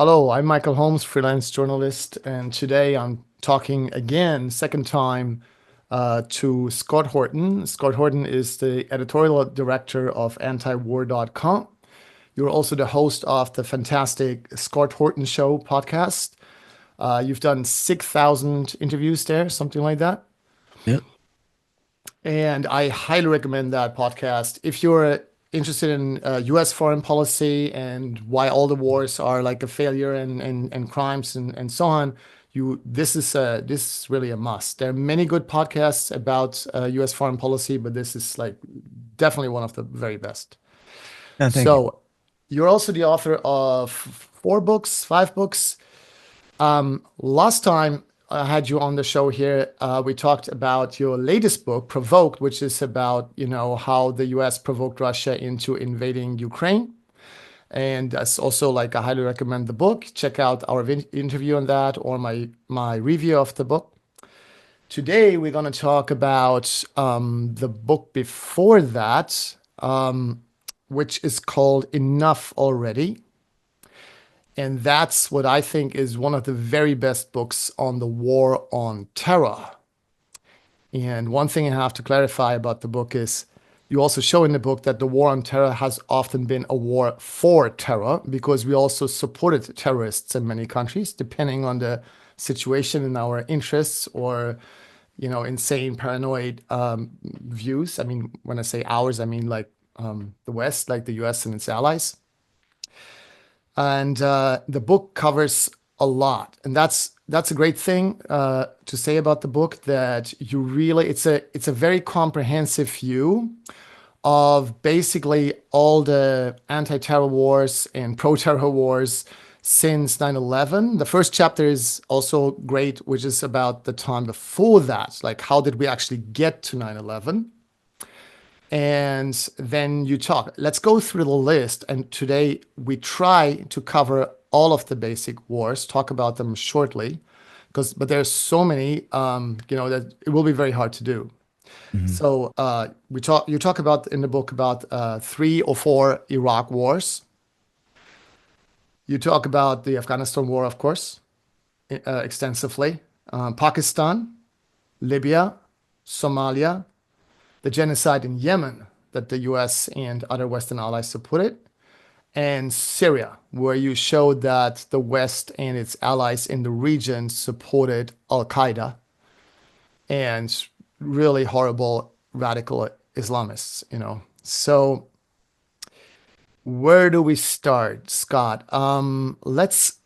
Hello, I'm Michael Holmes, freelance journalist, and today I'm talking again, second time, to Scott Horton. Scott Horton is the editorial director of antiwar.com. You're also the host of the fantastic Scott Horton Show podcast. You've done 6,000 interviews there, something like that. Yeah. And I highly recommend that podcast. If you're interested in US foreign policy and why all the wars are like a failure and crimes and so on, this is really a must. There are many good podcasts about US foreign policy, but this is like definitely one of the very best. No, thank you. So you're also the author of four books, five books. Last time I had you on the show here, we talked about your latest book, Provoked, which is about, how the US provoked Russia into invading Ukraine. And that's also like I highly recommend the book. Check out our interview on that or my review of the book. Today we're going to talk about the book before that, which is called Enough Already. And that's what I think is one of the very best books on the war on terror. And one thing I have to clarify about the book is you also show in the book that the war on terror has often been a war for terror because we also supported terrorists in many countries, depending on the situation and our interests or, insane paranoid views. I mean, when I say ours, I mean like the West, like the US and its allies. And the book covers a lot, and that's a great thing to say about the book. That you really, it's a very comprehensive view of basically all the anti-terror wars and pro-terror wars since 9/11. The first chapter is also great, which is about the time before that, like how did we actually get to 9/11. And then you talk. Let's go through the list. And today we try to cover all of the basic wars, talk about them shortly, but there's so many, that it will be very hard to do. Mhm. So you talk about in the book about three or four Iraq wars. You talk about the Afghanistan war, of course, extensively. Pakistan, Libya, Somalia, the genocide in Yemen that the US and other Western allies supported, and Syria, where you showed that the West and its allies in the region supported Al Qaeda and really horrible radical Islamists. So, where do we start, Scott? Let's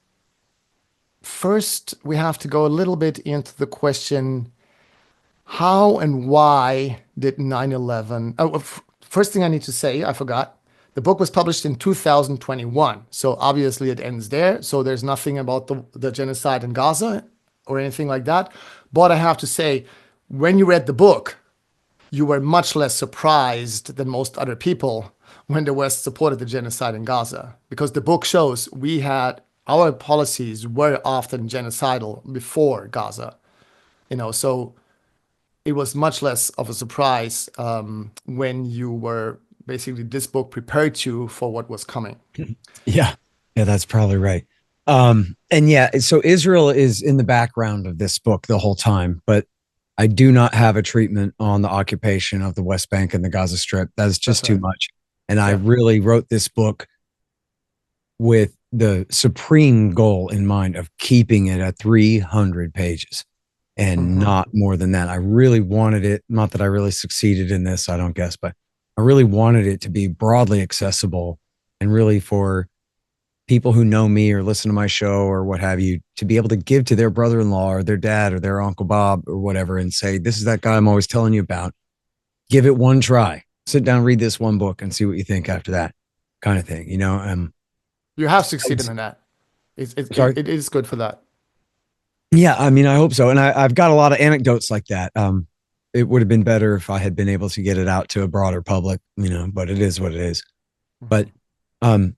first, we have to go a little bit into the question how and why did 9/11? Oh, first thing I need to say, I forgot. The book was published in 2021. So obviously it ends there. So there's nothing about the genocide in Gaza or anything like that. But I have to say, when you read the book, you were much less surprised than most other people when the West supported the genocide in Gaza. Because the book shows our policies were often genocidal before Gaza. So it was much less of a surprise when you were basically this book prepared you for what was coming. Yeah. Yeah, that's probably right. And yeah, so Israel is in the background of this book the whole time, but I do not have a treatment on the occupation of the West Bank and the Gaza Strip. That's That's just too right. much. And I Yeah. really wrote this book with the supreme goal in mind of keeping it at 300 pages and Hmm. not more than that. I really wanted it, not that I really succeeded in this, I don't guess, but I really wanted it to be broadly accessible and really for people who know me or listen to my show or what have you to be able to give to their brother-in-law or their dad or their Uncle Bob or whatever and say, this is that guy I'm always telling you about. Give it one try. Sit down, read this one book and see what you think after that kind of thing. You have succeeded in that. Sorry. It is good for that. Yeah, I mean, I hope so. And I've got a lot of anecdotes like that. It would have been better if I had been able to get it out to a broader public, but it is what it is. But, Hmm. um,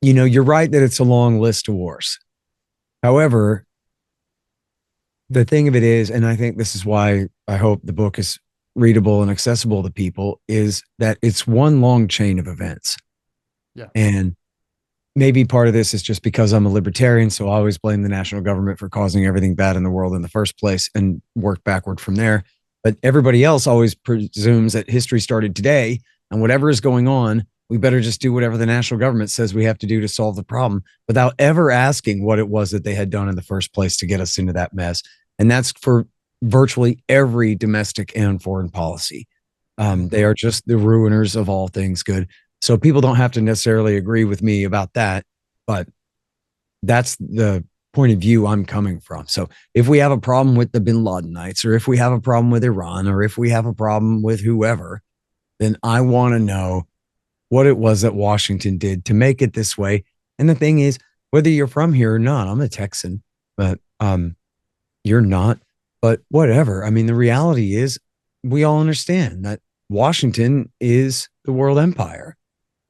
you're right that it's a long list of wars. However, the thing of it is, and I think this is why I hope the book is readable and accessible to people, is that it's one long chain of events. Yeah. And maybe part of this is just because I'm a libertarian, so I always blame the national government for causing everything bad in the world in the first place and work backward from there. But everybody else always presumes that history started today, and whatever is going on, we better just do whatever the national government says we have to do to solve the problem without ever asking what it was that they had done in the first place to get us into that mess. And that's for virtually every domestic and foreign policy. They are just the ruiners of all things good. So people don't have to necessarily agree with me about that, but that's the point of view I'm coming from. So if we have a problem with the Bin Ladenites, or if we have a problem with Iran, or if we have a problem with whoever, then I want to know what it was that Washington did to make it this way. And the thing is, whether you're from here or not, I'm a Texan, but you're not, but whatever. I mean, the reality is we all understand that Washington is the world empire.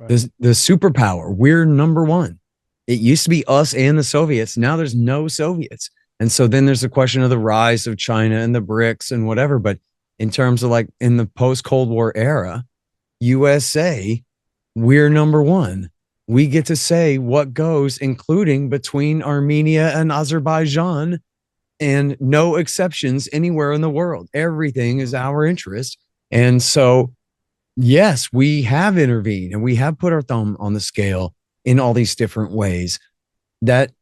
Right. The superpower. We're number one. It used to be us and the Soviets. Now there's no Soviets. And so then there's the question of the rise of China and the BRICS and whatever. But in terms of like in the post-Cold War era, USA, we're number one. We get to say what goes, including between Armenia and Azerbaijan, and no exceptions anywhere in the world. Everything is our interest. And so yes, we have intervened and we have put our thumb on the scale in all these different ways that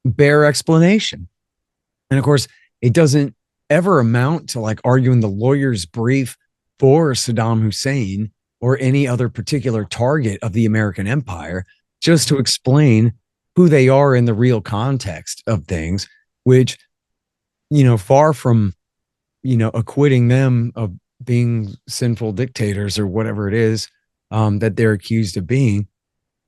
bear explanation. And of course, it doesn't ever amount to like arguing the lawyer's brief for Saddam Hussein or any other particular target of the American empire, just to explain who they are in the real context of things, which, far from, acquitting them of being sinful dictators or whatever it is that they're accused of being,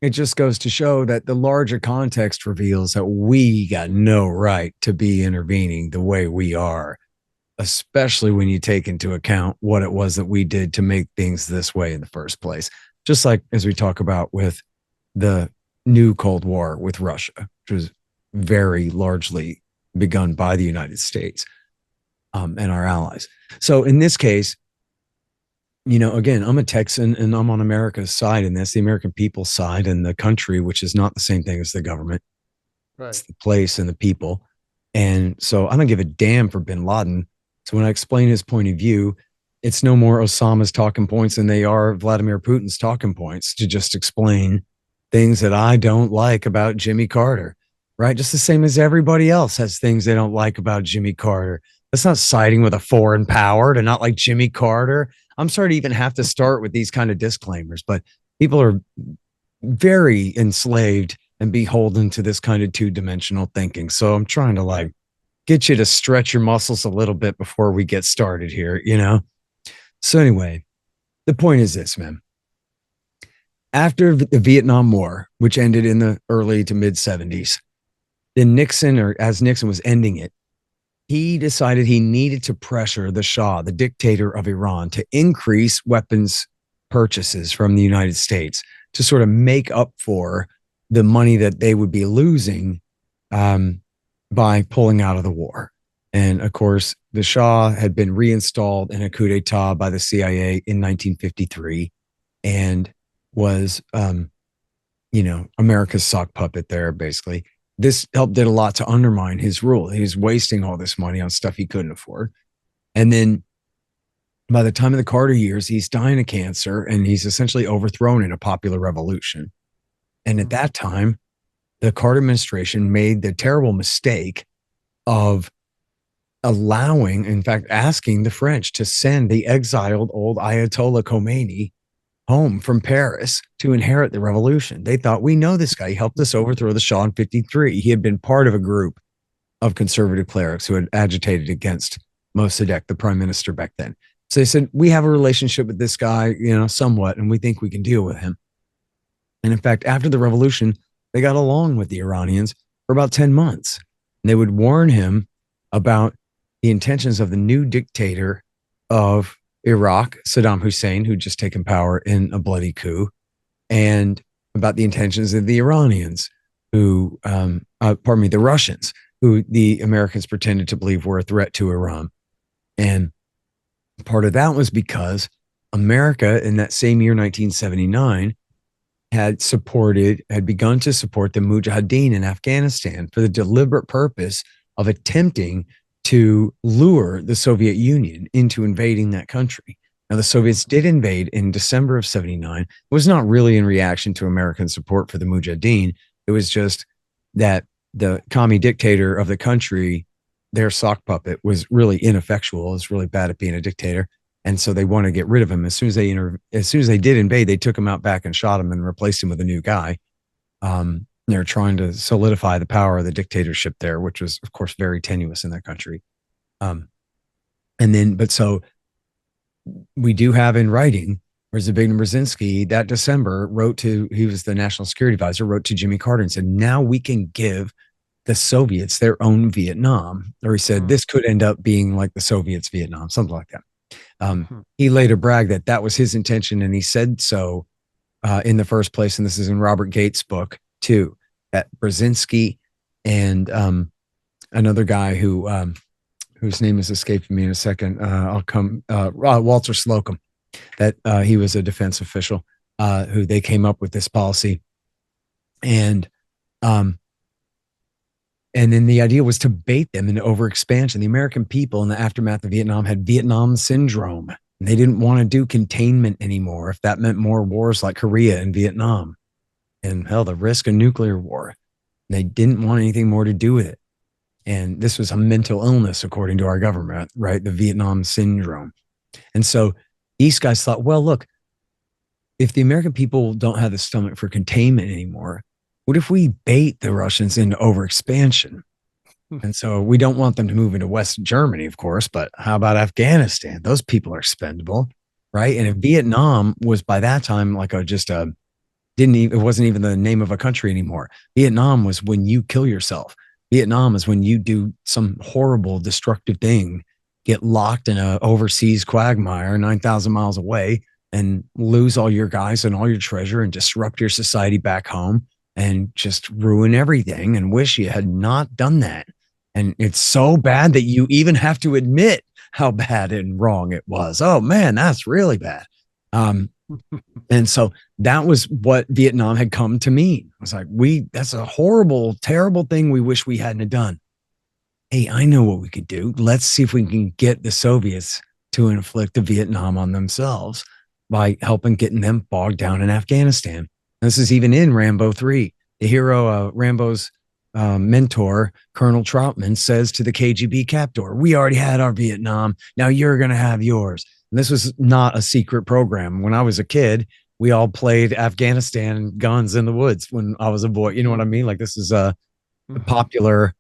it just goes to show that the larger context reveals that we got no right to be intervening the way we are, especially when you take into account what it was that we did to make things this way in the first place. Just like as we talk about with the new Cold War with Russia, which was very largely begun by the United States and our allies. So in this case, again, I'm a Texan and I'm on America's side in this, the American people's side, and the country, which is not the same thing as the government. Right. It's the place and the people. And so I don't give a damn for bin Laden. So when I explain his point of view, it's no more Osama's talking points than they are Vladimir Putin's talking points to just explain things that I don't like about Jimmy Carter, right? Just the same as everybody else has things they don't like about Jimmy Carter. That's not siding with a foreign power to not like Jimmy Carter. I'm sorry to even have to start with these kind of disclaimers, but people are very enslaved and beholden to this kind of two-dimensional thinking. So I'm trying to get you to stretch your muscles a little bit before we get started here, So anyway, the point is this, man. After the Vietnam War, which ended in the early to mid 70s, then Nixon, or as Nixon was ending it, he decided he needed to pressure the Shah, the dictator of Iran, to increase weapons purchases from the United States to sort of make up for the money that they would be losing by pulling out of the war. And of course, the Shah had been reinstalled in a coup d'etat by the CIA in 1953 and was, America's sock puppet there, basically. This did a lot to undermine his rule. He was wasting all this money on stuff he couldn't afford. And then by the time of the Carter years, he's dying of cancer and he's essentially overthrown in a popular revolution. And at that time, the Carter administration made the terrible mistake of allowing, in fact, asking the French to send the exiled old Ayatollah Khomeini home from Paris to inherit the revolution. They thought, we know this guy. He helped us overthrow the Shah in 53. He had been part of a group of conservative clerics who had agitated against Mossadegh, the prime minister back then. So they said, we have a relationship with this guy, somewhat, and we think we can deal with him. And in fact, after the revolution, they got along with the Iranians for about 10 months. And they would warn him about the intentions of the new dictator of Iraq, Saddam Hussein, who'd just taken power in a bloody coup, and about the intentions of the Iranians, the Russians, who the Americans pretended to believe were a threat to Iran. And part of that was because America, in that same year, 1979, had begun to support the Mujahideen in Afghanistan for the deliberate purpose of attempting to lure the Soviet Union into invading that country. Now, the Soviets did invade in December of 79. It was not really in reaction to American support for the Mujahideen. It was just that the commie dictator of the country, their sock puppet, was really ineffectual, was really bad at being a dictator. And so they want to get rid of him. As soon as they did invade, they took him out back and shot him and replaced him with a new guy. They're trying to solidify the power of the dictatorship there, which was, of course, very tenuous in that country. So we do have in writing where Zbigniew Brzezinski that December he was the national security advisor, wrote to Jimmy Carter and said, now we can give the Soviets their own Vietnam. Or he said, this could end up being like the Soviets' Vietnam, something like that. He later bragged that was his intention, and he said so in the first place, and this is in Robert Gates' book too, that Brzezinski and another guy whose name is escaping me in a second, Walter Slocum, that he was a defense official who they came up with this policy. And then the idea was to bait them into overexpansion. The American people in the aftermath of Vietnam had Vietnam syndrome, and they didn't want to do containment anymore if that meant more wars like Korea and Vietnam. And hell, the risk of nuclear war. They didn't want anything more to do with it. And this was a mental illness, according to our government, right? The Vietnam syndrome. And so these guys thought, well, look, if the American people don't have the stomach for containment anymore, what if we bait the Russians into overexpansion? And so we don't want them to move into West Germany, of course, but how about Afghanistan? Those people are expendable, right? And if Vietnam was by that time like it wasn't even the name of a country anymore. Vietnam was when you kill yourself. Vietnam is when you do some horrible, destructive thing, get locked in an overseas quagmire 9,000 miles away and lose all your guys and all your treasure and disrupt your society back home and just ruin everything and wish you had not done that. And it's so bad that you even have to admit how bad and wrong it was. Oh man, that's really bad. And so that was what Vietnam had come to mean. It was like, that's a horrible, terrible thing we wish we hadn't done. Hey, I know what we could do. Let's see if we can get the Soviets to inflict the Vietnam on themselves by helping getting them bogged down in Afghanistan. This is even in Rambo 3. The hero, Rambo's mentor, Colonel Troutman, says to the KGB captor, we already had our Vietnam. Now you're going to have yours. And this was not a secret program. When I was a kid, we all played Afghanistan guns in the woods when I was a boy. You know what I mean? Like this is a popular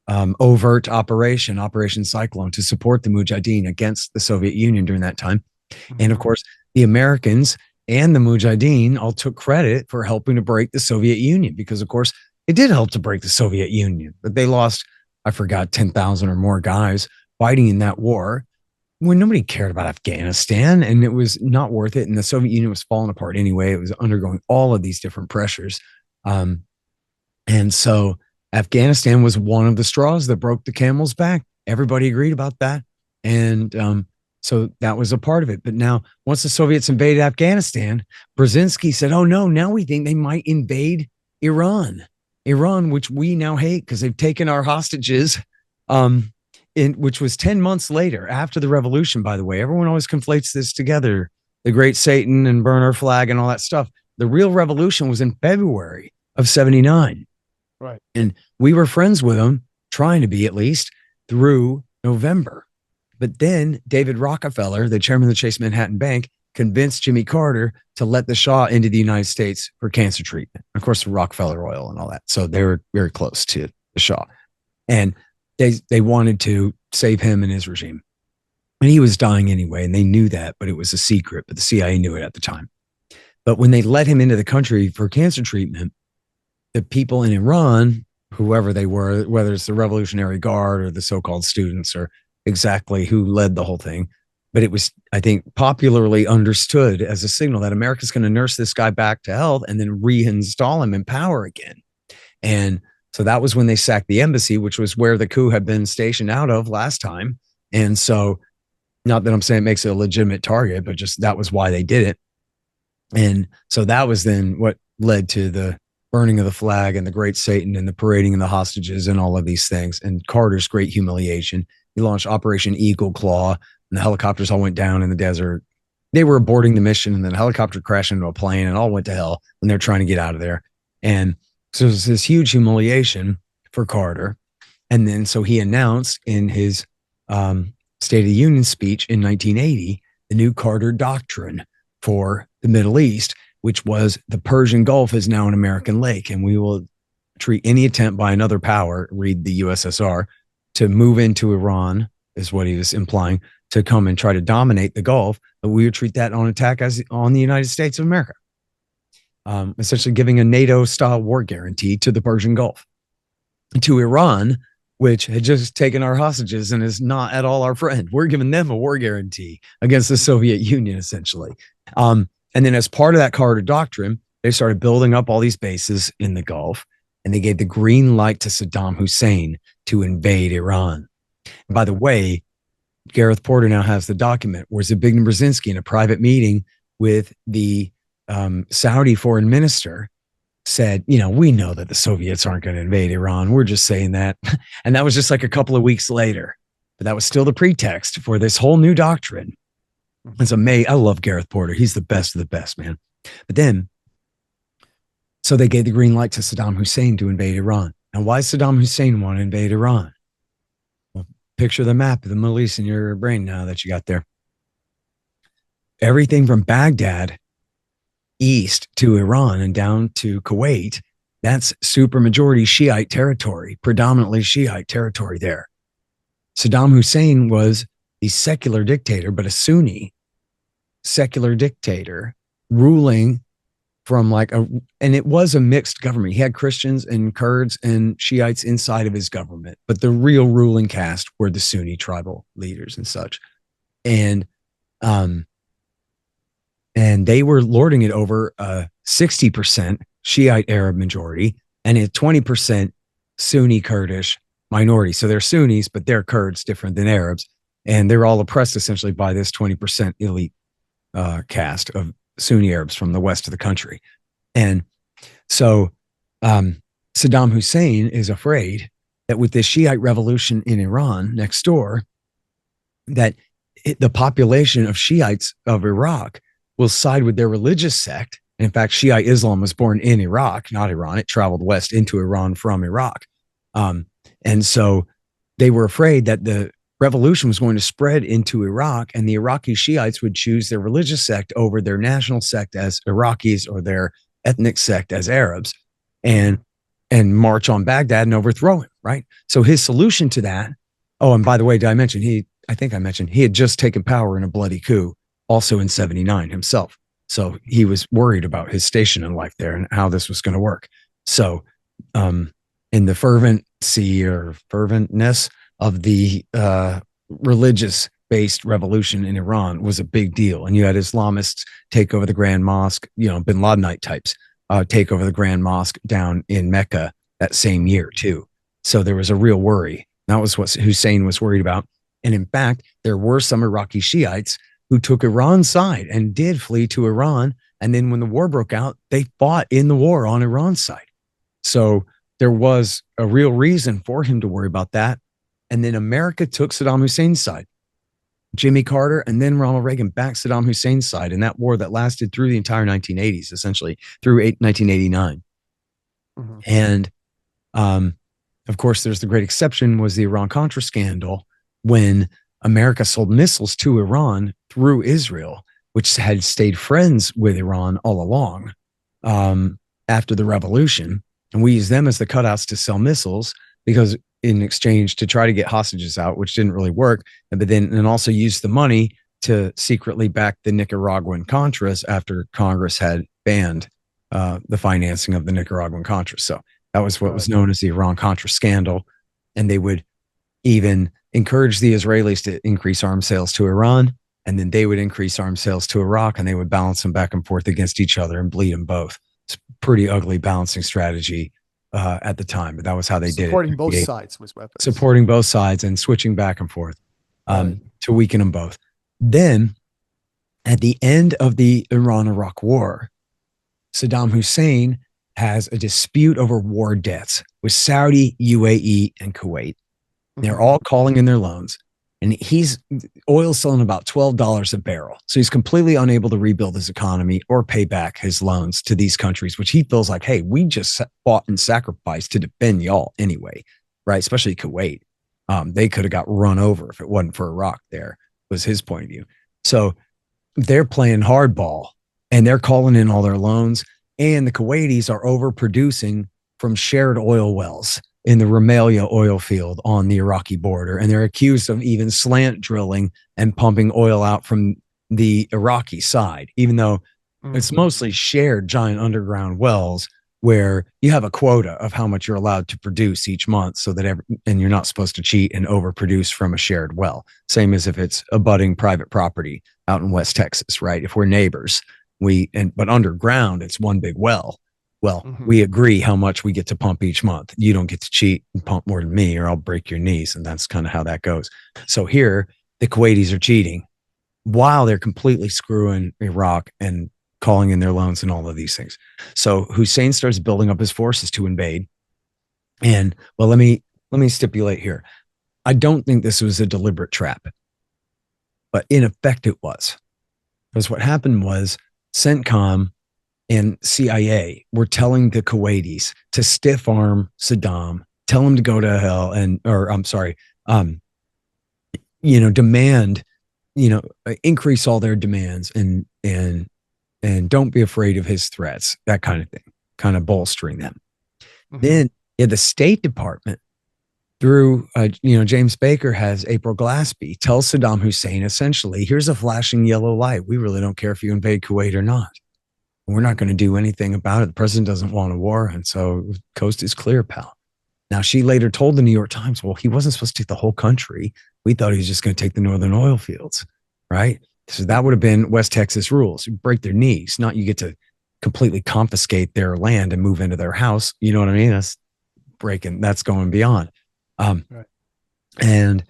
overt Operation Cyclone, to support the Mujahideen against the Soviet Union during that time. And of course, the Americans and the Mujahideen all took credit for helping to break the Soviet Union, because of course it did help to break the Soviet Union, but they lost, I forgot, 10,000 or more guys fighting in that war when nobody cared about Afghanistan, and it was not worth it. And the Soviet Union was falling apart anyway. It was undergoing all of these different pressures. And so Afghanistan was one of the straws that broke the camel's back. Everybody agreed about that. And so that was a part of it. But now, once the Soviets invaded Afghanistan, Brzezinski said, oh no, now we think they might invade Iran, which we now hate because they've taken our hostages, which was 10 months later after the revolution, by the way. Everyone always conflates this together, the great Satan and burn our flag and all that stuff. The real revolution was in February of 79. Right. And we were friends with them, trying to be at least, through November. But then David Rockefeller, the chairman of the Chase Manhattan Bank, convinced Jimmy Carter to let the Shah into the United States for cancer treatment. Of course, the Rockefeller oil and all that. So they were very close to the Shah. And they wanted to save him and his regime. And he was dying anyway, and they knew that, but it was a secret. But the CIA knew it at the time. But when they let him into the country for cancer treatment, the people in Iran, whoever they were, whether it's the Revolutionary Guard or the so-called students or exactly who led the whole thing, but it was, I think, popularly understood as a signal that America's going to nurse this guy back to health and then reinstall him in power again. And so that was when they sacked the embassy, which was where the coup had been stationed out of last time. And so, not that I'm saying it makes it a legitimate target, but just that was why they did it. And so that was then what led to the burning of the flag and the great Satan and the parading of the hostages and all of these things. And Carter's great humiliation. He launched Operation Eagle Claw, and the helicopters all went down in the desert. They were aborting the mission, and then a helicopter crashed into a plane and all went to hell when they're trying to get out of there. And so it was this huge humiliation for Carter. And then so he announced in his State of the Union speech in 1980 the new Carter Doctrine for the Middle East, which was the Persian Gulf is now an American lake, and we will treat any attempt by another power, read the USSR, to move into Iran, is what he was implying, to come and try to dominate the Gulf, but we would treat that on attack as on the United States of America, essentially giving a NATO-style war guarantee to the Persian Gulf. To Iran, which had just taken our hostages and is not at all our friend. We're giving them a war guarantee against the Soviet Union, essentially. And then as part of that Carter Doctrine, they started building up all these bases in the Gulf, and they gave the green light to Saddam Hussein to invade Iran. And by the way, Gareth Porter now has the document where Zbigniew Brzezinski in a private meeting with the Saudi foreign minister said, we know that the Soviets aren't going to invade Iran. We're just saying that. And that was just like a couple of weeks later. But that was still the pretext for this whole new doctrine. And so I love Gareth Porter. He's the best of the best, man. But then, so they gave the green light to Saddam Hussein to invade Iran. Now, why does Saddam Hussein want to invade Iran? Well, picture the map of the Middle East in your brain now that you got there. Everything from Baghdad east to Iran and down to Kuwait, that's supermajority Shiite territory, predominantly Shiite territory there. Saddam Hussein was the secular dictator, but a Sunni secular dictator ruling from and it was a mixed government. He had Christians and Kurds and Shiites inside of his government, but the real ruling caste were the Sunni tribal leaders and such. And they were lording it over a 60% Shiite Arab majority and a 20% Sunni Kurdish minority. So they're Sunnis, but they're Kurds, different than Arabs. And they're all oppressed essentially by this 20% elite caste of Sunni Arabs from the west of the country. And so Saddam Hussein is afraid that with this Shiite revolution in Iran next door, that the population of Shiites of Iraq will side with their religious sect. And in fact, Shia Islam was born in Iraq, not Iran. It traveled west into Iran from Iraq. And so they were afraid that the revolution was going to spread into Iraq, and the Iraqi Shiites would choose their religious sect over their national sect as Iraqis or their ethnic sect as Arabs, and march on Baghdad and overthrow him, right? So his solution to that, oh, and by the way, did I mention I think I mentioned he had just taken power in a bloody coup also in 79 himself. So he was worried about his station in life there and how this was going to work. So in the ferventness of the religious-based revolution in Iran was a big deal. And you had Islamists take over the Grand Mosque, Bin Ladenite types, take over the Grand Mosque down in Mecca that same year too. So there was a real worry. That was what Hussein was worried about. And in fact, there were some Iraqi Shiites who took Iran's side and did flee to Iran. And then when the war broke out, they fought in the war on Iran's side. So there was a real reason for him to worry about that. And then America took Saddam Hussein's side. Jimmy Carter and then Ronald Reagan backed Saddam Hussein's side in that war that lasted through the entire 1980s, essentially through 1989. Mm-hmm. And of course, there's the great exception was the Iran-Contra scandal when America sold missiles to Iran through Israel, which had stayed friends with Iran all along after the revolution. And we used them as the cutouts to sell missiles because in exchange to try to get hostages out, which didn't really work, but then and also used the money to secretly back the Nicaraguan Contras after Congress had banned the financing of the Nicaraguan Contras. So that was what was known as the Iran-Contra scandal. And they would even encourage the Israelis to increase arms sales to Iran, and then they would increase arms sales to Iraq, and they would balance them back and forth against each other and bleed them both. It's a pretty ugly balancing strategy at the time, but that was how they did it. Supporting both sides with weapons. Supporting both sides and switching back and forth to weaken them both. Then, at the end of the Iran-Iraq war, Saddam Hussein has a dispute over war debts with Saudi, UAE, and Kuwait. They're all calling in their loans. And oil's selling about $12 a barrel. So he's completely unable to rebuild his economy or pay back his loans to these countries, which he feels like, hey, we just fought and sacrificed to defend y'all anyway, right? Especially Kuwait. They could have got run over if it wasn't for Iraq there, was his point of view. So they're playing hardball and they're calling in all their loans. And the Kuwaitis are overproducing from shared oil wells in the Rumaila oil field on the Iraqi border. And they're accused of even slant drilling and pumping oil out from the Iraqi side, even though it's mostly shared giant underground wells where you have a quota of how much you're allowed to produce each month so that and you're not supposed to cheat and overproduce from a shared well. Same as if it's abutting private property out in West Texas, right? If we're neighbors, but underground, it's one big well. Well, we agree how much we get to pump each month. You don't get to cheat and pump more than me or I'll break your knees. And that's kind of how that goes. So here, the Kuwaitis are cheating while they're completely screwing Iraq and calling in their loans and all of these things. So Hussein starts building up his forces to invade. And well, let me stipulate here. I don't think this was a deliberate trap, but in effect it was. Because what happened was CENTCOM and CIA were telling the Kuwaitis to stiff arm Saddam, tell him to go to hell, demand, increase all their demands and don't be afraid of his threats, that kind of thing, kind of bolstering them. Then the State Department through, James Baker has April Glaspie tell Saddam Hussein, essentially, here's a flashing yellow light. We really don't care if you invade Kuwait or not. We're not going to do anything about it. The president doesn't want a war. And so coast is clear, pal. Now, she later told the New York Times, well, he wasn't supposed to take the whole country. We thought he was just going to take the northern oil fields, right? So that would have been West Texas rules. You break their knees, not you get to completely confiscate their land and move into their house. You know what I mean? That's going beyond. Right. And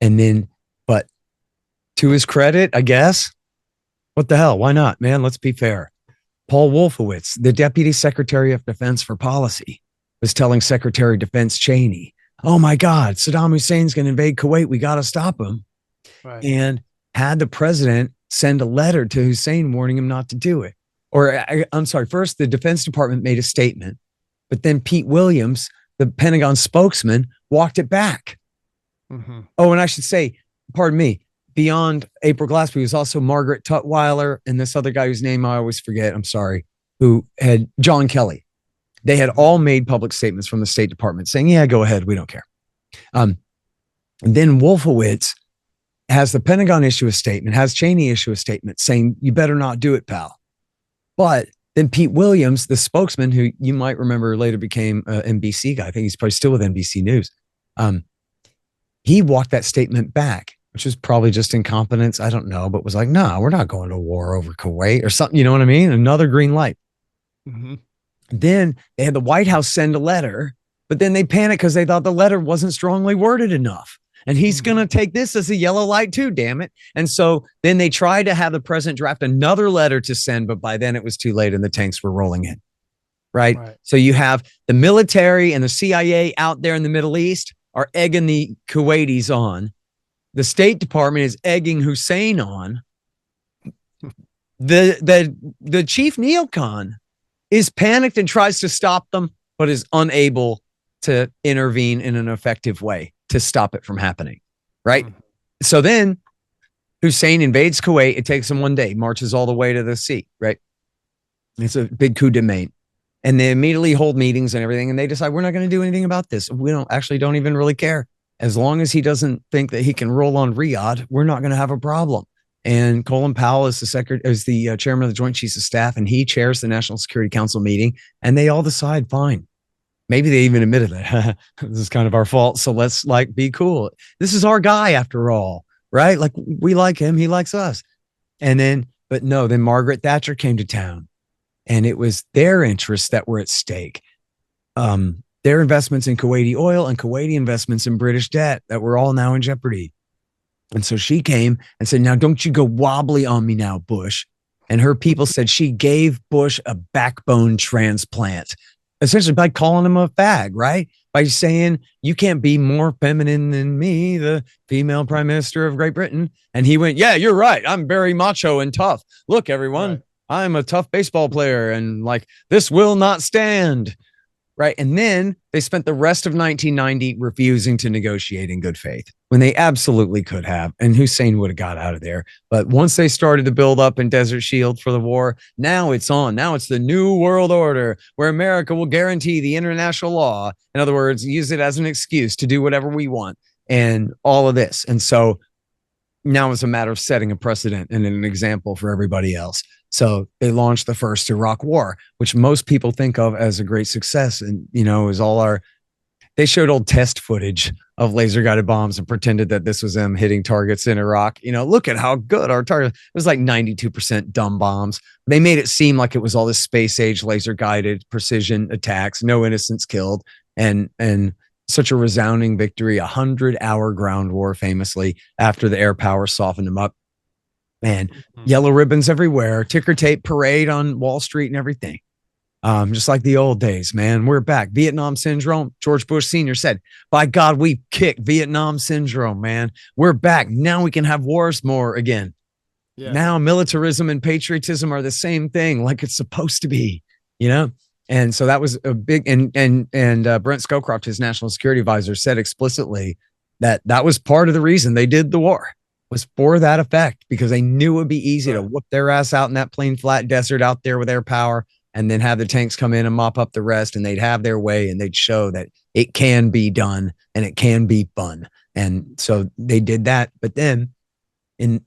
then, but to his credit, I guess, what the hell? Why not, man? Let's be fair. Paul Wolfowitz, the Deputy Secretary of Defense for Policy, was telling Secretary of Defense Cheney, oh my God, Saddam Hussein's going to invade Kuwait. We got to stop him. Right. And had the president send a letter to Hussein warning him not to do it. Or I'm sorry, first the Defense Department made a statement, but then Pete Williams, the Pentagon spokesman, walked it back. Oh, and I should say, pardon me, beyond April Glaspie was also Margaret Tutwiler and this other guy whose name I always forget, I'm sorry, who had John Kelly. They had all made public statements from the State Department saying, yeah, go ahead, we don't care. And then Wolfowitz has the Pentagon issue a statement, has Cheney issue a statement saying, you better not do it, pal. But then Pete Williams, the spokesman, who you might remember later became an NBC guy, I think he's probably still with NBC News, he walked that statement back, which was probably just incompetence. I don't know, but was like, no, we're not going to war over Kuwait or something. You know what I mean? Another green light. Then they had the White House send a letter, but then they panicked because they thought the letter wasn't strongly worded enough. And he's going to take this as a yellow light too, damn it. And so then they tried to have the president draft another letter to send, but by then it was too late and the tanks were rolling in. Right? So you have the military and the CIA out there in the Middle East are egging the Kuwaitis on. The State Department is egging Hussein on. The chief neocon is panicked and tries to stop them, but is unable to intervene in an effective way to stop it from happening. Right? So then Hussein invades Kuwait. It takes him one day, marches all the way to the sea. Right? It's a big coup de main. And they immediately hold meetings and everything. And they decide, we're not going to do anything about this. We don't even really care. As long as he doesn't think that he can roll on Riyadh, we're not going to have a problem. And Colin Powell is the chairman of the Joint Chiefs of Staff, and he chairs the National Security Council meeting. And they all decide, fine. Maybe they even admitted that this is kind of our fault. So let's be cool. This is our guy after all, right? Like we like him. He likes us. Then Margaret Thatcher came to town. And it was their interests that were at stake. Their investments in Kuwaiti oil and Kuwaiti investments in British debt that were all now in jeopardy. And so she came and said, now don't you go wobbly on me now, Bush. And her people said she gave Bush a backbone transplant, essentially by calling him a fag, right? By saying, you can't be more feminine than me, the female prime minister of Great Britain. And he went, yeah, you're right. I'm very macho and tough. Look, everyone, right. I'm a tough baseball player. And like, this will not stand. Right. And then they spent the rest of 1990 refusing to negotiate in good faith when they absolutely could have. And Hussein would have got out of there. But once they started to build up in Desert Shield for the war, now it's on. Now it's the new world order where America will guarantee the international law. In other words, use it as an excuse to do whatever we want and all of this. And so now it's a matter of setting a precedent and an example for everybody else. So they launched the first Iraq war, which most people think of as a great success. And, you know, is they showed old test footage of laser guided bombs and pretended that this was them hitting targets in Iraq. You know, look at how good our target. It was like 92% dumb bombs. They made it seem like it was all this space age laser guided precision attacks, no innocents killed. And such a resounding victory, 100-hour ground war, famously, after the air power softened them up. Man, yellow ribbons everywhere, ticker tape parade on Wall Street and everything. Just like the old days, man. We're back. Vietnam syndrome. George Bush Sr. said, by God, we kicked Vietnam syndrome, man. We're back. Now we can have wars more again. Yeah. Now militarism and patriotism are the same thing, like it's supposed to be, you know? And so that was a big, and Brent Scowcroft, his national security advisor, said explicitly that was part of the reason they did the war, was for that effect, because they knew it would be easy to whoop their ass out in that plain flat desert out there with air power, and then have the tanks come in and mop up the rest, and they'd have their way, and they'd show that it can be done and it can be fun. And so they did that. But then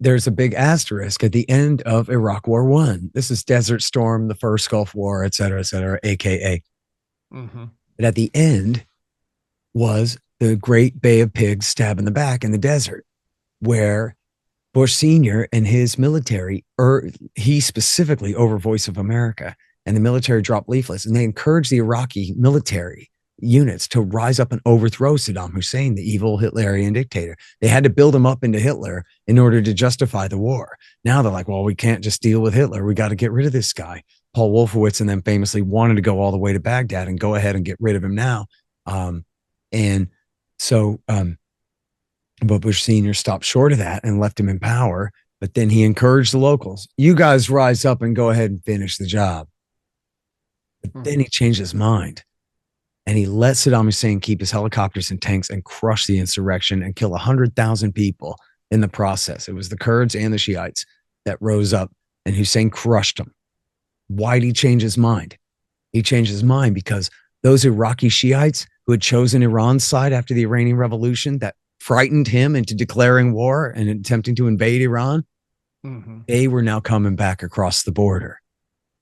there's a big asterisk at the end of Iraq War I. This is Desert Storm, the first Gulf War, et cetera, AKA. Mm-hmm. But at the end was the Great Bay of Pigs stab in the back in the desert, where Bush Sr. and his military, he specifically over Voice of America, and the military dropped leaflets, and they encouraged the Iraqi military units to rise up and overthrow Saddam Hussein, the evil Hitlerian dictator. They had to build him up into Hitler in order to justify the war. Now they're like, well, we can't just deal with Hitler. We got to get rid of this guy. Paul Wolfowitz and them famously wanted to go all the way to Baghdad and go ahead and get rid of him now. But Bush Sr. stopped short of that and left him in power. But then he encouraged the locals. You guys rise up and go ahead and finish the job. But then he changed his mind. And he let Saddam Hussein keep his helicopters and tanks and crush the insurrection and kill 100,000 people in the process. It was the Kurds and the Shiites that rose up, and Hussein crushed them. Why did he change his mind? He changed his mind because those Iraqi Shiites who had chosen Iran's side after the Iranian Revolution, that frightened him into declaring war and attempting to invade Iran, they were now coming back across the border.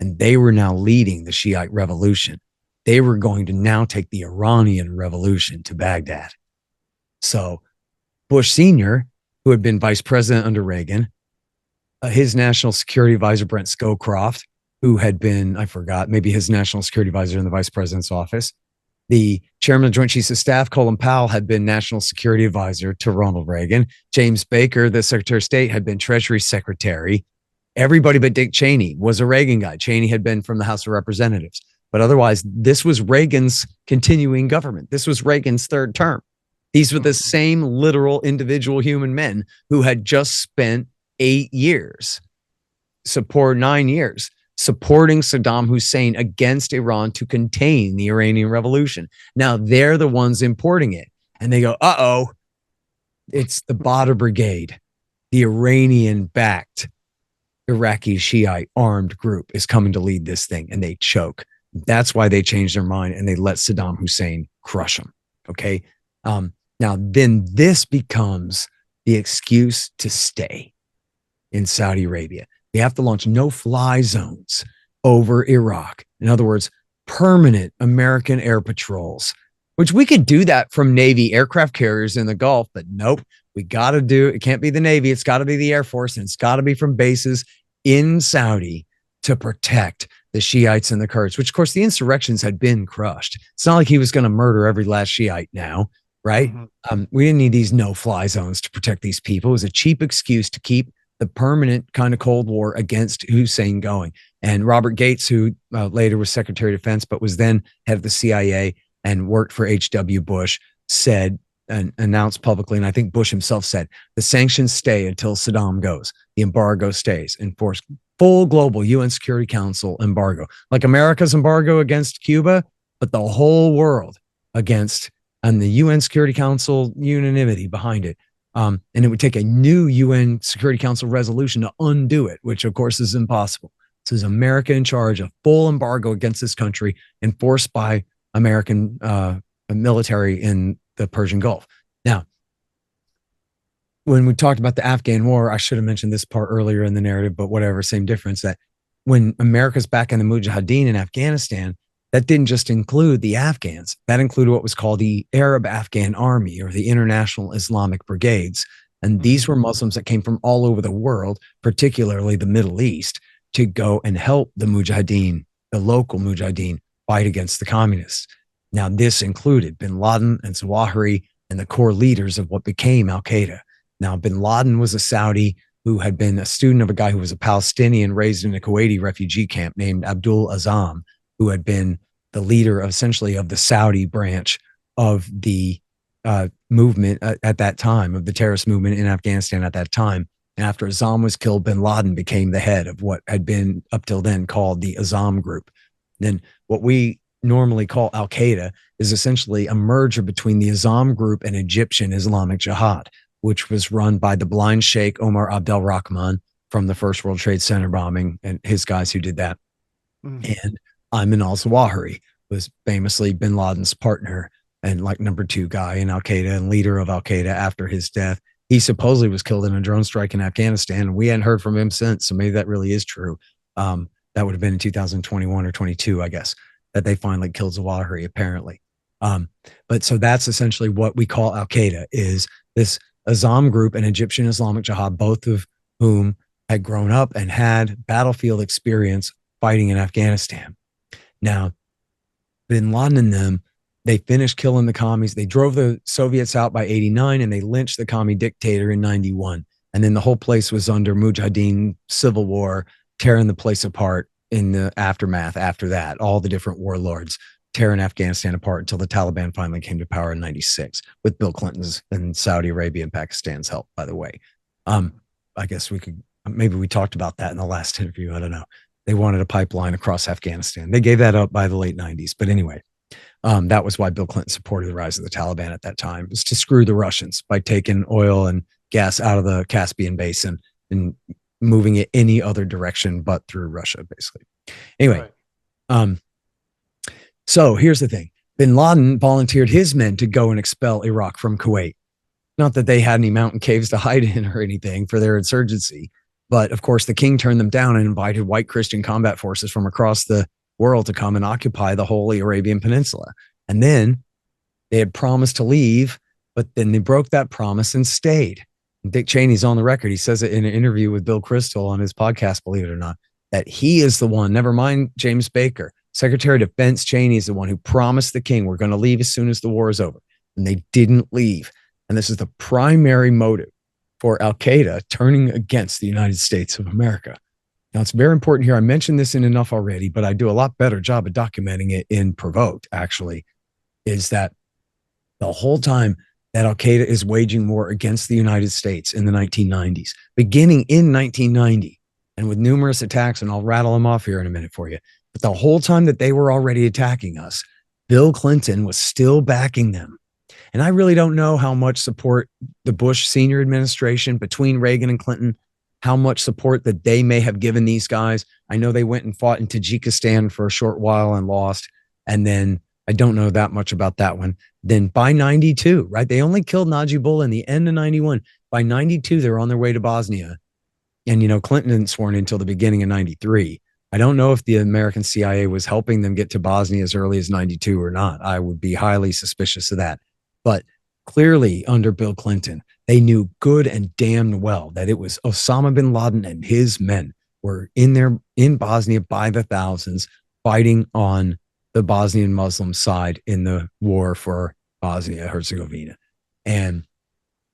And they were now leading the Shiite revolution. They were going to now take the Iranian revolution to Baghdad. So Bush Sr., who had been vice president under Reagan, his national security advisor, Brent Scowcroft, who had been, I forgot, maybe his national security advisor in the vice president's office. The chairman of the Joint Chiefs of Staff, Colin Powell, had been national security advisor to Ronald Reagan. James Baker, the Secretary of State, had been Treasury Secretary. Everybody but Dick Cheney was a Reagan guy. Cheney had been from the House of Representatives. But otherwise, this was Reagan's continuing government. This was Reagan's third term. These were the same literal individual human men who had just spent 9 years supporting Saddam Hussein against Iran to contain the Iranian Revolution. Now they're the ones importing it. And they go, uh-oh, it's the Badr Brigade, the Iranian-backed Iraqi Shiite armed group is coming to lead this thing, and they choke. That's why they changed their mind and they let Saddam Hussein crush them. Okay. Now then this becomes the excuse to stay in Saudi Arabia. They have to launch no-fly zones over Iraq. In other words, permanent American air patrols, which we could do that from Navy aircraft carriers in the Gulf, but nope, we got to do, it can't be the Navy. It's got to be the Air Force, and it's got to be from bases in Saudi to protect the Shiites and the Kurds, which of course the insurrections had been crushed. It's not like he was going to murder every last Shiite now, right? We didn't need these no-fly zones to protect these people. It was a cheap excuse to keep the permanent kind of Cold War against Hussein going. And Robert Gates, who later was Secretary of Defense, but was then head of the CIA and worked for H.W. Bush, said and announced publicly, and I think Bush himself said, the sanctions stay until Saddam goes. The embargo stays. Enforce full global UN Security Council embargo, like America's embargo against Cuba, but the whole world against, and the UN Security Council unanimity behind it. And it would take a new UN Security Council resolution to undo it, which of course is impossible. So is America in charge of full embargo against this country enforced by American military in the Persian Gulf. Now, when we talked about the Afghan war, I should have mentioned this part earlier in the narrative, but whatever, same difference, that when America's back in the Mujahideen in Afghanistan, that didn't just include the Afghans. That included what was called the Arab Afghan Army, or the International Islamic Brigades. And these were Muslims that came from all over the world, particularly the Middle East, to go and help the Mujahideen, the local Mujahideen, fight against the communists. Now, this included bin Laden and Zawahiri and the core leaders of what became Al-Qaeda. Now, bin Laden was a Saudi who had been a student of a guy who was a Palestinian raised in a Kuwaiti refugee camp named Abdul Azam, who had been the leader of, essentially, of the Saudi branch of the movement at that time, of the terrorist movement in Afghanistan at that time. And after Azam was killed, bin Laden became the head of what had been up till then called the Azam Group. Then what we normally call Al-Qaeda is essentially a merger between the Azam Group and Egyptian Islamic Jihad, which was run by the blind Sheikh Omar Abdel Rahman from the First World Trade Center bombing and his guys who did that. And Ayman al-Zawahiri was famously bin Laden's partner and like number 2 guy in Al-Qaeda and leader of Al-Qaeda after his death. He supposedly was killed in a drone strike in Afghanistan, and we hadn't heard from him since. So maybe that really is true. That would have been in 2021 or 22, I guess, that they finally killed Zawahiri, apparently. But so that's essentially what we call Al-Qaeda, is this Azam Group and Egyptian Islamic Jihad, both of whom had grown up and had battlefield experience fighting in Afghanistan. Now, bin Laden and them, they finished killing the commies. They drove the Soviets out by 89, and they lynched the commie dictator in 91. And then the whole place was under Mujahideen civil war, tearing the place apart in the aftermath after that. All the different warlords tearing Afghanistan apart until the Taliban finally came to power in 96 with Bill Clinton's and Saudi Arabia and Pakistan's help, by the way. I guess maybe we talked about that in the last interview. I don't know. They wanted a pipeline across Afghanistan. They gave that up by the late 90s. But anyway, that was why Bill Clinton supported the rise of the Taliban at that time, was to screw the Russians by taking oil and gas out of the Caspian Basin and moving it any other direction but through Russia, basically. Anyway, right. So here's the thing. Bin Laden volunteered his men to go and expel Iraq from Kuwait. Not that they had any mountain caves to hide in or anything for their insurgency, but of course the king turned them down and invited white Christian combat forces from across the world to come and occupy the Holy Arabian Peninsula. And then they had promised to leave, but then they broke that promise and stayed. Dick Cheney's on the record. He says it in an interview with Bill Kristol on his podcast, believe it or not, that he is the one, never mind James Baker, Secretary of Defense Cheney is the one who promised the king, we're going to leave as soon as the war is over. And they didn't leave. And this is the primary motive for Al-Qaeda turning against the United States of America. Now, it's very important here. I mentioned this in Enough already, but I do a lot better job of documenting it in Provoked, actually, is that the whole time that Al-Qaeda is waging war against the United States in the 1990s, beginning in 1990, and with numerous attacks, and I'll rattle them off here in a minute for you. But the whole time that they were already attacking us, Bill Clinton was still backing them. And I really don't know how much support the Bush senior administration, between Reagan and Clinton, how much support that they may have given these guys. I know they went and fought in Tajikistan for a short while and lost. And then I don't know that much about that one. Then by 92, right? They only killed Najibullah in the end of 91. By 92, they're on their way to Bosnia. And, you know, Clinton didn't sworn in until the beginning of 93. I don't know if the American CIA was helping them get to Bosnia as early as 92 or not. I would be highly suspicious of that. But clearly under Bill Clinton, they knew good and damned well that it was Osama bin Laden and his men were in Bosnia by the thousands, fighting on the Bosnian Muslim side in the war for Bosnia Herzegovina, and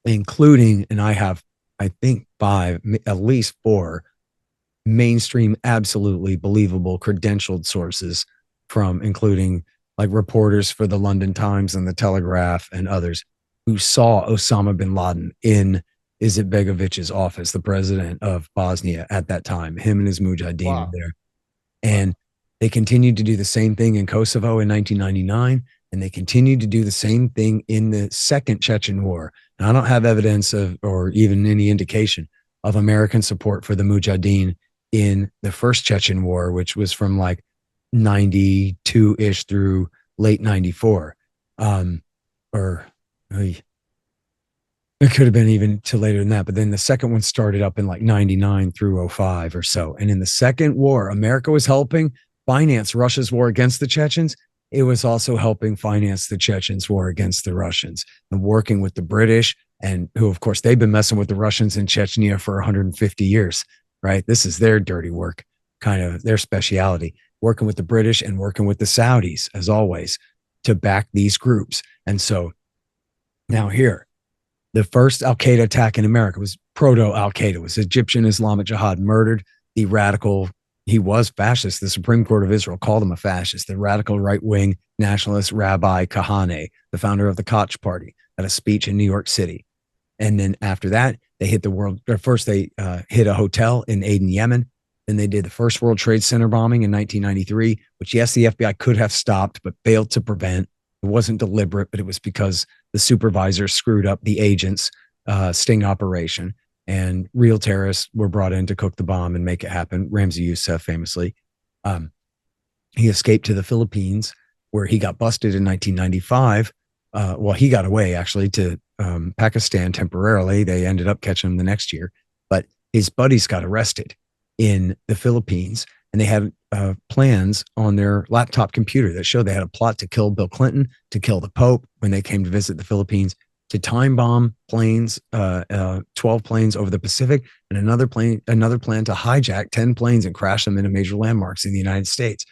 including, and I think at least four mainstream, absolutely believable, credentialed sources from, including like reporters for the London Times and the Telegraph and others, who saw Osama bin Laden in Izetbegovich's office, the president of Bosnia at that time. Him and his mujahideen were Wow. there. Wow. And they continued to do the same thing in Kosovo in 1999. And they continued to do the same thing in the second Chechen war. And I don't have evidence of, or even any indication of, American support for the mujahideen in the first Chechen war, which was from like 92-ish through late 94. Or it could have been even to later than that. But then the second one started up in like 99 through 05 or so. And in the second war, America was helping finance Russia's war against the Chechens. It was also helping finance the Chechens' war against the Russians and working with the British, and who, of course, they've been messing with the Russians in Chechnya for 150 years, right? This is their dirty work, kind of their speciality, working with the British and working with the Saudis, as always, to back these groups. And so now here, the first Al-Qaeda attack in America was proto-Al-Qaeda, was Egyptian Islamic Jihad, murdered the radical, he was fascist. The Supreme Court of Israel called him a fascist, the radical right-wing nationalist Rabbi Kahane, the founder of the Koch Party, at a speech in New York City. And then after that, they hit the world, or first they hit a hotel in Aden, Yemen. Then they did the first World Trade Center bombing in 1993, which, yes, the FBI could have stopped, but failed to prevent. It wasn't deliberate, but it was because the supervisor screwed up the agent's sting operation, and real terrorists were brought in to cook the bomb and make it happen. Ramzi Youssef, famously, he escaped to the Philippines, where he got busted in 1995. Well, he got away actually to Pakistan temporarily. They ended up catching him the next year, but his buddies got arrested in the Philippines, and they had plans on their laptop computer that showed they had a plot to kill Bill Clinton, to kill the Pope when they came to visit the Philippines, to time bomb planes, 12 planes over the Pacific, and another plan to hijack 10 planes and crash them into major landmarks in the United States.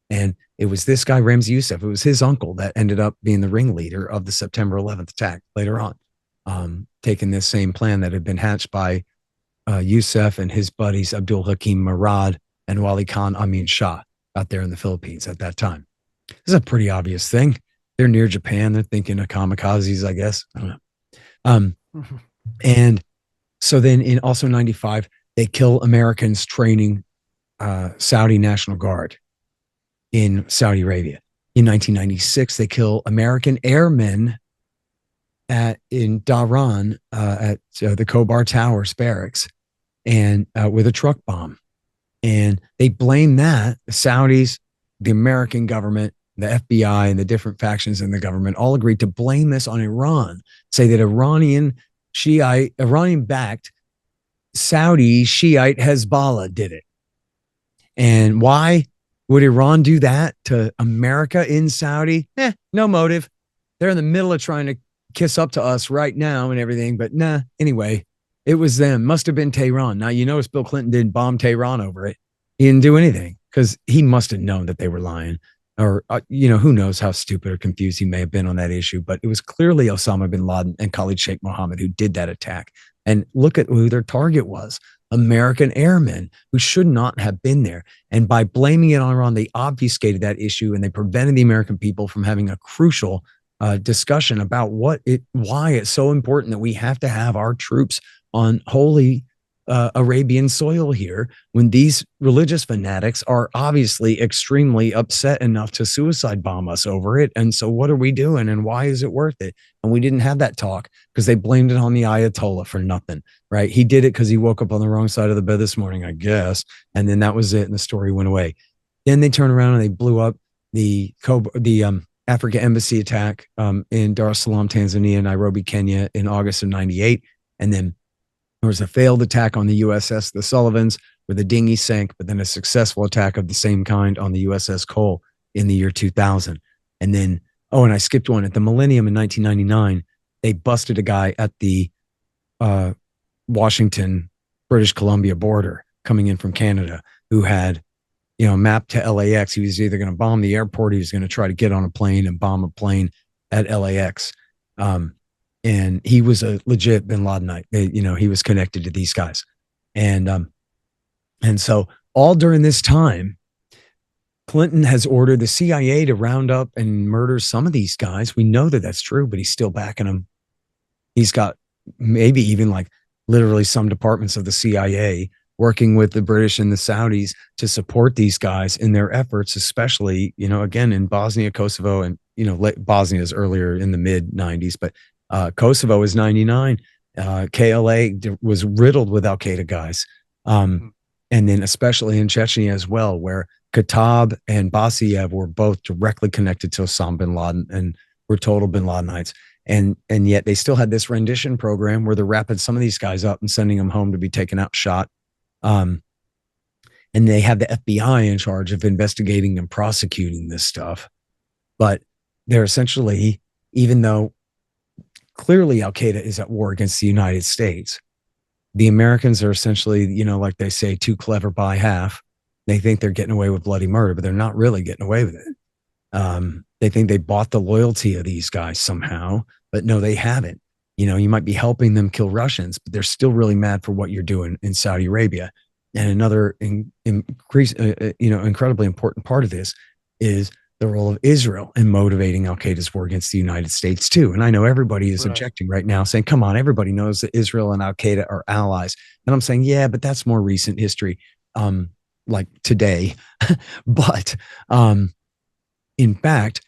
And it was this guy, Ramzi Youssef, it was his uncle that ended up being the ringleader of the September 11th attack later on, taking this same plan that had been hatched by Youssef and his buddies, Abdul Hakim Murad and Wali Khan Amin Shah, out there in the Philippines at that time. This is a pretty obvious thing. They're near Japan. They're thinking of kamikazes, I guess. I don't know. And so then in also 95, they kill Americans training Saudi National Guard in Saudi Arabia. In 1996, they kill American airmen in Dhahran at the Khobar Towers barracks, and with a truck bomb. And they blame that. The Saudis, the American government, the FBI, and the different factions in the government all agreed to blame this on Iran, say that Iranian-backed Saudi Shiite Hezbollah did it. And why would Iran do that to America in Saudi? No motive. They're in the middle of trying to kiss up to us right now and everything, but anyway, it was them. Must have been Tehran. Now, you notice Bill Clinton didn't bomb Tehran over it. He didn't do anything because he must have known that they were lying, or, who knows how stupid or confused he may have been on that issue, but it was clearly Osama bin Laden and Khalid Sheikh Mohammed who did that attack. And look at who their target was. American airmen who should not have been there. And by blaming it on Iran, they obfuscated that issue, and they prevented the American people from having a crucial discussion about why it's so important that we have to have our troops on holy Arabian soil here, when these religious fanatics are obviously extremely upset enough to suicide bomb us over it. And so what are we doing, and why is it worth it? And we didn't have that talk because they blamed it on the Ayatollah for nothing, right? He did it because he woke up on the wrong side of the bed this morning, I guess. And then that was it. And the story went away. Then they turned around and they blew up the Africa embassy attack in Dar es Salaam, Tanzania, Nairobi, Kenya in August of 98. And then there was a failed attack on the USS The Sullivans, where the dinghy sank, but then a successful attack of the same kind on the USS Cole in the year 2000. And then, and I skipped one. At the Millennium in 1999, they busted a guy at the Washington, British Columbia border coming in from Canada who had, mapped to LAX. He was either going to bomb the airport, he was going to try to get on a plane and bomb a plane at LAX. and he was a legit bin Ladenite. He was connected to these guys. And so all during this time, Clinton has ordered the CIA to round up and murder some of these guys. We know that that's true, but he's still backing them. He's got maybe even like literally some departments of the CIA working with the British and the Saudis to support these guys in their efforts, especially, again, in Bosnia, Kosovo, and, Bosnia is earlier in the mid 90s, but Kosovo is 99. KLA was riddled with Al-Qaeda guys. And then especially in Chechnya as well, where Khattab and Basiev were both directly connected to Osama bin Laden and were total bin Ladenites. And yet they still had this rendition program where they're wrapping some of these guys up and sending them home to be taken out shot. And they have the FBI in charge of investigating and prosecuting this stuff. But they're essentially, even though clearly Al-Qaeda is at war against the United States, the Americans are essentially, like they say, too clever by half. They think they're getting away with bloody murder, but they're not really getting away with it. They think they bought the loyalty of these guys somehow, but no, they haven't. You might be helping them kill Russians, but they're still really mad for what you're doing in Saudi Arabia. And another incredibly important part of this is the role of Israel in motivating Al-Qaeda's war against the United States too. And I know everybody is objecting right now, saying, come on, everybody knows that Israel and Al-Qaeda are allies. And I'm saying, yeah, but that's more recent history, like today. But in fact,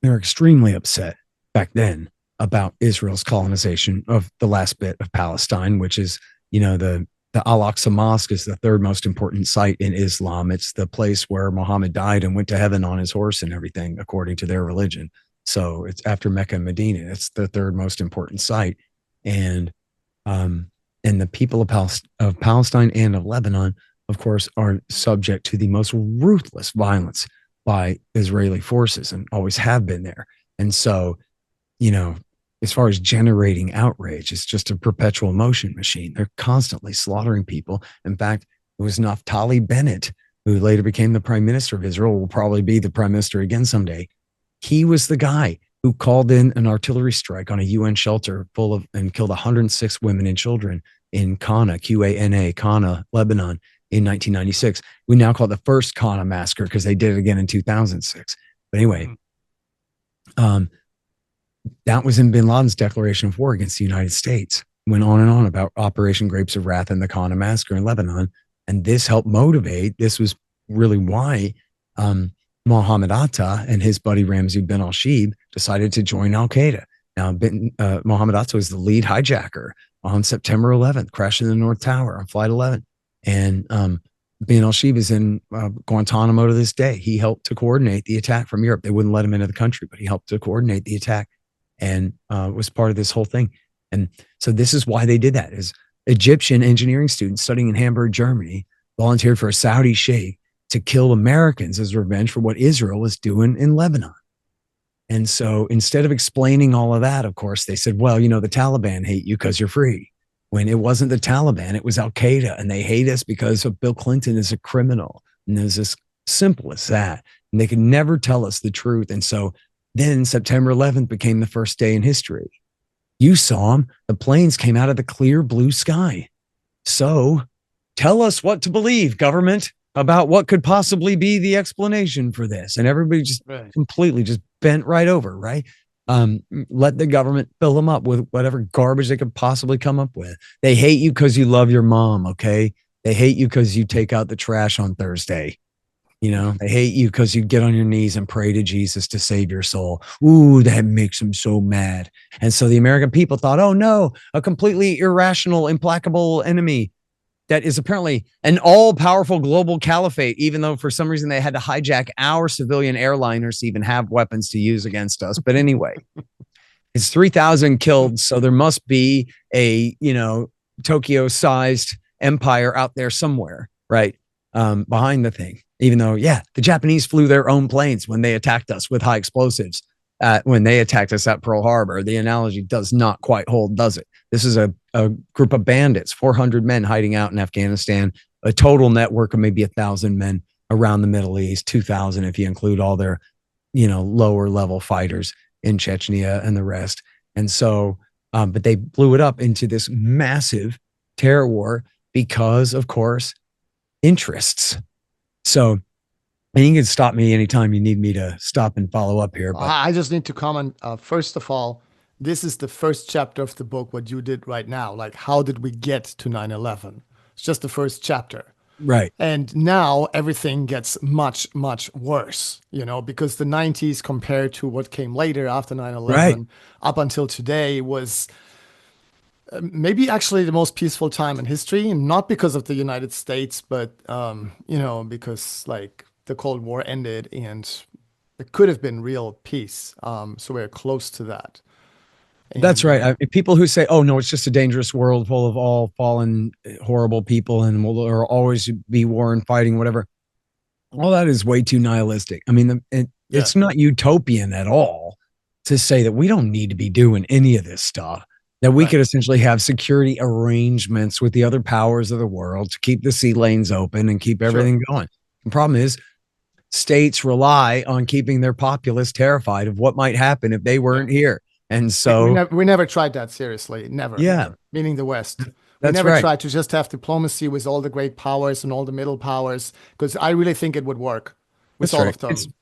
they're extremely upset back then about Israel's colonization of the last bit of Palestine, which is, the Al-Aqsa Mosque is the third most important site in Islam. It's the place where Muhammad died and went to heaven on his horse and everything, according to their religion. So it's after Mecca and Medina. It's the third most important site. And the people of Palestine and of Lebanon, of course, are subject to the most ruthless violence by Israeli forces and always have been there. And so, as far as generating outrage, it's just a perpetual motion machine. They're constantly slaughtering people. In fact, it was Naftali Bennett, who later became the prime minister of Israel, will probably be the prime minister again someday. He was the guy who called in an artillery strike on a UN shelter and killed 106 women and children in Qana, Qana, Qana, Lebanon in 1996. We now call it the first Qana massacre because they did it again in 2006. But anyway, that was in bin Laden's declaration of war against the United States. Went on and on about Operation Grapes of Wrath and the Qana massacre in Lebanon. And this helped motivate. This was really why Mohammed Atta and his buddy Ramzi bin al-Shibh decided to join Al-Qaeda. Now, Mohammed Atta was the lead hijacker on September 11th, crashing the North Tower on Flight 11. And bin al-Shibh is in Guantanamo to this day. He helped to coordinate the attack from Europe. They wouldn't let him into the country, but he helped to coordinate the attack and was part of this whole thing. And so this is why they did that. Is Egyptian engineering students studying in Hamburg, Germany, volunteered for a Saudi sheikh to kill Americans as revenge for what Israel was doing in Lebanon. And so instead of explaining all of that, of course, they said, well, the Taliban hate you because you're free. When it wasn't the Taliban, it was Al-Qaeda, and they hate us because of Bill Clinton is a criminal. And it was as simple as that. And they could never tell us the truth. And so then September 11th became the first day in history. You saw them. The planes came out of the clear blue sky. So tell us what to believe, government, about what could possibly be the explanation for this. And everybody just completely just bent right over, right? Let the government fill them up with whatever garbage they could possibly come up with. They hate you because you love your mom, okay? They hate you because you take out the trash on Thursday. They hate you because you get on your knees and pray to Jesus to save your soul. Ooh, that makes them so mad. And so the American people thought, oh no, a completely irrational, implacable enemy that is apparently an all-powerful global caliphate, even though for some reason they had to hijack our civilian airliners to even have weapons to use against us. But anyway, it's 3,000 killed. So there must be a, Tokyo-sized empire out there somewhere, right? Behind the thing. Even though, the Japanese flew their own planes when they attacked us with high explosives. When they attacked us at Pearl Harbor, the analogy does not quite hold, does it? This is a group of bandits, 400 men hiding out in Afghanistan, a total network of maybe 1,000 men around the Middle East, 2,000 if you include all their, lower level fighters in Chechnya and the rest. And so But they blew it up into this massive terror war because, of course, interests. So, and you can stop me anytime you need me to stop and follow up here. But I just need to comment. First of all, this is the first chapter of the book, what you did right now. Like, how did we get to 9/11? It's just the first chapter. right, And now everything gets much, much worse, because the 90s compared to what came later after nine right. 11 up until today was maybe actually the most peaceful time in history, not because of the United States, but because like the Cold War ended and it could have been real peace. So we're close to that. That's And right. People who say, "Oh no, it's just a dangerous world full of all fallen, horrible people, and will there always be war and fighting, whatever." All that is way too nihilistic. I mean, yeah, it's not utopian at all to say that we don't need to be doing any of this stuff. That we right. could essentially have security arrangements with the other powers of the world to keep the sea lanes open and keep Sure. everything going. The problem is states rely on keeping their populace terrified of what might happen if they Yeah. weren't here. And We so, never we never tried that seriously. Never, yeah, never. Meaning the West. We that's never right. tried to just have diplomacy with all the great powers and all the middle powers because I really think it would work with That's all right. of It's them.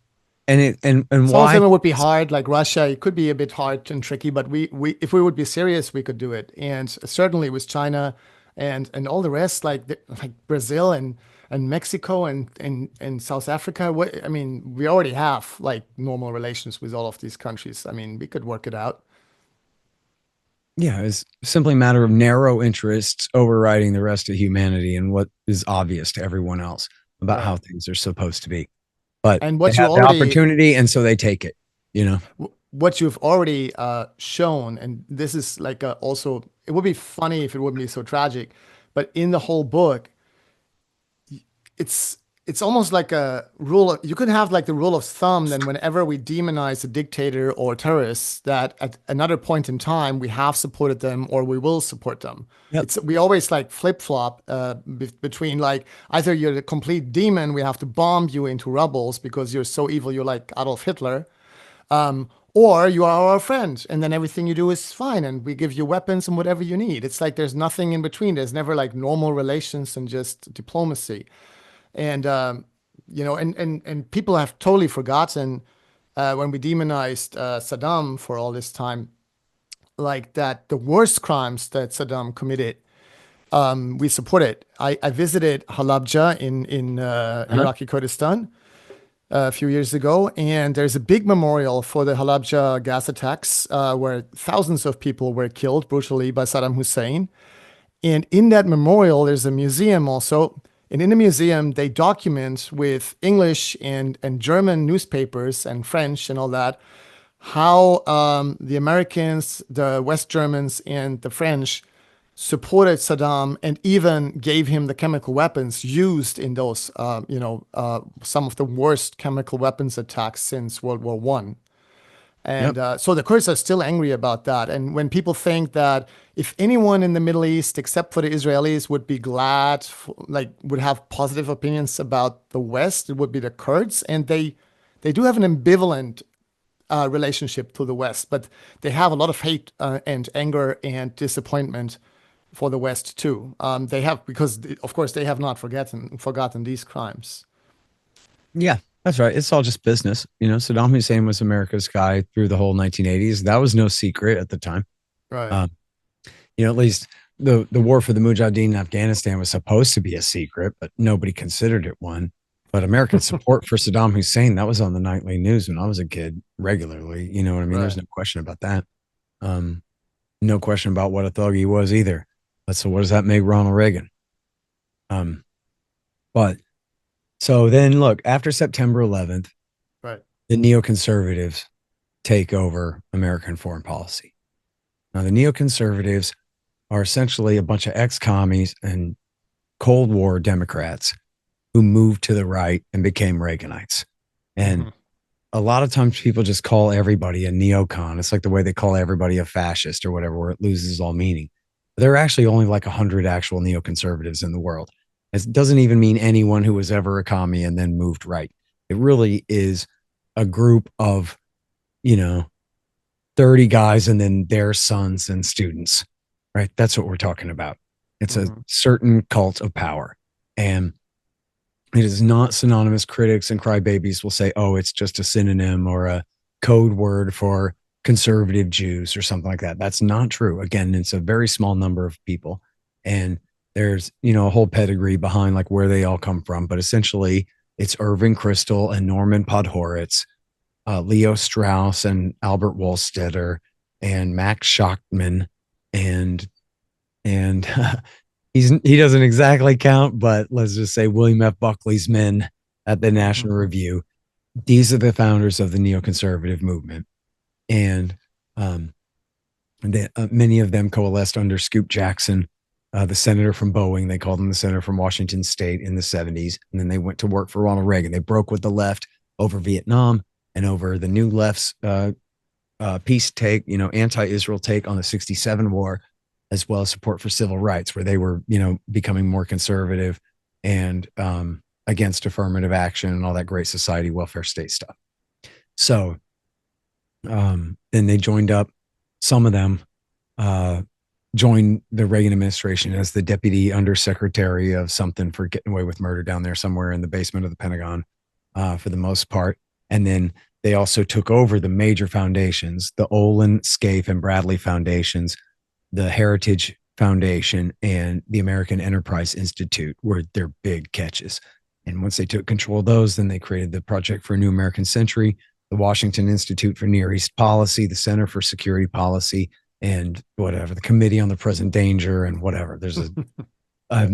and it and Some of why? them it would be hard, like Russia. It could be a bit hard and tricky, but we if we would be serious, we could do it. And certainly with China and all the rest, like Brazil and Mexico and South Africa. I mean, we already have like normal relations with all of these countries. I mean, we could work it out. Yeah, it's simply a matter of narrow interests overriding the rest of humanity and what is obvious to everyone else about Right. how things are supposed to be. But And they what you have the already opportunity, and so they take it. You know, what you've already shown, and this is like also, it would be funny if it wouldn't be so tragic, but in the whole book, it's it's almost like a rule of, you could have like the rule of thumb then whenever we demonize a dictator or terrorists that at another point in time we have supported them or we will support them. yep, It's we always like flip-flop between like either you're the complete demon, we have to bomb you into rubbles because you're so evil, you're like Adolf Hitler, or you are our friend, and then everything you do is fine, and we give you weapons and whatever you need. It's like there's nothing in between. There's never like normal relations and just diplomacy. And and people have totally forgotten when we demonized Saddam for all this time, like that the worst crimes that Saddam committed, we supported. I visited Halabja in uh-huh. Iraqi Kurdistan a few years ago, and there's a big memorial for the Halabja gas attacks where thousands of people were killed brutally by Saddam Hussein. And in that memorial, there's a museum also. And in the museum, they document with English and German newspapers and French and all that how the Americans, the West Germans, and the French supported Saddam and even gave him the chemical weapons used in those, some of the worst chemical weapons attacks since World War One. Yep, And so the Kurds are still angry about that. And when people think that if anyone in the Middle East, except for the Israelis, would be glad, like would have positive opinions about the West, it would be the Kurds. And they do have an ambivalent relationship to the West, but they have a lot of hate and anger and disappointment for the West too. They have because, of course, they have not forgotten these crimes. yeah, that's right. It's all just business. You know, Saddam Hussein was America's guy through the whole 1980s. That was no secret at the time. Right. Um, at least the war for the Mujahideen in Afghanistan was supposed to be a secret, but nobody considered it one. But American support for Saddam Hussein, that was on the nightly news when I was a kid regularly. You know what I mean? There's Right. no question about that. Um, no question about what a thug he was either. But so what does that make Ronald Reagan? Um, but so then look, after September 11th, Right. the neoconservatives take over American foreign policy. Now, the neoconservatives are essentially a bunch of ex-commies and Cold War Democrats who moved to the right and became Reaganites. And Hmm. a lot of times people just call everybody a neocon. It's like the way they call everybody a fascist or whatever, where it loses all meaning. There are actually only like 100 actual neoconservatives in the world. It doesn't even mean anyone who was ever a commie and then moved right. It really is a group of, you know, 30 guys and then their sons and students, right? That's what we're talking about. It's a certain cult of power. And it is not synonymous. Critics and crybabies will say, oh, it's just a synonym or a code word for conservative Jews or something like that. That's not true. Again, it's a very small number of people. And there's, a whole pedigree behind like where they all come from. But essentially, it's Irving Kristol and Norman Podhoretz, Leo Strauss and Albert Wohlstetter and Max Schachtman and he doesn't exactly count, but let's just say William F. Buckley's men at the National Review. These are the founders of the neoconservative movement. And many of them coalesced under Scoop Jackson, the senator from Boeing. They called him the senator from Washington State in the 70s. And then they went to work for Ronald Reagan. They broke with the left over Vietnam and over the new left's peace take, anti-Israel take on the 67 war, as well as support for civil rights, where they were, becoming more conservative and against affirmative action and all that great society welfare state stuff. So then they joined up. Some of them joined the Reagan administration as the deputy undersecretary of something for getting away with murder down there somewhere in the basement of the Pentagon for the most part. And then they also took over the major foundations, the Olin, Scaife, and Bradley foundations, the Heritage Foundation, and the American Enterprise Institute were their big catches. And once they took control of those, then they created the Project for a New American Century, the Washington Institute for Near East Policy, the Center for Security Policy, and whatever, the Committee on the Present Danger, and whatever. There's a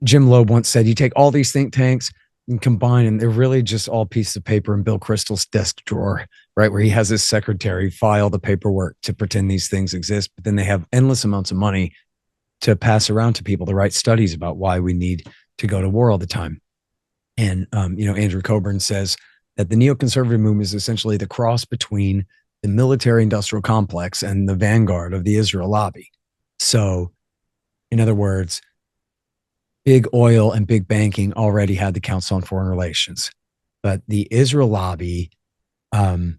Jim Loeb once said, you take all these think tanks and combine, and they're really just all pieces of paper in Bill Kristol's desk drawer, right? Where he has his secretary file the paperwork to pretend these things exist, but then they have endless amounts of money to pass around to people to write studies about why we need to go to war all the time. And, Andrew Coburn says that the neoconservative movement is essentially the cross between the military industrial complex and the vanguard of the Israel lobby. So, in other words, big oil and big banking already had the Council on Foreign Relations. But the Israel lobby, the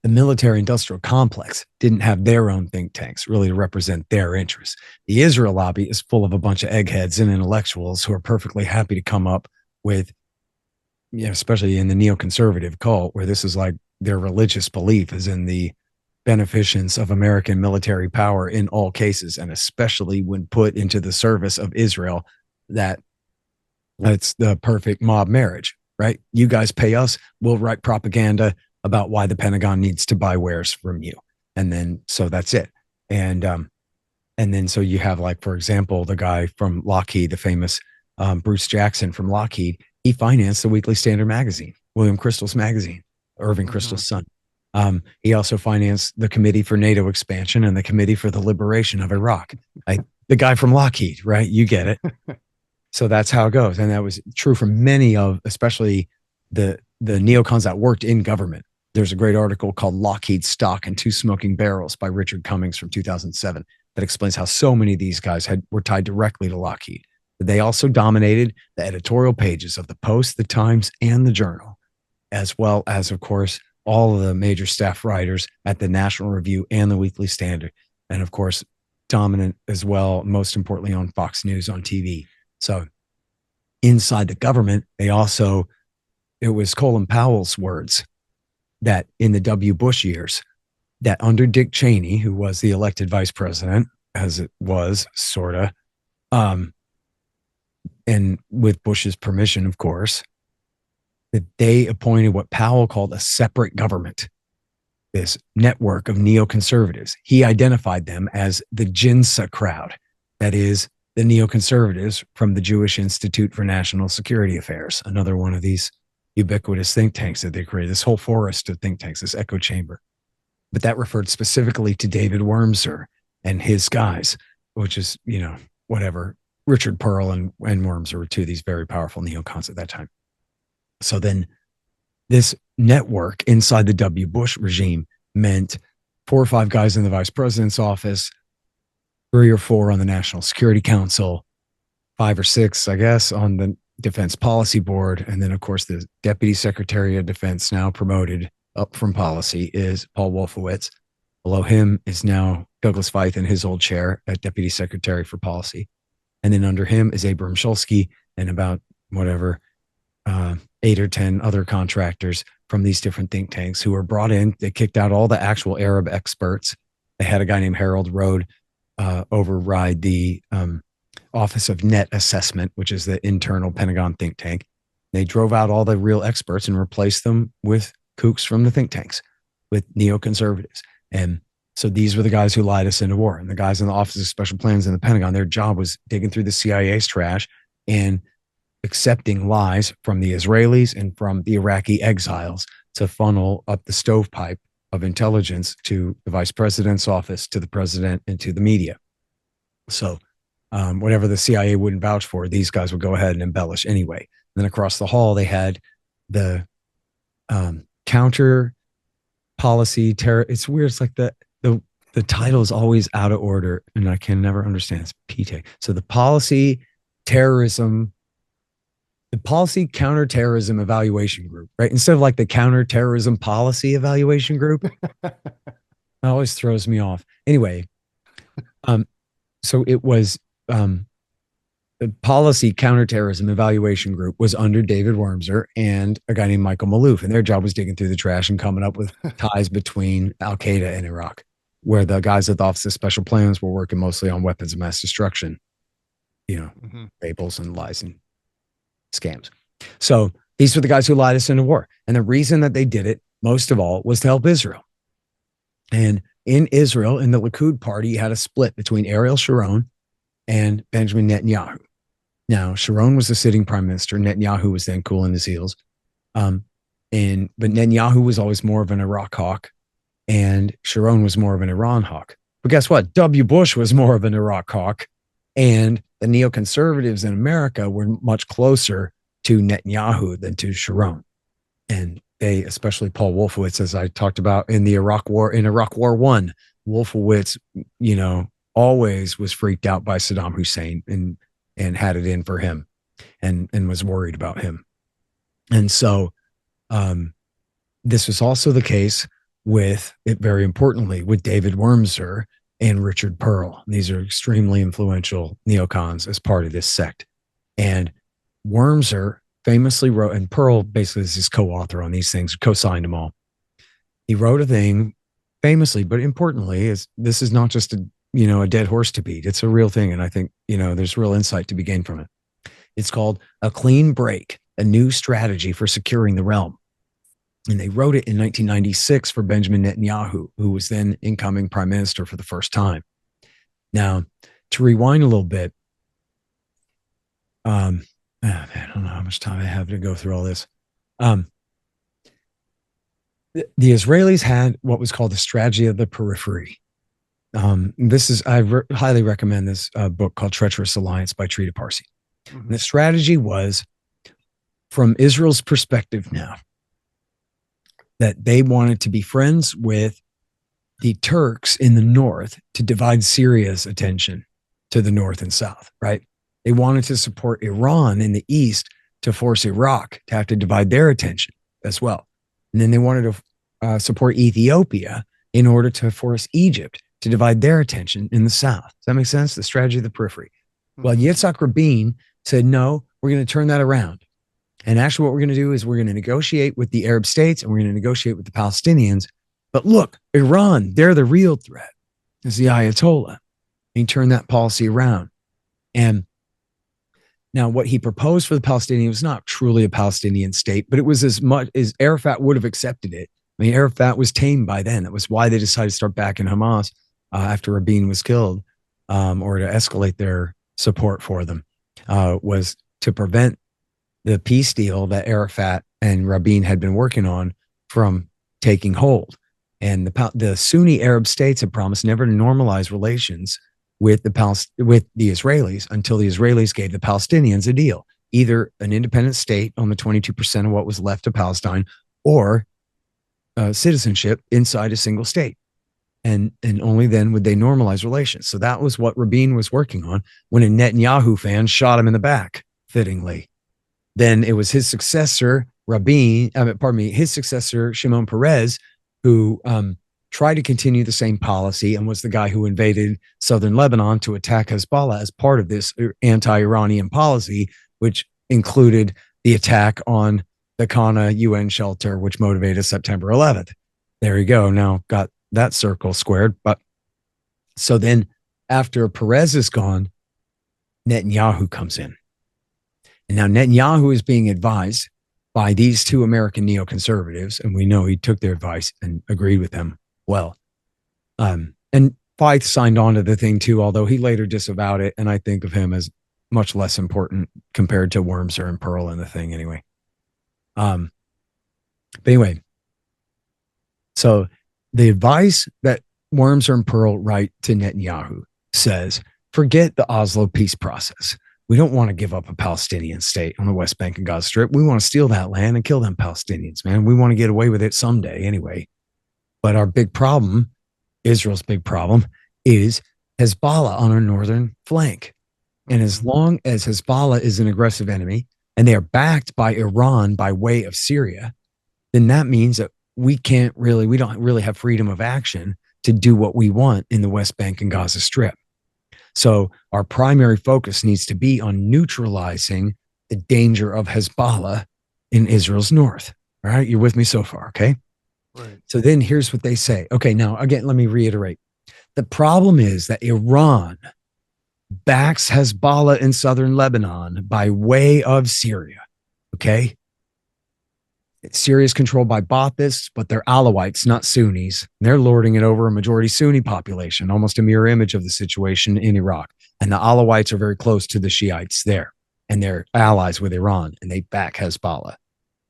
military industrial complex didn't have their own think tanks really to represent their interests. The Israel lobby is full of a bunch of eggheads and intellectuals who are perfectly happy to come up with, especially in the neoconservative cult, where this is like their religious belief is in the beneficence of American military power in all cases, and especially when put into the service of Israel, that it's the perfect mob marriage, right? You guys pay us, we'll write propaganda about why the Pentagon needs to buy wares from you. And then, so that's it. And then, so you have, like, for example, the guy from Lockheed, the famous Bruce Jackson from Lockheed, he financed the Weekly Standard magazine, William Kristol's magazine, Irving Kristol's son. He also financed the Committee for NATO Expansion and the Committee for the Liberation of Iraq. The guy from Lockheed, right? You get it. So that's how it goes. And that was true for many of, especially the neocons that worked in government. There's a great article called Lockheed Stock and Two Smoking Barrels by Richard Cummings from 2007 that explains how so many of these guys were tied directly to Lockheed. They also dominated the editorial pages of the Post, the Times, and the Journal, as well as, of course, all of the major staff writers at the National Review and the Weekly Standard. And of course, dominant as well, most importantly, on Fox News on TV. So inside the government, it was Colin Powell's words that in the W. Bush years, that under Dick Cheney, who was the elected vice president, as it was, sort of, and with Bush's permission, of course, that they appointed what Powell called a separate government, this network of neoconservatives. He identified them as the Jinsa crowd, that is, the neoconservatives from the Jewish Institute for National Security Affairs, another one of these ubiquitous think tanks that they created, this whole forest of think tanks, this echo chamber. But that referred specifically to David Wurmser and his guys, which is, whatever. Richard Pearl and Wurmser were two of these very powerful neocons at that time. So then this network inside the W. Bush regime meant 4 or 5 guys in the vice president's office, 3 or 4 on the National Security Council, 5 or 6, I guess, on the Defense Policy Board. And then, of course, the Deputy Secretary of Defense, now promoted up from policy, is Paul Wolfowitz. Below him is now Douglas Feith in his old chair at Deputy Secretary for Policy. And then under him is Abram Shulsky and about whatever, 8 or 10 other contractors from these different think tanks who were brought in. They kicked out all the actual Arab experts. They had a guy named Harold Rode override the Office of Net Assessment, which is the internal Pentagon think tank. They drove out all the real experts and replaced them with kooks from the think tanks, with neoconservatives. And so these were the guys who lied us into war. And the guys in the Office of Special Plans in the Pentagon, their job was digging through the CIA's trash and accepting lies from the Israelis and from the Iraqi exiles to funnel up the stovepipe of intelligence to the vice president's office, to the president, and to the media. So whatever the CIA wouldn't vouch for, these guys would go ahead and embellish anyway. And then across the hall, they had the counter policy terror. It's weird. It's like the title is always out of order, and I can never understand. It's PTEC. So the policy counterterrorism evaluation group, right? Instead of like the counterterrorism policy evaluation group. It always throws me off. Anyway, so it was the policy counterterrorism evaluation group was under David Wormser and a guy named Michael Malouf, and their job was digging through the trash and coming up with ties between Al Qaeda and Iraq, where the guys at the Office of Special Plans were working mostly on weapons of mass destruction, fables and lies and scams. So these were the guys who lied us into war. And the reason that they did it, most of all, was to help Israel. And in Israel, in the Likud party, you had a split between Ariel Sharon and Benjamin Netanyahu. Now, Sharon was the sitting prime minister. Netanyahu was then cooling his heels. But Netanyahu was always more of an Iraq hawk, and Sharon was more of an Iran hawk. But guess what? W. Bush was more of an Iraq hawk, and the neoconservatives in America were much closer to Netanyahu than to Sharon. And they, especially Paul Wolfowitz, as I talked about in Iraq War I, Wolfowitz, always was freaked out by Saddam Hussein and had it in for him and was worried about him. And so this was also the case with, it very importantly, with David Wormser and Richard Pearl. These are extremely influential neocons as part of this sect. And Wormser famously wrote, and Pearl basically is his co-author on these things, co-signed them all. He wrote a thing famously, but importantly, this is not just a dead horse to beat. It's a real thing. And I think, there's real insight to be gained from it. It's called A Clean Break, a New Strategy for Securing the Realm. And they wrote it in 1996 for Benjamin Netanyahu, who was then incoming prime minister for the first time. Now, to rewind a little bit, I don't know how much time I have to go through all this. The Israelis had what was called the strategy of the periphery. I highly recommend this book called Treacherous Alliance by Trita Parsi. Mm-hmm. The strategy was, from Israel's perspective now, that they wanted to be friends with the Turks in the north to divide Syria's attention to the north and south, right? They wanted to support Iran in the east to force Iraq to have to divide their attention as well. And then they wanted to support Ethiopia in order to force Egypt to divide their attention in the south. Does that make sense? The strategy of the periphery. Well, Yitzhak Rabin said, no, we're going to turn that around. And actually what we're going to do is we're going to negotiate with the Arab states and we're going to negotiate with the Palestinians. But look, Iran, they're the real threat, is the Ayatollah. And he turned that policy around. And now what he proposed for the Palestinians was not truly a Palestinian state, but it was as much as Arafat would have accepted it. I mean, Arafat was tamed by then. That was why they decided to start backing Hamas after Rabin was killed, or to escalate their support for them, was to prevent the peace deal that Arafat and Rabin had been working on from taking hold. And the Sunni Arab states had promised never to normalize relations with the Israelis until the Israelis gave the Palestinians a deal, either an independent state on the 22% of what was left of Palestine, or citizenship inside a single state. And only then would they normalize relations. So that was what Rabin was working on when a Netanyahu fan shot him in the back, fittingly. Then it was his successor, Shimon Peres, who tried to continue the same policy and was the guy who invaded southern Lebanon to attack Hezbollah as part of this anti-Iranian policy, which included the attack on the Qana UN shelter, which motivated September 11th. There you go. Now got that circle squared. But so then after Perez is gone, Netanyahu comes in. And now Netanyahu is being advised by these two American neoconservatives, and we know he took their advice and agreed with them well. And Feith signed on to the thing too, although he later disavowed it, and I think of him as much less important compared to Wormser and Pearl in the thing anyway. But anyway, so the advice that Wormser and Pearl write to Netanyahu says, forget the Oslo peace process. We don't want to give up a Palestinian state on the West Bank and Gaza Strip. We want to steal that land and kill them Palestinians, man. We want to get away with it someday anyway. But our big problem, Israel's big problem, is Hezbollah on our northern flank. And as long as Hezbollah is an aggressive enemy and they are backed by Iran by way of Syria, then that means that we don't really have freedom of action to do what we want in the West Bank and Gaza Strip. So our primary focus needs to be on neutralizing the danger of Hezbollah in Israel's north. All right, you're with me so far, okay? Right. So then here's what they say. Okay, now again, let me reiterate. The problem is that Iran backs Hezbollah in southern Lebanon by way of Syria, okay? Syria is controlled by Baathists, but they're Alawites, not Sunnis. They're lording it over a majority Sunni population, almost a mirror image of the situation in Iraq. And the Alawites are very close to the Shiites there, and they're allies with Iran, and they back Hezbollah.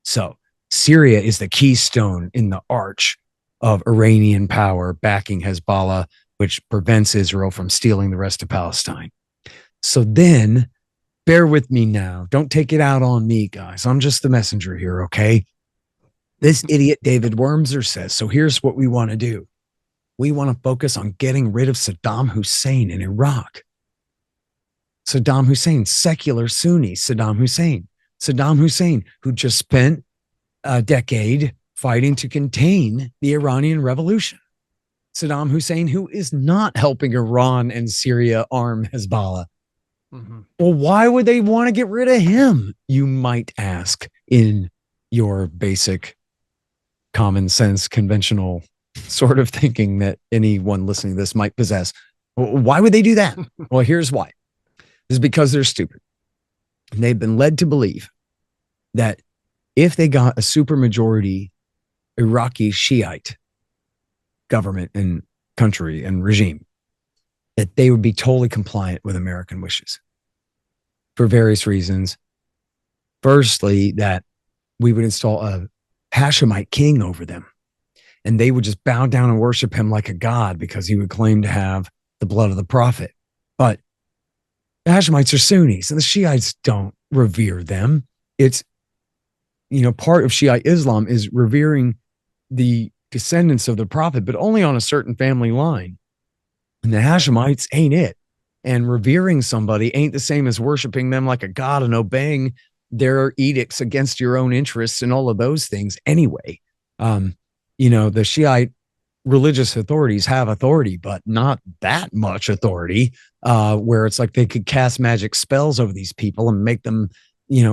So Syria is the keystone in the arch of Iranian power backing Hezbollah, which prevents Israel from stealing the rest of Palestine. So then, bear with me now. Don't take it out on me, guys. I'm just the messenger here, okay? This idiot David Wormser says, so here's what we want to do. We want to focus on getting rid of Saddam Hussein in Iraq. Saddam Hussein, secular Sunni Saddam Hussein, who just spent a decade fighting to contain the Iranian Revolution. Saddam Hussein, who is not helping Iran and Syria arm Hezbollah. Mm-hmm. Well, why would they want to get rid of him, you might ask, in your basic common sense, conventional sort of thinking that anyone listening to this might possess. Why would they do that? Well, here's why. It's because they're stupid. And they've been led to believe that if they got a supermajority Iraqi Shiite government and country and regime, that they would be totally compliant with American wishes for various reasons. Firstly, that we would install a Hashemite king over them, and they would just bow down and worship him like a god because he would claim to have the blood of the prophet. But the Hashemites are Sunnis, and the Shiites don't revere them. It's, part of Shiite Islam is revering the descendants of the prophet, but only on a certain family line. And the Hashemites ain't it. And revering somebody ain't the same as worshiping them like a god and obeying their edicts against your own interests and all of those things anyway. The Shiite religious authorities have authority, but not that much authority, where it's like they could cast magic spells over these people and make them,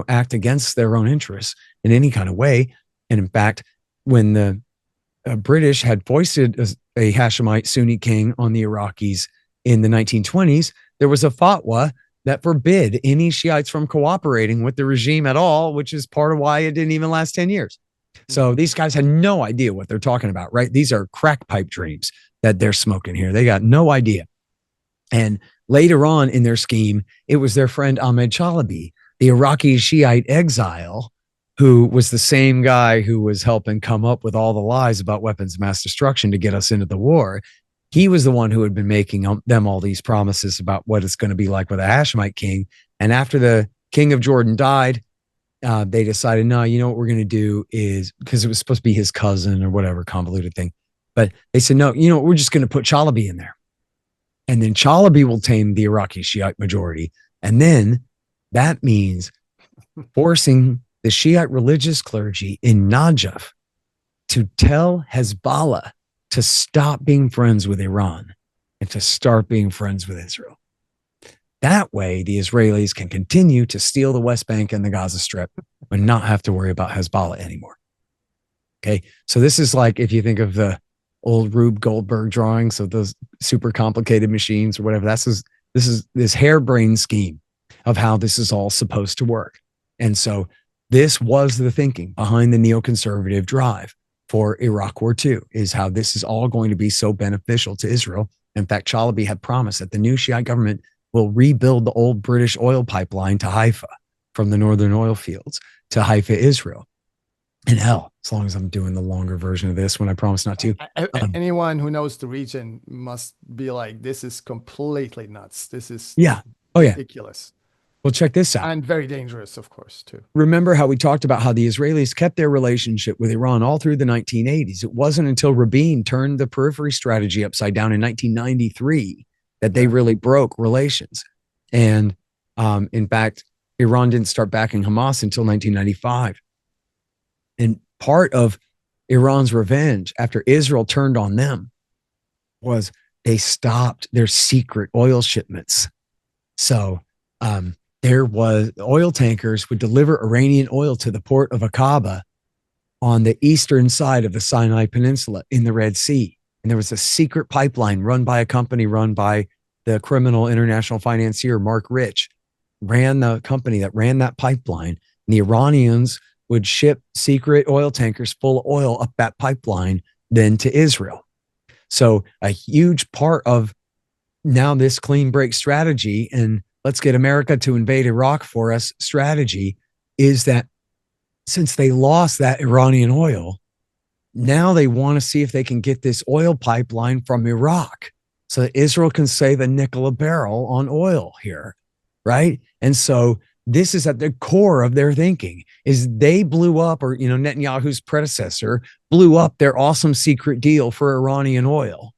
act against their own interests in any kind of way. And in fact, when the British had foisted a Hashemite Sunni king on the Iraqis in the 1920s, there was a fatwa that forbid any Shiites from cooperating with the regime at all, which is part of why it didn't even last 10 years. So these guys had no idea what they're talking about, right? These are crack pipe dreams that they're smoking here. They got no idea. And later on in their scheme, it was their friend Ahmed Chalabi, the Iraqi Shiite exile, who was the same guy who was helping come up with all the lies about weapons of mass destruction to get us into the war. He was the one who had been making them all these promises about what it's going to be like with a Hashemite king. And after the king of Jordan died, they decided, no, what we're going to do is, because it was supposed to be his cousin or whatever convoluted thing. But they said, no, we're just going to put Chalabi in there. And then Chalabi will tame the Iraqi Shiite majority. And then that means forcing the Shiite religious clergy in Najaf to tell Hezbollah to stop being friends with Iran and to start being friends with Israel. That way, the Israelis can continue to steal the West Bank and the Gaza Strip and not have to worry about Hezbollah anymore. Okay. So this is like, if you think of the old Rube Goldberg drawings of those super complicated machines or whatever, this is this harebrained scheme of how this is all supposed to work. And so this was the thinking behind the neoconservative drive for Iraq War II, is how this is all going to be so beneficial to Israel. In fact, Chalabi had promised that the new Shiite government will rebuild the old British oil pipeline to Haifa from the northern oil fields to Haifa, Israel. And hell, as long as I'm doing the longer version of this when I promise not to. Anyone who knows the region must be like, this is completely nuts. This is ridiculous. Well, check this out. And very dangerous, of course, too. Remember how we talked about how the Israelis kept their relationship with Iran all through the 1980s. It wasn't until Rabin turned the periphery strategy upside down in 1993 that they really broke relations. And in fact, Iran didn't start backing Hamas until 1995. And part of Iran's revenge after Israel turned on them was they stopped their secret oil shipments. So there was oil tankers would deliver Iranian oil to the port of Aqaba on the eastern side of the Sinai Peninsula in the Red Sea. And there was a secret pipeline run by a company run by the criminal international financier Mark Rich, ran the company that ran that pipeline. And the Iranians would ship secret oil tankers full of oil up that pipeline then to Israel. So a huge part of now this clean break strategy and let's get America to invade Iraq for us strategy is that since they lost that Iranian oil, now they want to see if they can get this oil pipeline from Iraq so that Israel can save a nickel a barrel on oil here, right? And so this is at the core of their thinking is they blew up, or, Netanyahu's predecessor blew up their awesome secret deal for Iranian oil.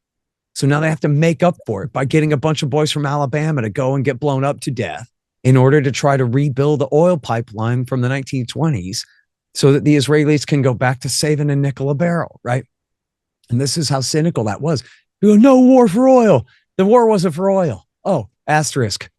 So now they have to make up for it by getting a bunch of boys from Alabama to go and get blown up to death in order to try to rebuild the oil pipeline from the 1920s so that the Israelis can go back to saving a nickel a barrel, right? And this is how cynical that was. You go, no war for oil. The war wasn't for oil. Oh, asterisk.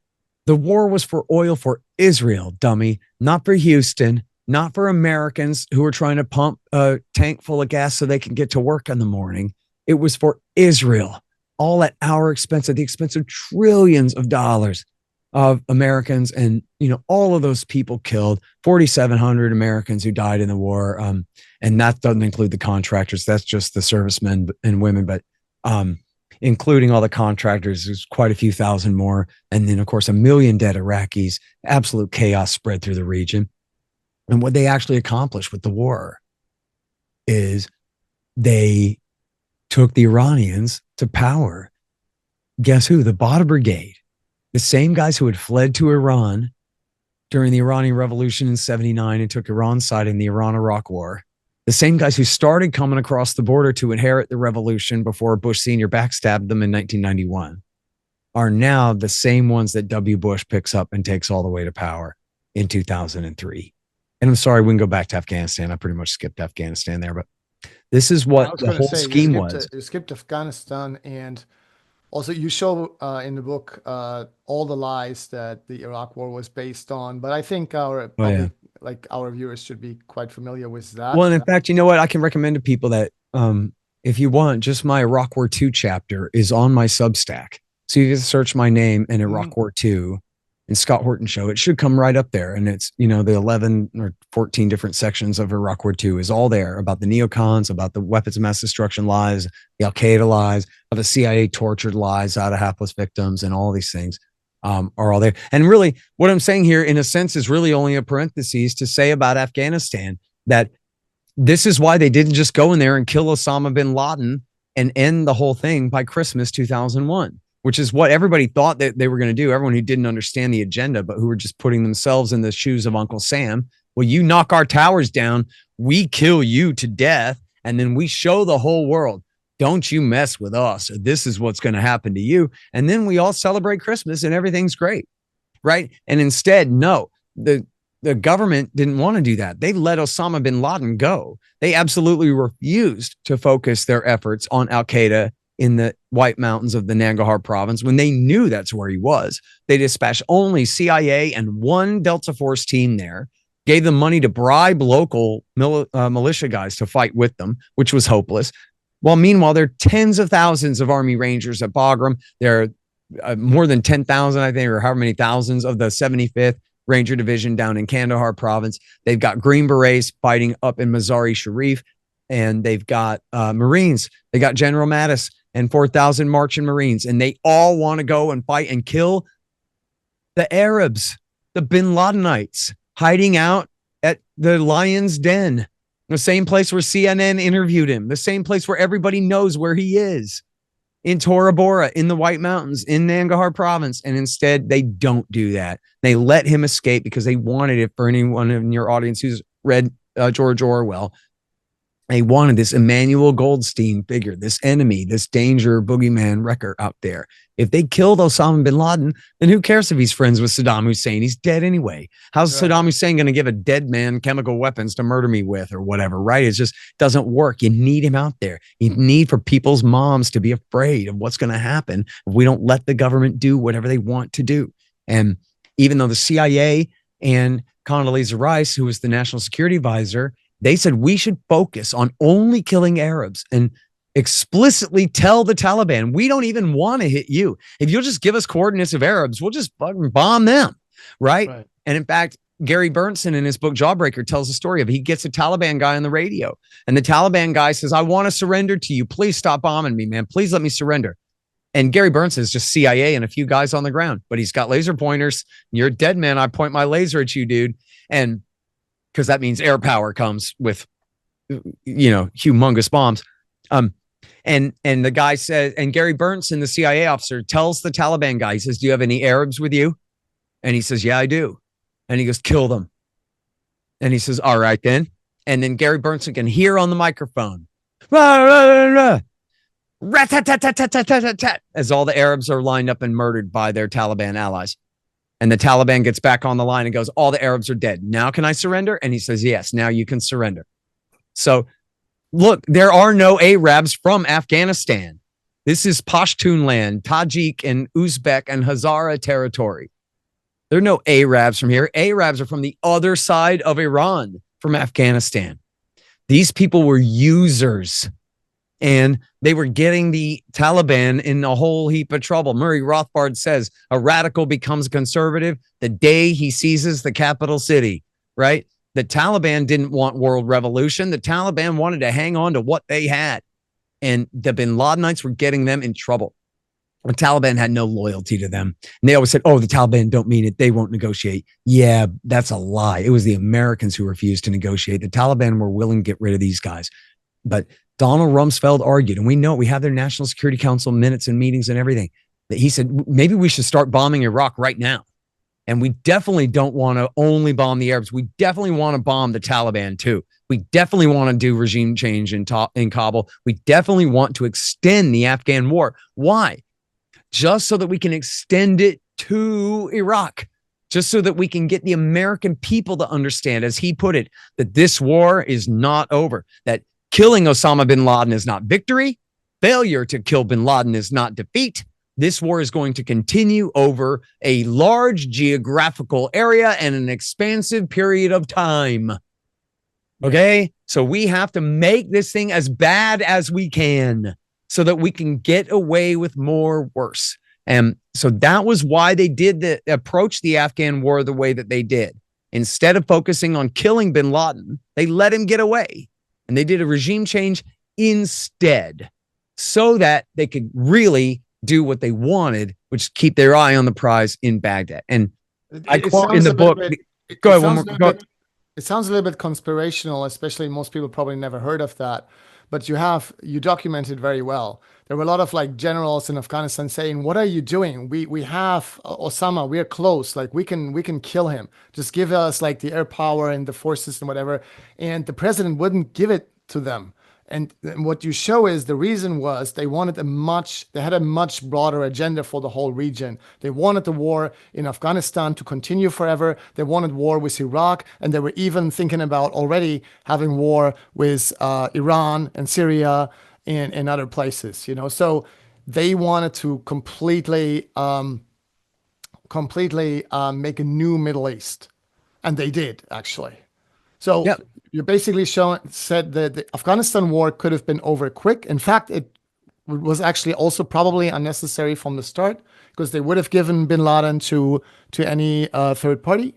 The war was for oil for Israel, dummy, not for Houston, not for Americans who were trying to pump a tank full of gas so they can get to work in the morning. It was for Israel, all at our expense, at the expense of trillions of dollars of Americans. And, all of those people killed, 4,700 Americans who died in the war. And that doesn't include the contractors. That's just the servicemen and women. But including all the contractors, there's quite a few thousand more. And then, of course, 1 million dead Iraqis, absolute chaos spread through the region. And what they actually accomplished with the war is they took the Iranians to power. Guess who? The Badr Brigade, the same guys who had fled to Iran during the Iranian Revolution in 79 and took Iran's side in the Iran-Iraq War. The same guys who started coming across the border to inherit the revolution before Bush Sr. backstabbed them in 1991 are now the same ones that W. Bush picks up and takes all the way to power in 2003. And I'm sorry, we can go back to Afghanistan. I pretty much skipped Afghanistan there, but this is what the whole scheme was. You skipped Afghanistan, and also you show in the book all the lies that the Iraq War was based on. But I think our public, our viewers should be quite familiar with that. Well, and in fact, you know what? I can recommend to people that if you want, just my Iraq War II chapter is on my Substack. So you can search my name in Iraq War II and Scott Horton Show. It should come right up there. And it's, the 11 or 14 different sections of Iraq War II is all there about the neocons, about the weapons of mass destruction lies, the Al-Qaeda lies, how the CIA tortured lies out of hapless victims, and all these things are all there. And really what I'm saying here in a sense is really only a parenthesis to say about Afghanistan that this is why they didn't just go in there and kill Osama bin Laden and end the whole thing by Christmas 2001. Which is what everybody thought that they were going to do. Everyone who didn't understand the agenda, but who were just putting themselves in the shoes of Uncle Sam. Well, you knock our towers down, we kill you to death, and then we show the whole world, don't you mess with us. This is what's going to happen to you. And then we all celebrate Christmas and everything's great, right? And instead, no, the the government didn't want to do that. They let Osama bin Laden go. They absolutely refused to focus their efforts on Al Qaeda in the White Mountains of the Nangarhar province when they knew that's where he was. They dispatched only CIA and one Delta Force team there, gave them money to bribe local militia guys to fight with them, which was hopeless. Well, meanwhile, there are tens of thousands of Army Rangers at Bagram. There are more than 10,000, I think, or however many thousands of the 75th Ranger Division down in Kandahar province. They've got Green Berets fighting up in Mazar-e Sharif, and they've got Marines. They got General Mattis and 4,000 Martian Marines, and they all want to go and fight and kill the Arabs, the Bin Ladenites, hiding out at the Lion's Den, the same place where CNN interviewed him, the same place where everybody knows where he is, in Tora Bora, in the White Mountains, in Nangarhar province. And instead, they don't do that. They let him escape because they wanted it. For anyone in your audience who's read George Orwell, they wanted this Emmanuel Goldstein figure, this enemy, this danger boogeyman wrecker out there. If they killed Osama bin Laden, then who cares if he's friends with Saddam Hussein? He's dead anyway. How's Saddam Hussein going to give a dead man chemical weapons to murder me with or whatever, right? It just doesn't work. You need him out there. You need for people's moms to be afraid of what's going to happen if we don't let the government do whatever they want to do. And even though the CIA and Condoleezza Rice, who was the national security advisor, they said we should focus on only killing Arabs and explicitly tell the Taliban, we don't even want to hit you. If you'll just give us coordinates of Arabs, we'll just fucking bomb them. Right. And in fact, Gary Burnson in his book Jawbreaker tells the story of he gets a Taliban guy on the radio, and the Taliban guy says, I want to surrender to you. Please stop bombing me, man. Please let me surrender. And Gary Burnson is just CIA and a few guys on the ground, but he's got laser pointers. You're a dead man. I point my laser at you, dude. And because that means air power comes with, humongous bombs. And the guy says, and Gary Burnson, the CIA officer, tells the Taliban guy, he says, do you have any Arabs with you? And he says, yeah, I do. And he goes, kill them. And he says, all right, then. And then Gary Burnson can hear on the microphone, as all the Arabs are lined up and murdered by their Taliban allies. And the Taliban gets back on the line and goes, all the Arabs are dead. Now can I surrender? And he says, yes, now you can surrender. So look, there are no Arabs from Afghanistan. This is Pashtun land, Tajik and Uzbek and Hazara territory. There are no Arabs from here. Arabs are from the other side of Iran, from Afghanistan. These people were users, and they were getting the Taliban in a whole heap of trouble. Murray Rothbard says a radical becomes a conservative the day he seizes the capital city, right? The Taliban didn't want world revolution. The Taliban wanted to hang on to what they had. And the bin Ladenites were getting them in trouble. The Taliban had no loyalty to them. And they always said, oh, the Taliban don't mean it. They won't negotiate. Yeah, that's a lie. It was the Americans who refused to negotiate. The Taliban were willing to get rid of these guys. But Donald Rumsfeld argued, and we know we have their National Security Council minutes and meetings and everything, that he said, maybe we should start bombing Iraq right now. And we definitely don't want to only bomb the Arabs. We definitely want to bomb the Taliban too. We definitely want to do regime change in Kabul. We definitely want to extend the Afghan war. Why? Just so that we can extend it to Iraq. Just so that we can get the American people to understand, as he put it, that this war is not over. That killing Osama bin Laden is not victory. Failure to kill bin Laden is not defeat. This war is going to continue over a large geographical area and an expansive period of time. Okay? So we have to make this thing as bad as we can so that we can get away with more worse. And so that was why they did approach the Afghan war the way that they did. Instead of focusing on killing bin Laden, they let him get away. And they did a regime change instead so that they could really do what they wanted, which keep their eye on the prize in Baghdad. And I quote in the book, go ahead one more. It sounds a little bit conspirational, especially most people probably never heard of that. But you documented very well. There were a lot of like generals in Afghanistan saying, what are you doing? We have Osama, we're close. Like we can kill him. Just give us like the air power and the forces and whatever. And the president wouldn't give it to them. and what you show is the reason was they had a much broader agenda for the whole region. They wanted the war in Afghanistan to continue forever. They wanted war with Iraq, and they were even thinking about already having war with Iran and Syria and other places, you know. So they wanted to completely make a new Middle East, and they did actually. So Yep. you're basically said that the Afghanistan war could have been over quick. In fact, it was actually also probably unnecessary from the start because they would have given bin Laden to any third party.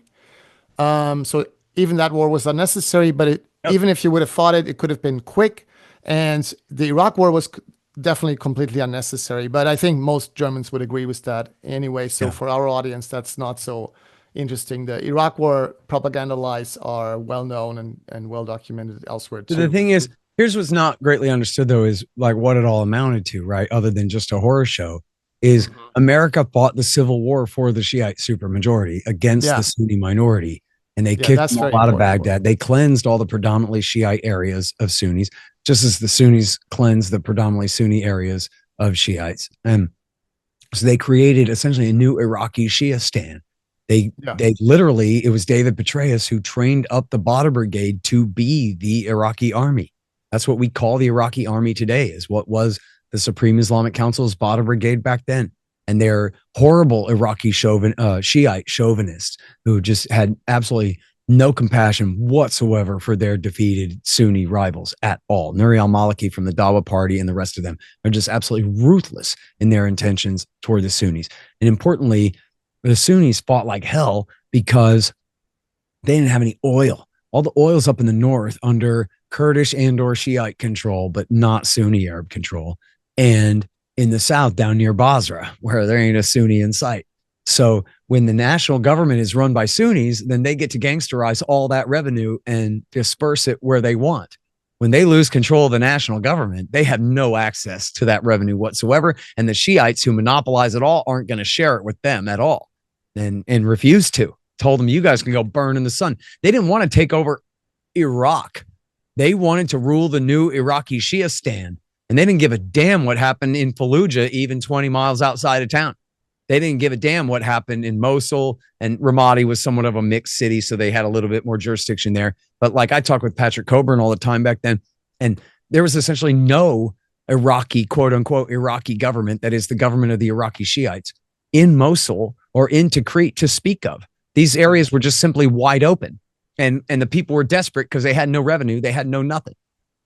So even that war was unnecessary. But Yep. even if you would have fought it, it could have been quick. And the Iraq war was definitely completely unnecessary. But I think most Germans would agree with that anyway. So Yeah. for our audience, that's not so interesting. The Iraq war propaganda lies are well known and well documented elsewhere So the too. thing is, here's what's not greatly understood though, is like what it all amounted to, right? Other than just a horror show, is America fought the Civil War for the Shiite supermajority against the Yeah, Sunni minority. And they yeah, kicked that's them all very out of important. Baghdad. They cleansed all the predominantly Shiite areas of Sunnis, just as the Sunnis cleansed the predominantly Sunni areas of Shiites. And so they created essentially a new Iraqi Shiistan. Yeah, They literally, it was David Petraeus who trained up the Badr Brigade to be the Iraqi army. That's what we call the Iraqi army today, is what was the Supreme Islamic Council's Badr Brigade back then. And they're horrible Iraqi Shiite chauvinists who just had absolutely no compassion whatsoever for their defeated Sunni rivals at all. Nuri al-Maliki from the Dawa party and the rest of them are just absolutely ruthless in their intentions toward the Sunnis. And importantly, the Sunnis fought like hell because they didn't have any oil. All the oil's up in the north under Kurdish and or Shiite control, but not Sunni Arab control. And in the south, down near Basra, where there ain't a Sunni in sight. So when the national government is run by Sunnis, then they get to gangsterize all that revenue and disperse it where they want. When they lose control of the national government, they have no access to that revenue whatsoever. And the Shiites who monopolize it all aren't going to share it with them at all, and refused to. Told them, you guys can go burn in the sun. They didn't want to take over Iraq. They wanted to rule the new Iraqi Shiistan. And they didn't give a damn what happened in Fallujah, even 20 miles outside of town. They didn't give a damn what happened in Mosul, and Ramadi was somewhat of a mixed city, so they had a little bit more jurisdiction there. But like I talked with Patrick Coburn all the time back then, and there was essentially no Iraqi, quote unquote, Iraqi government, that is the government of the Iraqi Shiites, in Mosul or in Tikrit to speak of. These areas were just simply wide open, and the people were desperate because they had no revenue, they had no nothing.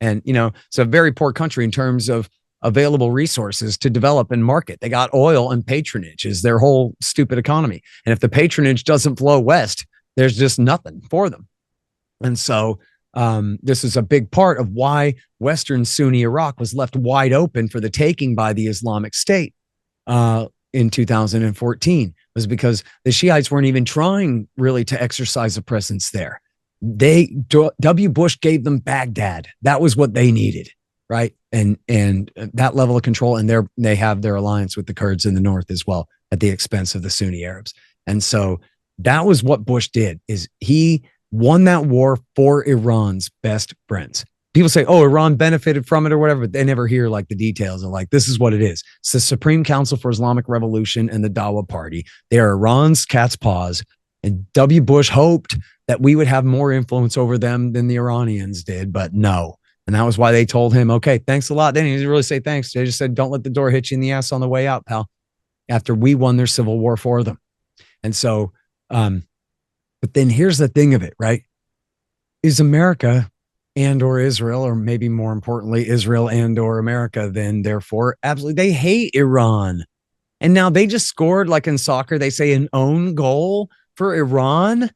And, you know, it's a very poor country in terms of available resources to develop and market. They got oil and patronage is their whole stupid economy. And if the patronage doesn't flow west, there's just nothing for them. And so this is a big part of why Western Sunni Iraq was left wide open for the taking by the Islamic State in 2014, was because the Shiites weren't even trying really to exercise a presence there. W. Bush gave them Baghdad. That was what they needed, right? And that level of control, and they have their alliance with the Kurds in the north as well, at the expense of the Sunni Arabs. And so that was what Bush did, is he won that war for Iran's best friends. People say, oh, Iran benefited from it or whatever, but they never hear like the details of like, this is what it is. It's the Supreme Council for Islamic Revolution and the Dawa Party. They are Iran's cat's paws. And W. Bush hoped that we would have more influence over them than the Iranians did, but no. And that was why they told him, okay, thanks a lot. They didn't even really say thanks. They just said, don't let the door hit you in the ass on the way out, pal, after we won their civil war for them. And so, but then here's the thing of it, right? Is America and or Israel, or maybe more importantly, Israel and or America, then therefore, absolutely, they hate Iran. And now they just scored, like in soccer, they say an own goal for Iran.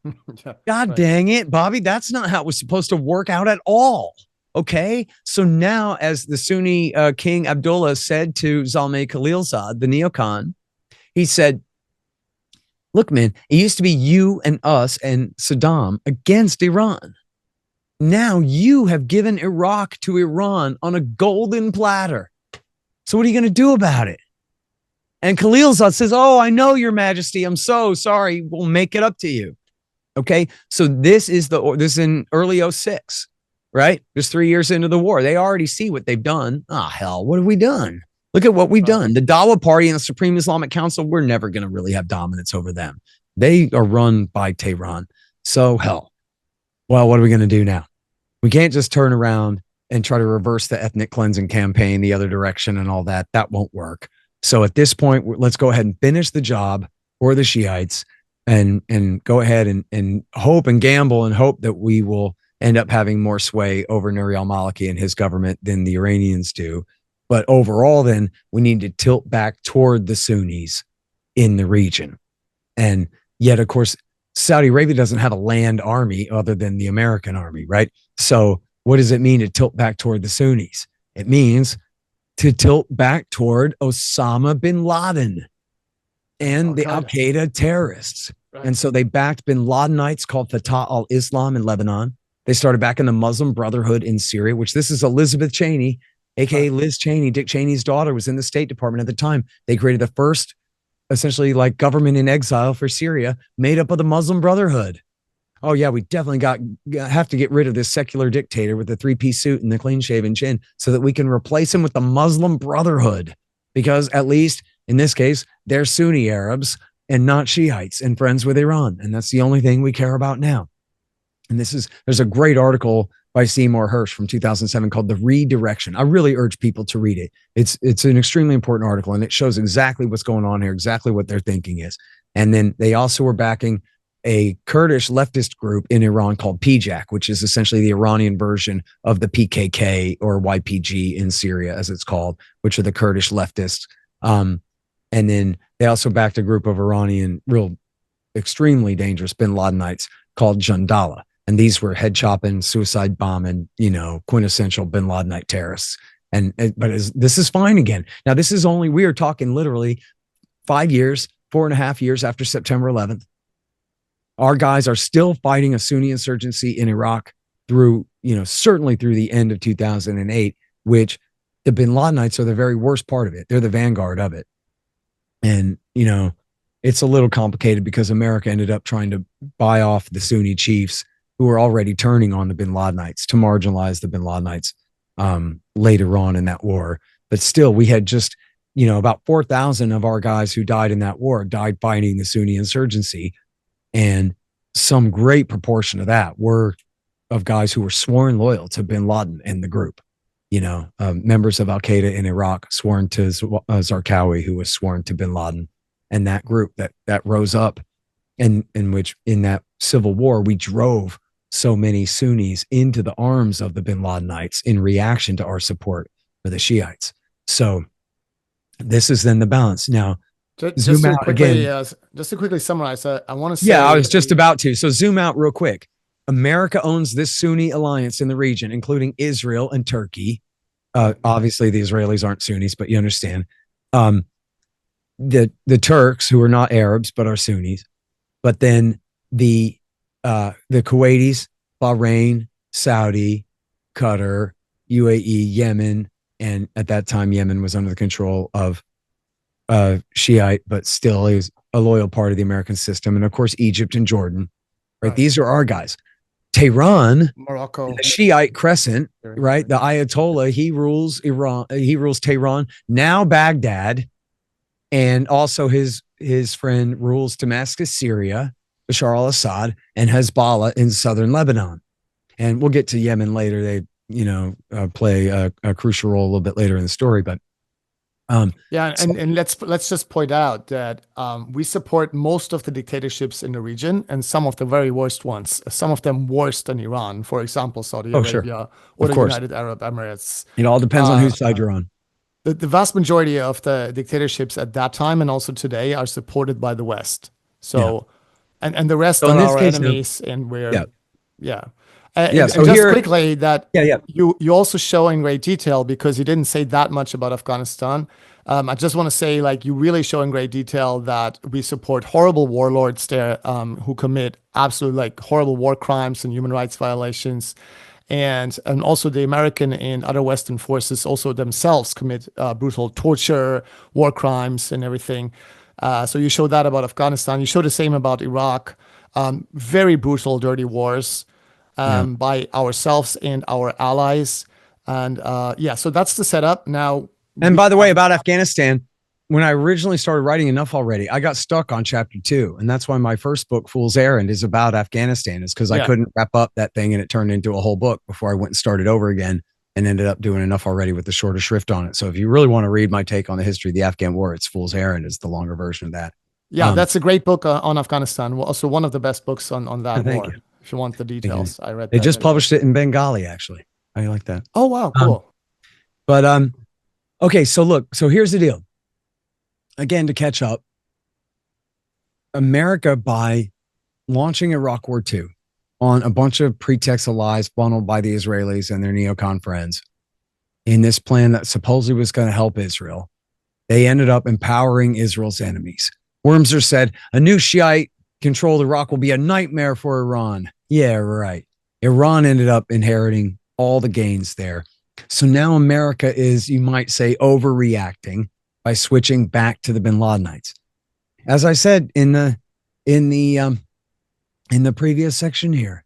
Yeah, God right. dang it, Bobby. That's not how it was supposed to work out at all. Okay. So now, as the Sunni King Abdullah said to Zalmay Khalilzad, the neocon, he said, look, man, it used to be you and us and Saddam against Iran. Now you have given Iraq to Iran on a golden platter. So what are you going to do about it? And Khalilzad says, oh, I know, Your Majesty. I'm so sorry. We'll make it up to you. Okay. So this is in early 06, right? Just 3 years into the war. They already see what they've done. Ah, hell, what have we done? Look at what we've done. The Dawa Party and the Supreme Islamic Council, we're never going to really have dominance over them. They are run by Tehran. So, hell, well, what are we going to do now? We can't just turn around and try to reverse the ethnic cleansing campaign the other direction and all that. That won't work. So at this point, let's go ahead and finish the job for the Shiites and go ahead and hope and gamble and hope that we will end up having more sway over Nouri al-Maliki and his government than the Iranians do. But overall, then we need to tilt back toward the Sunnis in the region. And yet, of course, Saudi Arabia doesn't have a land army other than the American army, right? So what does it mean to tilt back toward the Sunnis? It means to tilt back toward Osama bin Laden and the Al-Qaeda terrorists. Right. And so they backed bin Ladenites called Fatah al-Islam in Lebanon. They started back in the Muslim Brotherhood in Syria, which this is Elizabeth Cheney, aka Liz Cheney, Dick Cheney's daughter, was in the State Department at the time. They created the first, essentially, like government in exile for Syria, made up of the Muslim Brotherhood. Oh yeah, we definitely have to get rid of this secular dictator with the three-piece suit and the clean-shaven chin so that we can replace him with the Muslim Brotherhood, because at least in this case, they're Sunni Arabs and not Shiites and friends with Iran, and that's the only thing we care about now. And there's a great article by Seymour Hersh from 2007 called The Redirection. I really urge people to read it. It's an extremely important article, and it shows exactly what's going on here, exactly what their thinking is. And then they also were backing a Kurdish leftist group in Iran called PJAK, which is essentially the Iranian version of the PKK or YPG in Syria, as it's called, which are the Kurdish leftists. And then they also backed a group of Iranian, real extremely dangerous bin Ladenites called Jandala. And these were head chopping, suicide bombing, quintessential bin Ladenite terrorists. This is fine again. Now, we are talking literally 5 years, 4.5 years after September 11th. Our guys are still fighting a Sunni insurgency in Iraq through, certainly through the end of 2008, which the bin Ladenites are the very worst part of it. They're the vanguard of it. And, it's a little complicated because America ended up trying to buy off the Sunni chiefs who were already turning on the bin Ladenites to marginalize the bin Ladenites later on in that war. But still, we had just, about 4,000 of our guys who died in that war died fighting the Sunni insurgency. And some great proportion of that were of guys who were sworn loyal to bin Laden and the group. Members of Al-Qaeda in Iraq sworn to Zarqawi, who was sworn to bin Laden, and that group that rose up, and in which in that civil war we drove so many Sunnis into the arms of the bin Ladenites in reaction to our support for the Shiites. So this is then the balance. Now, just to quickly summarize, I want to say. Yeah, I was just about to. So zoom out real quick. America owns this Sunni alliance in the region, including Israel and Turkey. Obviously, the Israelis aren't Sunnis, but you understand. The Turks, who are not Arabs but are Sunnis, but then the Kuwaitis, Bahrain, Saudi, Qatar, UAE, Yemen, and at that time Yemen was under the control of Shiite, but still is a loyal part of the American system, and of course Egypt and Jordan. Right, these are our guys. Tehran, Morocco, the Shiite Crescent, right? The Ayatollah, he rules Iran, he rules Tehran, now Baghdad, and also his friend rules Damascus, Syria, Bashar al-Assad, and Hezbollah in southern Lebanon. And we'll get to Yemen later. They, play a crucial role a little bit later in the story, but and let's just point out that we support most of the dictatorships in the region and some of the very worst ones, some of them worse than Iran, for example, Saudi Arabia or the United Arab Emirates. It all depends on whose side you're on. The vast majority of the dictatorships at that time and also today are supported by the West. So, and the rest are our enemies, and we're, And just quickly that you also show in great detail, because you didn't say that much about Afghanistan. I just want to say, you really show in great detail that we support horrible warlords there who commit absolute horrible war crimes and human rights violations. And also the American and other Western forces also themselves commit brutal torture, war crimes, and everything. So you show that about Afghanistan. You show the same about Iraq. Very brutal, dirty wars. Yeah. by ourselves and our allies. And so that's the setup. Now, And by the way, about Afghanistan, when I originally started writing Enough Already, I got stuck on chapter 2. And that's why my first book, Fool's Errand, is about Afghanistan, is because I couldn't wrap up that thing and it turned into a whole book before I went and started over again and ended up doing Enough Already with the shorter shrift on it. So if you really want to read my take on the history of the Afghan war, it's Fool's Errand is the longer version of that. Yeah, that's a great book on Afghanistan. Also, one of the best books on that war. You. If you want the details, I read. They just published it in Bengali, actually. How do you like that? Oh wow, cool. But okay, so look, so here's the deal. Again, to catch up, America, by launching Iraq War II on a bunch of pretext of lies funneled by the Israelis and their neocon friends in this plan that supposedly was going to help Israel, they ended up empowering Israel's enemies. Wormser said, a new Shiite-controlled Iraq will be a nightmare for Iran. Yeah, right. Iran ended up inheriting all the gains there. So now America is, you might say, overreacting by switching back to the bin Ladenites. As I said in the previous section here,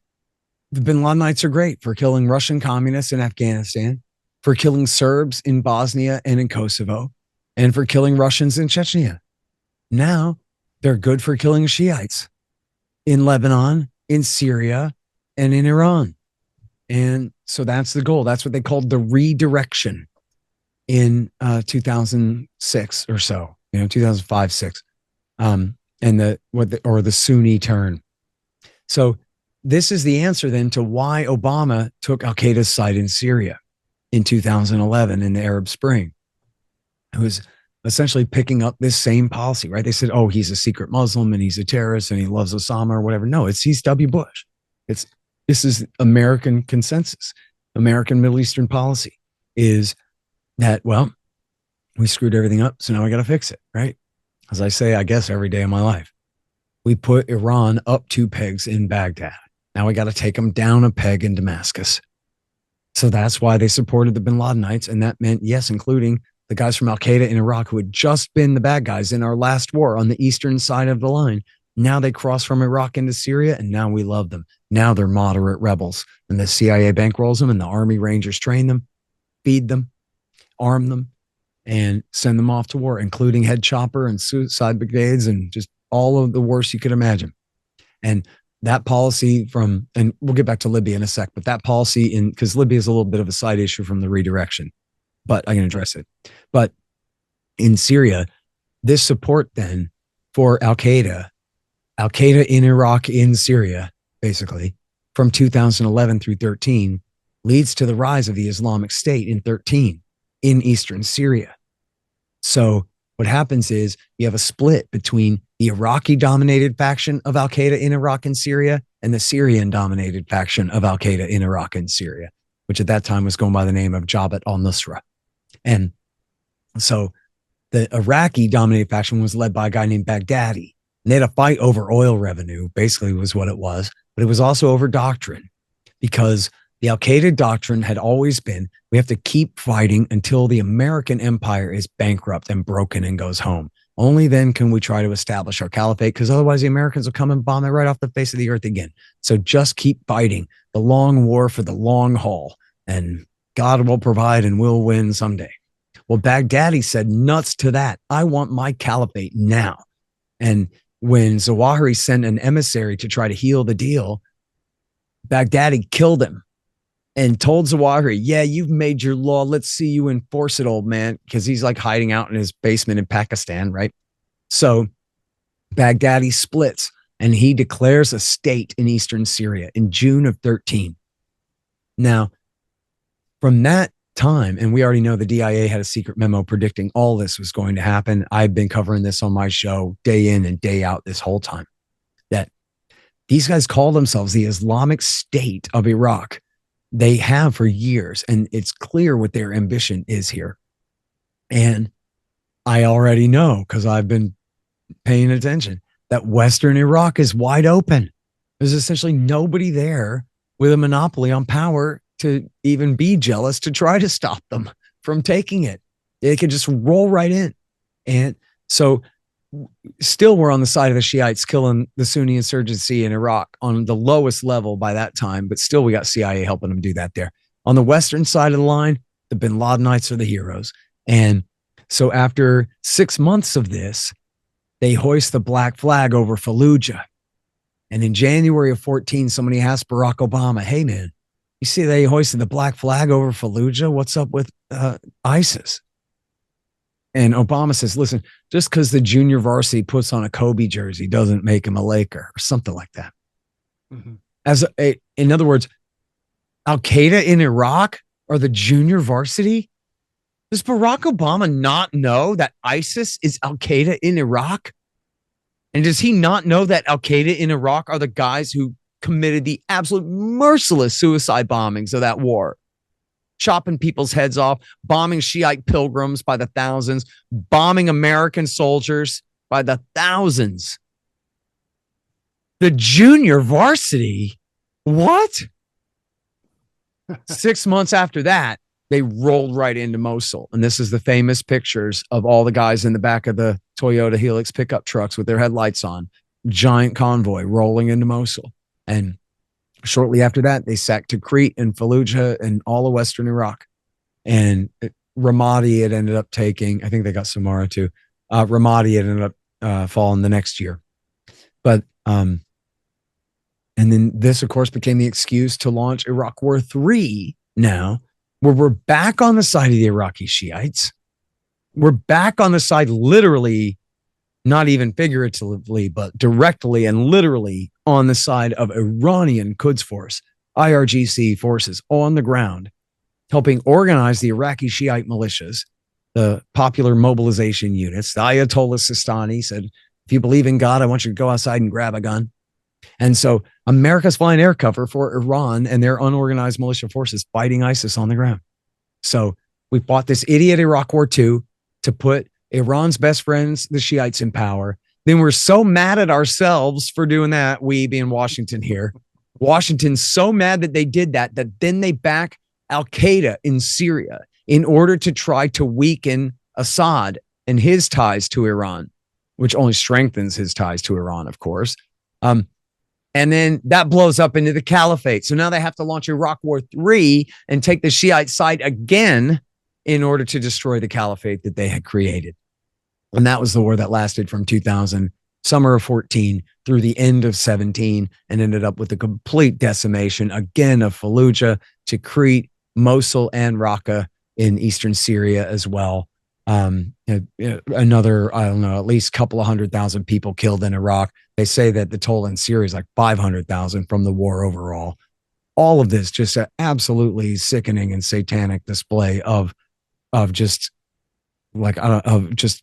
the bin Ladenites are great for killing Russian communists in Afghanistan, for killing Serbs in Bosnia and in Kosovo, and for killing Russians in Chechnya. Now they're good for killing Shiites in Lebanon, in Syria, and in Iran. And so that's the goal. That's what they called the redirection in 2006 or so, 2005, 6, and the Sunni turn. So this is the answer then to why Obama took Al-Qaeda's side in Syria in 2011 in the Arab Spring. It was essentially picking up this same policy, right? They said, oh, he's a secret Muslim and he's a terrorist and he loves Osama or whatever. No, he's W. Bush. This is American consensus. American Middle Eastern policy is that, well, we screwed everything up, so now we got to fix it, right? As I say, I guess every day of my life, we put Iran up 2 pegs in Baghdad. Now we got to take them down a peg in Damascus. So that's why they supported the bin Ladenites. And that meant, yes, including the guys from Al-Qaeda in Iraq who had just been the bad guys in our last war on the eastern side of the line. Now they cross from Iraq into Syria, and now we love them. Now they're moderate rebels, and the CIA bankrolls them, and the Army Rangers train them, feed them, arm them, and send them off to war, including head chopper and suicide brigades and just all of the worst you could imagine. And that policy and we'll get back to Libya in a sec, but that policy because Libya is a little bit of a side issue from the redirection, but I can address it. But in Syria, this support then for Al-Qaeda in Iraq, in Syria, basically, from 2011 through 13, leads to the rise of the Islamic State in 13 in eastern Syria. So what happens is you have a split between the Iraqi-dominated faction of Al-Qaeda in Iraq and Syria and the Syrian-dominated faction of Al-Qaeda in Iraq and Syria, which at that time was going by the name of Jabhat al-Nusra. And so the Iraqi-dominated faction was led by a guy named Baghdadi. And they had a fight over oil revenue, basically was what it was. But it was also over doctrine, because the Al-Qaeda doctrine had always been, we have to keep fighting until the American empire is bankrupt and broken and goes home. Only then can we try to establish our caliphate, because otherwise the Americans will come and bomb it right off the face of the earth again. So just keep fighting the long war for the long haul, and God will provide and we'll win someday. Well, Baghdadi said, nuts to that. I want my caliphate now. And when Zawahiri sent an emissary to try to heal the deal, Baghdadi killed him and told Zawahiri, yeah, you've made your law. Let's see you enforce it, old man. Because he's like hiding out in his basement in Pakistan, right? So Baghdadi splits and he declares a state in eastern Syria in June of 13. Now, from that time, and we already know the DIA had a secret memo predicting all this was going to happen. I've been covering this on my show day in and day out this whole time, that these guys call themselves the Islamic State of Iraq. They have for years, and it's clear what their ambition is here. And I already know, because I've been paying attention, that Western Iraq is wide open. There's essentially nobody there with a monopoly on power to even be jealous to try to stop them from taking it. They could just roll right in. And so still were on the side of the Shiites killing the Sunni insurgency in Iraq on the lowest level by that time, but still we got CIA helping them do that there. On the western side of the line, the bin Ladenites are the heroes. And so after 6 months of this, they hoist the black flag over Fallujah. And in January of 14, somebody asked Barack Obama, hey, man, you see they hoisted the black flag over Fallujah? What's up with ISIS? And Obama says, listen, just because the junior varsity puts on a Kobe jersey doesn't make him a Laker or something like that. Mm-hmm. In other words, Al-Qaeda in Iraq or the junior varsity? Does Barack Obama not know that ISIS is Al-Qaeda in Iraq? And does he not know that Al-Qaeda in Iraq are the guys who committed the absolute merciless suicide bombings of that war? Chopping people's heads off, bombing Shiite pilgrims by the thousands, bombing American soldiers by the thousands. The junior varsity? What? 6 months after that, they rolled right into Mosul. And this is the famous pictures of all the guys in the back of the Toyota Helix pickup trucks with their headlights on. Giant convoy rolling into Mosul. And shortly after that, they sacked Tikrit and Fallujah and all of Western Iraq. And Ramadi had ended up taking, I think they got Samarra too. Ramadi had ended up falling the next year. But, and then this, of course, became the excuse to launch Iraq War III now, where we're back on the side of the Iraqi Shiites. We're back on the side, literally, not even figuratively, but directly and literally on the side of Iranian Quds Force, IRGC forces on the ground, helping organize the Iraqi Shiite militias, the popular mobilization units. The Ayatollah Sistani said, if you believe in God, I want you to go outside and grab a gun. And so America's flying air cover for Iran and their unorganized militia forces fighting ISIS on the ground. So we fought this idiot Iraq War II to put Iran's best friends, the Shiites, in power. Then we're so mad at ourselves for doing that, we being Washington here. Washington's so mad that they did that then they back Al-Qaeda in Syria in order to try to weaken Assad and his ties to Iran, which only strengthens his ties to Iran, of course. And then that blows up into the caliphate. So now they have to launch Iraq War III and take the Shiite side again in order to destroy the caliphate that they had created. And that was the war that lasted from 2000, summer of 14 through the end of 17, and ended up with the complete decimation again of Fallujah, Tikrit, Mosul, and Raqqa in eastern Syria as well. Another, I don't know, at least a couple of 100,000 people killed in Iraq. They say that the toll in Syria is like 500,000 from the war overall. All of this just an absolutely sickening and satanic display of just like, of just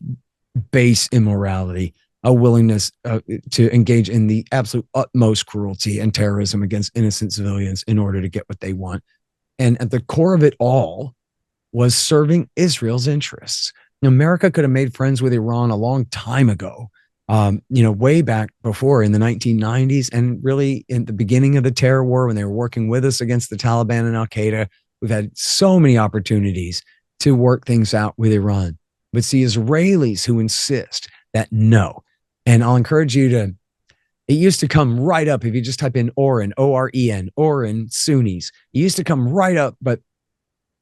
base immorality, a willingness to engage in the absolute utmost cruelty and terrorism against innocent civilians in order to get what they want. And at the core of it all was serving Israel's interests. America could have made friends with Iran a long time ago, way back before in the 1990s, and really in the beginning of the terror war when they were working with us against the Taliban and Al-Qaeda. We've had so many opportunities to work things out with Iran. But it's the Israelis who insist that no. And I'll encourage you to, it used to come right up if you just type in Oren, O-R-E-N, Oren, Sunnis. It used to come right up, but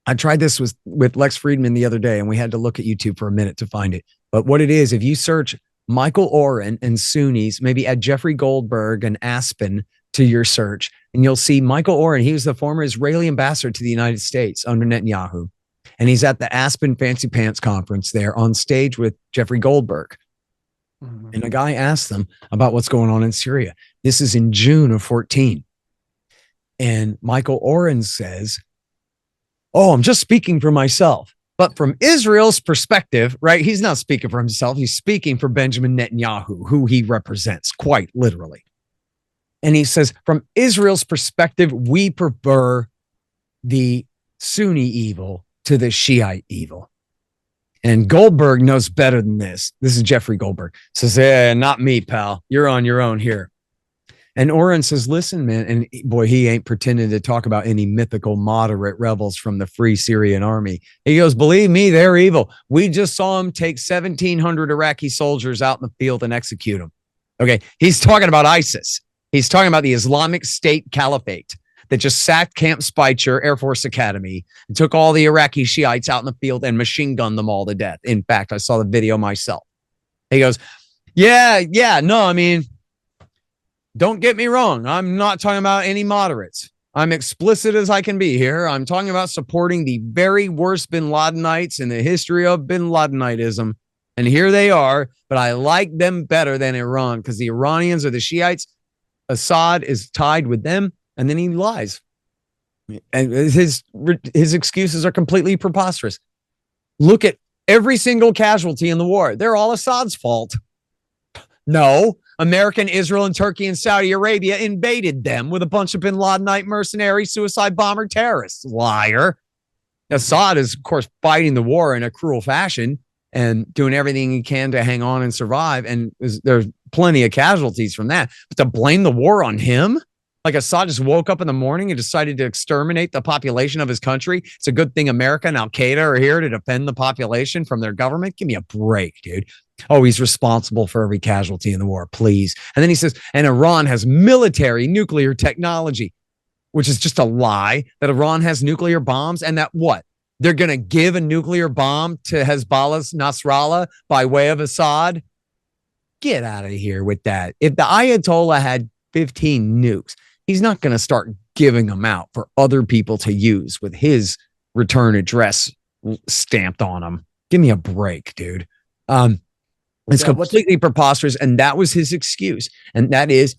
I tried this with Lex Friedman the other day, and we had to look at YouTube for a minute to find it. But what it is, if you search Michael Oren and Sunnis, maybe add Jeffrey Goldberg and Aspen to your search, and you'll see Michael Oren. He was the former Israeli ambassador to the United States under Netanyahu. And he's at the Aspen Fancy Pants conference there on stage with Jeffrey Goldberg. Mm-hmm. And a guy asked them about what's going on in Syria. This is in June of 14. And Michael Oren says, oh, I'm just speaking for myself. But from Israel's perspective, right, he's not speaking for himself. He's speaking for Benjamin Netanyahu, who he represents, quite literally. And he says, from Israel's perspective, we prefer the Sunni evil to the Shiite evil. And Goldberg knows better than this. This is Jeffrey Goldberg. Says, not me, pal. You're on your own here. And Oren says, listen, man, and boy, he ain't pretending to talk about any mythical moderate rebels from the Free Syrian Army. He goes, believe me, they're evil. We just saw him take 1,700 Iraqi soldiers out in the field and execute them. Okay, he's talking about ISIS. He's talking about the Islamic State Caliphate that just sacked Camp Speicher Air Force Academy and took all the Iraqi Shiites out in the field and machine gunned them all to death. In fact, I saw the video myself. He goes, no, I mean, don't get me wrong. I'm not talking about any moderates. I'm explicit as I can be here. I'm talking about supporting the very worst bin Ladenites in the history of bin Ladenitism. And here they are, but I like them better than Iran because the Iranians are the Shiites. Assad is tied with them, and then he lies. And his excuses are completely preposterous. Look at every single casualty in the war. They're all Assad's fault. No, American, Israel, and Turkey and Saudi Arabia invaded them with a bunch of bin Ladenite mercenary suicide bomber terrorists. Liar. Assad is, of course, fighting the war in a cruel fashion and doing everything he can to hang on and survive. And there's plenty of casualties from that. But to blame the war on him? Like Assad just woke up in the morning and decided to exterminate the population of his country. It's a good thing America and Al-Qaeda are here to defend the population from their government. Give me a break, dude. Oh, he's responsible for every casualty in the war, please. And then he says, and Iran has military nuclear technology, which is just a lie, that Iran has nuclear bombs and that what? They're going to give a nuclear bomb to Hezbollah's Nasrallah by way of Assad? Get out of here with that. If the Ayatollah had 15 nukes, he's not going to start giving them out for other people to use with his return address stamped on them. Give me a break, dude. It's completely preposterous. And that was his excuse. And that is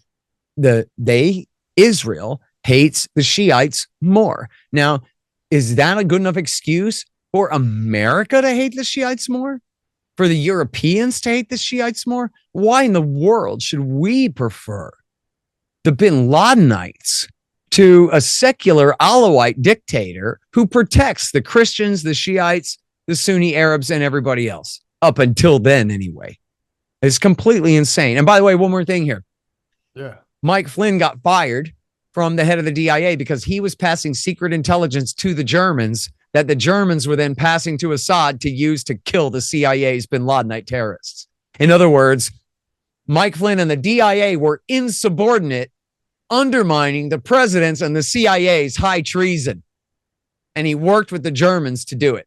Israel hates the Shiites more. Now, is that a good enough excuse for America to hate the Shiites more? For the Europeans to hate the Shiites more? Why in the world should we prefer the bin Ladenites to a secular Alawite dictator who protects the Christians, the Shiites, the Sunni Arabs, and everybody else? Up until then, anyway. It's completely insane. And by the way, one more thing here. Yeah. Mike Flynn got fired from the head of the DIA because he was passing secret intelligence to the Germans that the Germans were then passing to Assad to use to kill the CIA's bin Ladenite terrorists. In other words, Mike Flynn and the DIA were insubordinate, undermining the president's and the CIA's high treason. And he worked with the Germans to do it.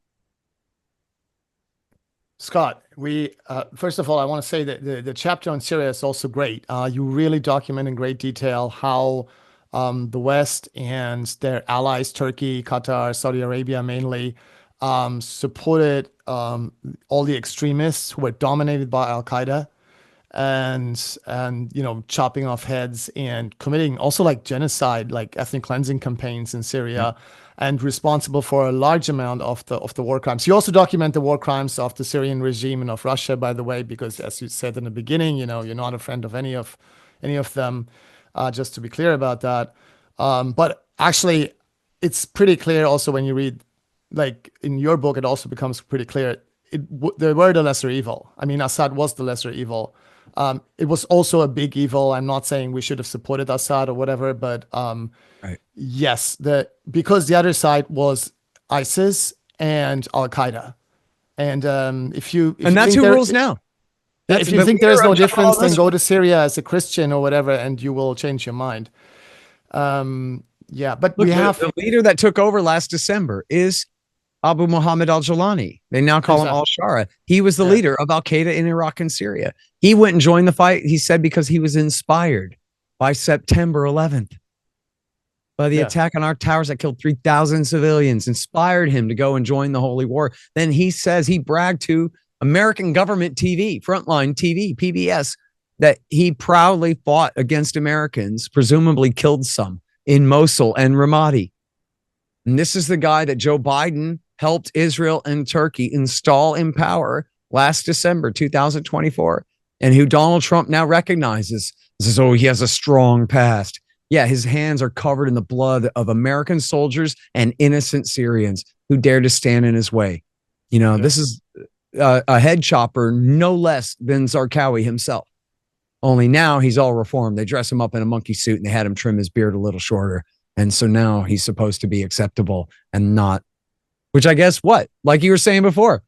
Scott, we first of all, I want to say that the chapter on Syria is also great. You really document in great detail how the West and their allies, Turkey, Qatar, Saudi Arabia mainly, supported all the extremists who were dominated by Al-Qaeda and chopping off heads and committing also like genocide, like ethnic cleansing campaigns in Syria. And responsible for a large amount of the war crimes. You also document the war crimes of the Syrian regime and of Russia, by the way, because as you said in the beginning, you're not a friend of any of them. Just to be clear about that. But actually, it's pretty clear also when you read, like in your book, it also becomes pretty clear. They were the lesser evil. I mean, Assad was the lesser evil. It was also a big evil. I'm not saying we should have supported Assad or whatever, but right. Yes, because the other side was ISIS and Al-Qaeda. And if that's who rules now. If you think there's no difference, then go to Syria as a Christian or whatever, and you will change your mind. But look, the leader that took over last December is Abu Muhammad al-Jawlani. They now call him al-Shara. He was the leader of Al-Qaeda in Iraq and Syria. He went and joined the fight, he said, because he was inspired by September 11th. By the attack on our towers that killed 3,000 civilians, inspired him to go and join the Holy War. Then he says he bragged to American government TV, Frontline TV, PBS, that he proudly fought against Americans, presumably killed some in Mosul and Ramadi. And this is the guy that Joe Biden helped Israel and Turkey install in power last December 2024, and who Donald Trump now recognizes. Says, oh, he has a strong past. Yeah, his hands are covered in the blood of American soldiers and innocent Syrians who dare to stand in his way. This is a head chopper, no less than Zarqawi himself. Only now he's all reformed. They dress him up in a monkey suit and they had him trim his beard a little shorter. And so now he's supposed to be acceptable and not, which I guess what? Like you were saying before,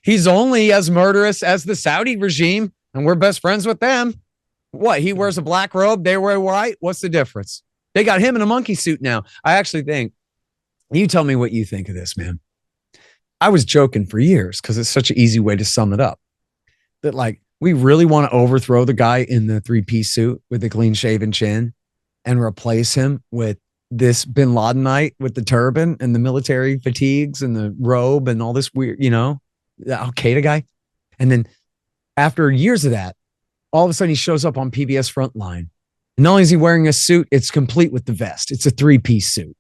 he's only as murderous as the Saudi regime, and we're best friends with them. What? He wears a black robe, they wear white. What's the difference? They got him in a monkey suit now. I actually think, you tell me what you think of this, man. I was joking for years because it's such an easy way to sum it up. That like, we really want to overthrow the guy in the 3-piece suit with the clean shaven chin and replace him with this bin Ladenite with the turban and the military fatigues and the robe and all this weird, the Al Qaeda guy. And then after years of that, all of a sudden he shows up on PBS Frontline. And not only is he wearing a suit, it's complete with the vest. It's a 3-piece suit.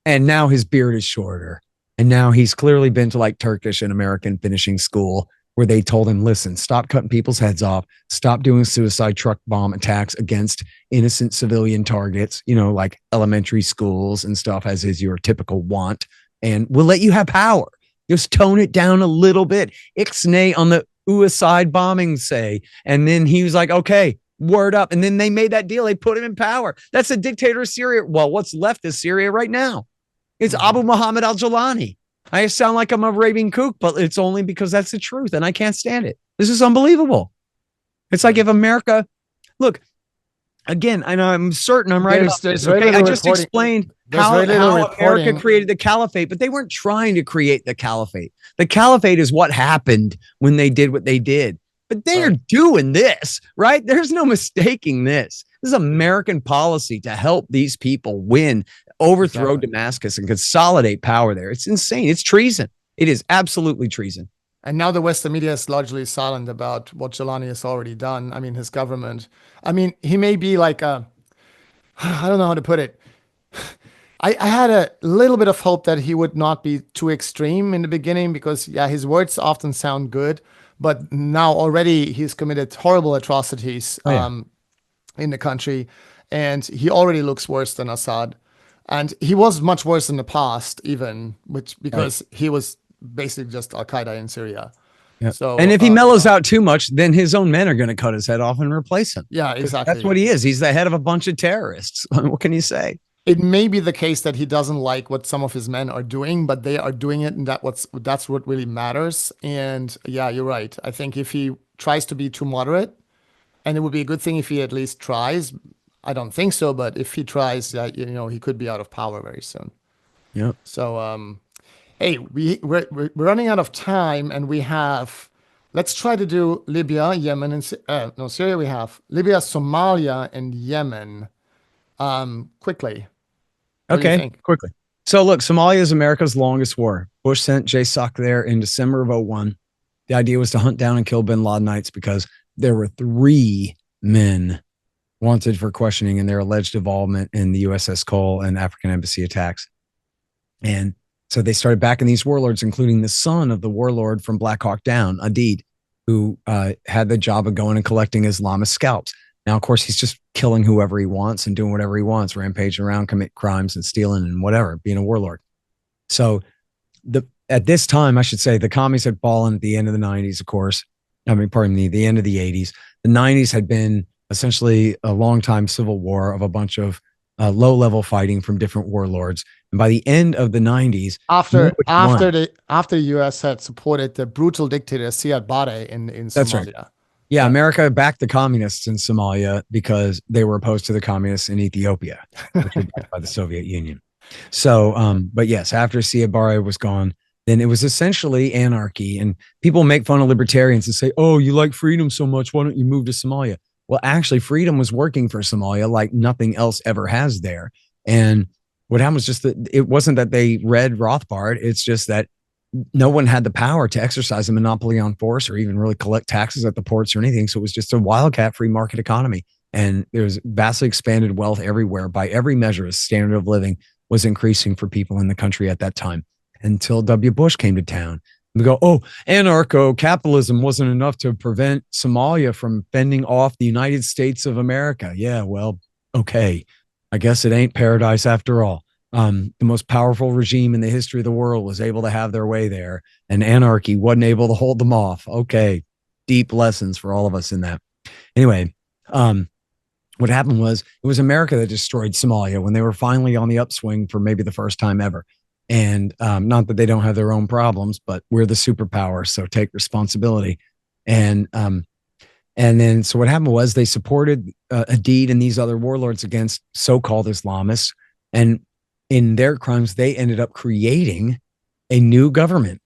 And now his beard is shorter. And now he's clearly been to like Turkish and American finishing school where they told him, listen, stop cutting people's heads off. Stop doing suicide truck bomb attacks against innocent civilian targets, like elementary schools and stuff, as is your typical want. And we'll let you have power. Just tone it down a little bit. Ixnay on the suicide bombing, say. And then he was like, okay, word up. And then they made that deal. They put him in power. That's a dictator of Syria. Well, what's left is Syria right now. It's Abu Muhammad al-Jalani. I sound like I'm a raving kook, but it's only because that's the truth and I can't stand it. This is unbelievable. It's like if America, look, again, I know I'm certain I'm right about this. Okay? I just explained how America created the caliphate, but they weren't trying to create the caliphate. The caliphate is what happened when they did what they did. But they are doing this, right? There's no mistaking this. This is American policy to help these people win, overthrow Damascus and consolidate power there. It's insane. It's treason. It is absolutely treason. And now the Western media is largely silent about what Jelani has already done. I mean, his government. I mean, he may be like I don't know how to put it. I had a little bit of hope that he would not be too extreme in the beginning because, his words often sound good. But now already he's committed horrible atrocities in the country. And he already looks worse than Assad. And he was much worse in the past, even, because he was basically just Al-Qaeda in Syria. Yeah. So, and if he mellows out too much, then his own men are going to cut his head off and replace him. Yeah, exactly. That's what he is. He's the head of a bunch of terrorists. What can you say? It may be the case that he doesn't like what some of his men are doing, but they are doing it, and that's what really matters. And yeah, you're right. I think if he tries to be too moderate, and it would be a good thing if he at least tries. I don't think so, but if he tries, he could be out of power very soon. Yeah. So, hey, we're running out of time, and we have. Let's try to do Libya, Yemen, and Syria. We have Libya, Somalia, and Yemen. Quickly. Okay, quickly. So look, Somalia is America's longest war. Bush sent JSOC there in December of 2001. The idea was to hunt down and kill bin Ladenites because there were 3 men wanted for questioning in their alleged involvement in the USS Cole and African embassy attacks. And so they started backing these warlords, including the son of the warlord from Black Hawk Down, Adid, who had the job of going and collecting Islamist scalps. Now, of course, he's just killing whoever he wants and doing whatever he wants, rampaging around, commit crimes and stealing and whatever, being a warlord. So at this time, I should say, the commies had fallen at the end of the 90s, of course. I mean, pardon me, the end of the 80s. The 90s had been essentially a long-time civil war of a bunch of low-level fighting from different warlords. And by the end of the 90s, after the U.S. had supported the brutal dictator Siad Barre in Somalia. That's right. Yeah, America backed the communists in Somalia because they were opposed to the communists in Ethiopia, which were backed by the Soviet Union. So, but yes, after Siad Barre was gone, then it was essentially anarchy. And people make fun of libertarians and say, oh, you like freedom so much, why don't you move to Somalia? Well, actually, freedom was working for Somalia like nothing else ever has there. And what happened was just that it wasn't that they read Rothbard. It's just that no one had the power to exercise a monopoly on force or even really collect taxes at the ports or anything. So it was just a wildcat free market economy. And there was vastly expanded wealth everywhere. By every measure, the standard of living was increasing for people in the country at that time until W. Bush came to town. We go, oh, anarcho-capitalism wasn't enough to prevent Somalia from fending off the United States of America. Yeah, well, okay. I guess it ain't paradise after all. The most powerful regime in the history of the world was able to have their way there, and anarchy wasn't able to hold them off. Okay, deep lessons for all of us in that. Anyway, What happened was it was America that destroyed Somalia when they were finally on the upswing for maybe the first time ever. And not that they don't have their own problems, but we're the superpower, so take responsibility. And then so what happened was they supported Hadid and these other warlords against so-called Islamists, and in their crimes they ended up creating a new government.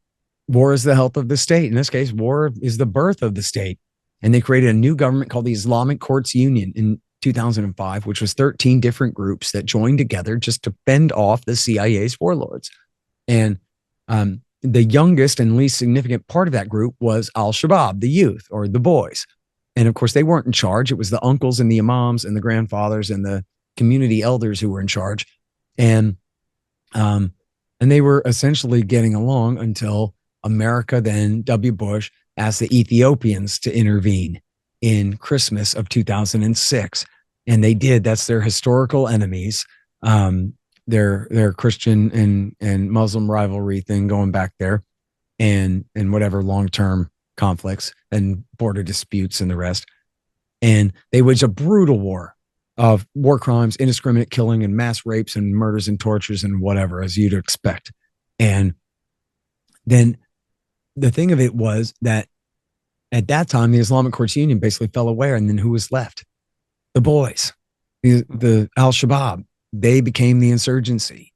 War is the health of the state. In this case, war is the birth of the state. And they created a new government called the Islamic Courts Union in 2005, which was 13 different groups that joined together just to fend off the CIA's warlords. And the youngest and least significant part of that group was al-Shabaab, the youth or the boys. And of course, they weren't in charge. It was the uncles and the imams and the grandfathers and the community elders who were in charge. And they were essentially getting along until America, then W. Bush, asked the Ethiopians to intervene in Christmas of 2006. And they did. That's their historical enemies. Their Christian and Muslim rivalry thing going back there, and whatever long-term conflicts and border disputes and the rest. And they waged a brutal war of war crimes, indiscriminate killing, and mass rapes and murders and tortures and whatever, as you'd expect. And then the thing of it was that at that time, the Islamic Courts Union basically fell away. And then who was left? The boys, the al-Shabaab. They became the insurgency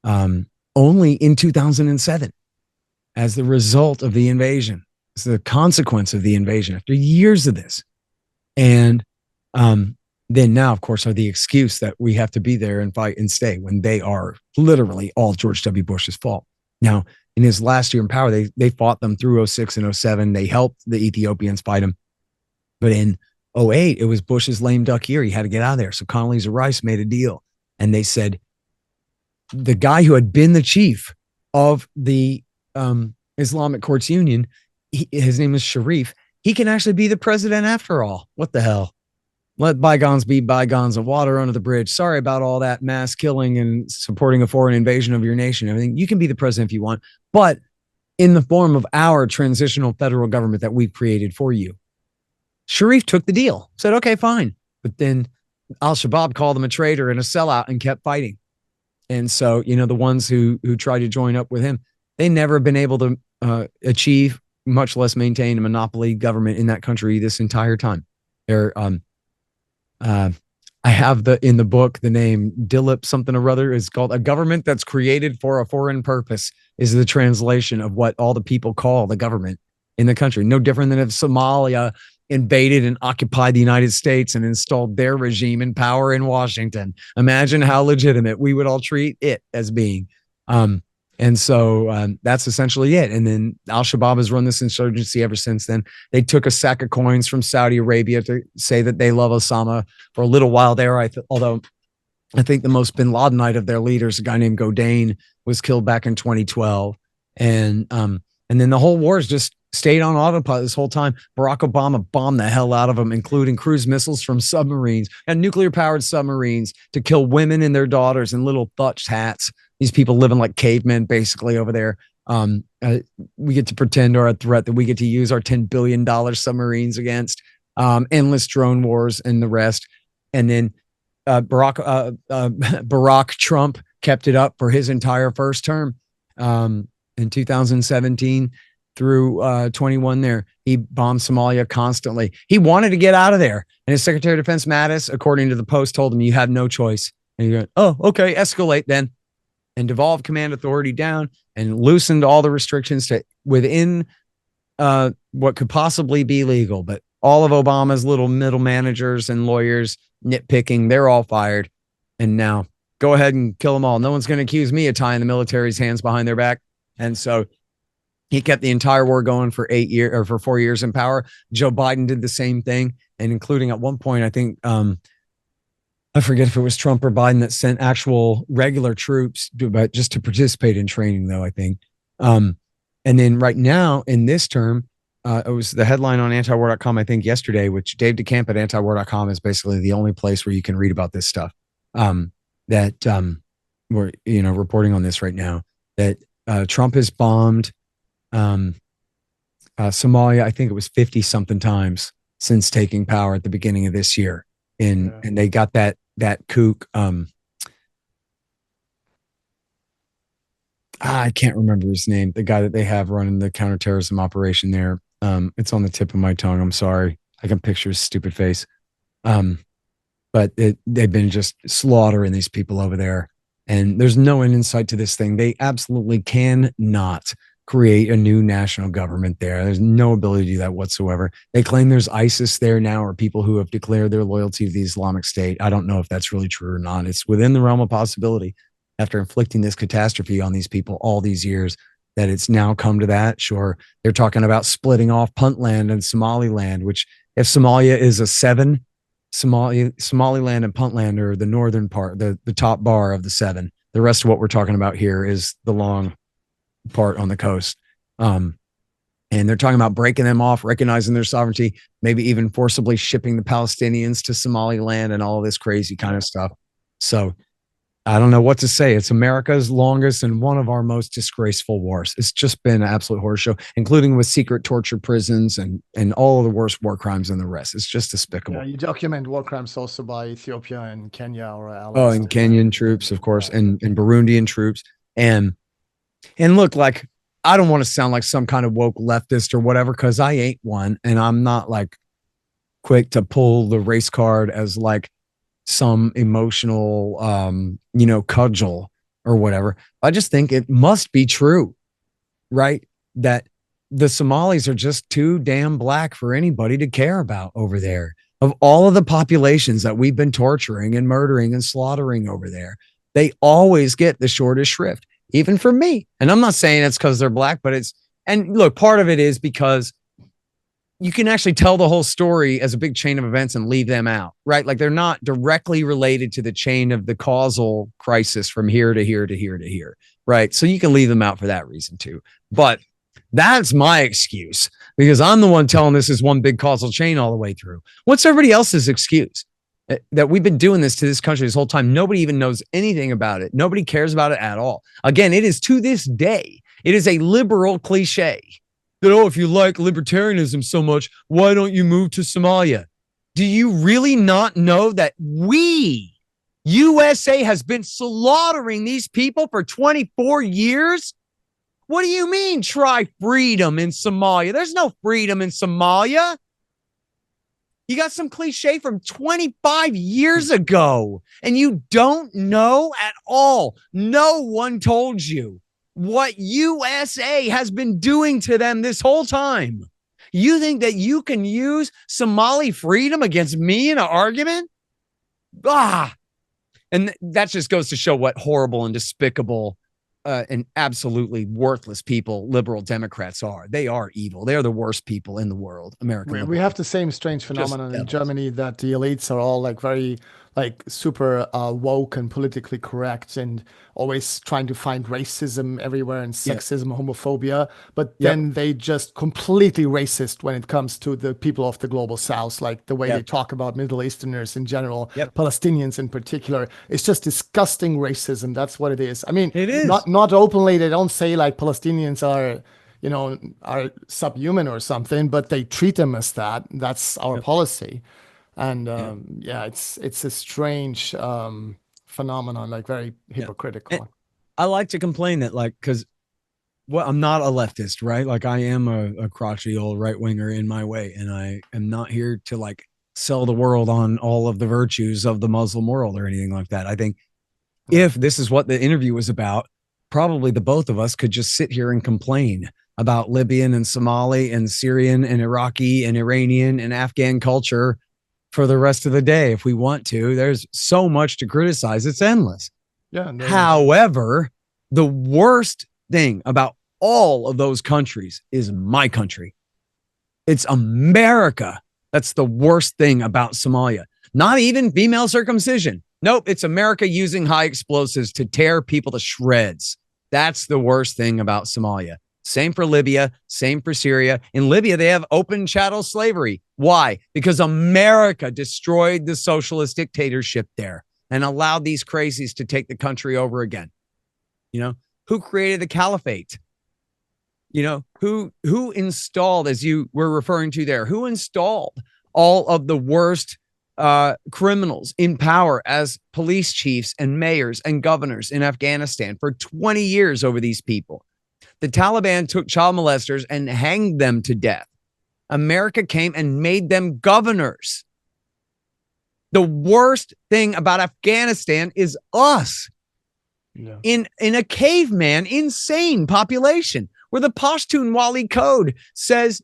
only in 2007 as the result of the invasion. It's the consequence of the invasion after years of this. And then now, of course, are the excuse that we have to be there and fight and stay when they are literally all George W. Bush's fault. Now, in his last year in power, they fought them through 06 and 07. They helped the Ethiopians fight them. But in 08, it was Bush's lame duck year. He had to get out of there. So Condoleezza Rice made a deal. And they said, the guy who had been the chief of the Islamic Courts Union, his name is Sharif. He can actually be the president after all. What the hell? Let bygones be bygones and water under the bridge. Sorry about all that mass killing and supporting a foreign invasion of your nation. Everything. You can be the president if you want, but in the form of our transitional federal government that we've created for you. Sharif took the deal, said, okay, fine. But then al-Shabaab called him a traitor and a sellout and kept fighting. And so, the ones who tried to join up with him, they never been able to achieve, much less maintain a monopoly government in that country this entire time. They're, I have in the book, the name Dilip something or other is called A Government That's Created for a Foreign Purpose is the translation of what all the people call the government in the country. No different than if Somalia invaded and occupied the United States and installed their regime in power in Washington. Imagine how legitimate we would all treat it as being. And so that's essentially it. And then al-Shabaab has run this insurgency ever since then. They took a sack of coins from Saudi Arabia to say that they love Osama for a little while there. Although I think the most bin Ladenite of their leaders, a guy named Godane, was killed back in 2012. And then the whole war has just stayed on autopilot this whole time. Barack Obama bombed the hell out of them, including cruise missiles from submarines and nuclear-powered submarines to kill women and their daughters in little thatched hats. These people living like cavemen, basically, over there. We get to pretend are a threat that we get to use our $10 billion submarines against, endless drone wars and the rest. And then Barack Trump kept it up for his entire first term in 2017 through 21 there. He bombed Somalia constantly. He wanted to get out of there. And his Secretary of Defense, Mattis, according to the Post, told him, you have no choice. And he goes, oh, okay, escalate then. And devolved command authority down and loosened all the restrictions to within what could possibly be legal. But all of Obama's little middle managers and lawyers nitpicking, they're all fired. And now go ahead and kill them all. No one's going to accuse me of tying the military's hands behind their back. And so he kept the entire war going for 8 years or for 4 years in power. Joe Biden did the same thing. And including at one point, I think, I forget if it was Trump or Biden that sent actual regular troops but just to participate in training, though, I think. And then right now in this term, it was the headline on antiwar.com, I think yesterday, which Dave DeCamp at antiwar.com is basically the only place where you can read about this stuff. That we're, reporting on this right now, that Trump has bombed Somalia, I think it was 50 something times since taking power at the beginning of this year. And they got that kook. I can't remember his name. The guy that they have running the counterterrorism operation there. It's on the tip of my tongue. I'm sorry. I can picture his stupid face. But they've been just slaughtering these people over there. And there's no end in sight to this thing. They absolutely cannot create a new national government there. There's no ability to do that whatsoever. They claim there's ISIS there now, or people who have declared their loyalty to the Islamic State. I don't know if that's really true or not. It's within the realm of possibility after inflicting this catastrophe on these people all these years that it's now come to that. Sure, they're talking about splitting off Puntland and Somaliland, which if Somalia is a 7, Somaliland and Puntland are the northern part, the top bar of the 7. The rest of what we're talking about here is the long part on the coast. And they're talking about breaking them off, recognizing their sovereignty, maybe even forcibly shipping the Palestinians to Somaliland and all this crazy kind of stuff. So I don't know what to say. It's America's longest and one of our most disgraceful wars. It's just been an absolute horror show, including with secret torture prisons and all of the worst war crimes and the rest. It's just despicable. Yeah, you document war crimes also by Ethiopia and Kenya or allies. Oh, and Kenyan troops, of course, and Burundian troops. And look, like, I don't want to sound like some kind of woke leftist or whatever, because I ain't one. And I'm not like quick to pull the race card as like some emotional, cudgel or whatever. I just think it must be true, right? That the Somalis are just too damn black for anybody to care about over there. Of all of the populations that we've been torturing and murdering and slaughtering over there, they always get the shortest shrift, even for me. And I'm not saying it's because they're black, but and look, part of it is because you can actually tell the whole story as a big chain of events and leave them out, right? Like they're not directly related to the chain of the causal crisis from here to here to here to here, right? So you can leave them out for that reason too. But that's my excuse, because I'm the one telling this is one big causal chain all the way through. What's everybody else's excuse? That we've been doing this to this country this whole time. Nobody even knows anything about it. Nobody cares about it at all. Again, it is to this day, it is a liberal cliche that, oh, if you like libertarianism so much, why don't you move to Somalia? Do you really not know that USA has been slaughtering these people for 24 years? What do you mean try freedom in Somalia? There's no freedom in Somalia. You got some cliche from 25 years ago, and you don't know at all. No one told you what USA has been doing to them this whole time. You think that you can use Somali freedom against me in an argument? And that just goes to show what horrible and despicable and absolutely worthless people liberal Democrats are. They are evil. They are the worst people in the world. We have the same strange phenomenon in Germany that the elites are all like very super woke and politically correct and always trying to find racism everywhere and sexism, homophobia. But then they just completely racist when it comes to the people of the global south, like the way they talk about Middle Easterners in general, Palestinians in particular. It's just disgusting racism. That's what it is. I mean, it is not openly. They don't say like Palestinians are subhuman or something, but they treat them as that. That's our policy. And it's a strange phenomenon, like very hypocritical. And I like to complain that, like, because I'm not a leftist, right? Like I am a crotchety old right winger in my way, and I am not here to like sell the world on all of the virtues of the Muslim world or anything like that. I think if this is what the interview was about, probably the both of us could just sit here and complain about Libyan and Somali and Syrian and Iraqi and Iranian and Afghan culture for the rest of the day if we want to. There's so much to criticize. It's endless. However, the worst thing about all of those countries is my country. It's America. That's the worst thing about Somalia. Not even female circumcision. Nope. It's America using high explosives to tear people to shreds. That's the worst thing about Somalia. Same for Libya, same for Syria. In Libya, they have open chattel slavery. Why? Because America destroyed the socialist dictatorship there and allowed these crazies to take the country over again. You know, who created the caliphate? You know, who installed, as you were referring to there, who installed all of the worst criminals in power as police chiefs and mayors and governors in Afghanistan for 20 years over these people. The Taliban took child molesters and hanged them to death. America came and made them governors. The worst thing about Afghanistan is us. Yeah. In a caveman, insane population where the Pashtun Wali Code says,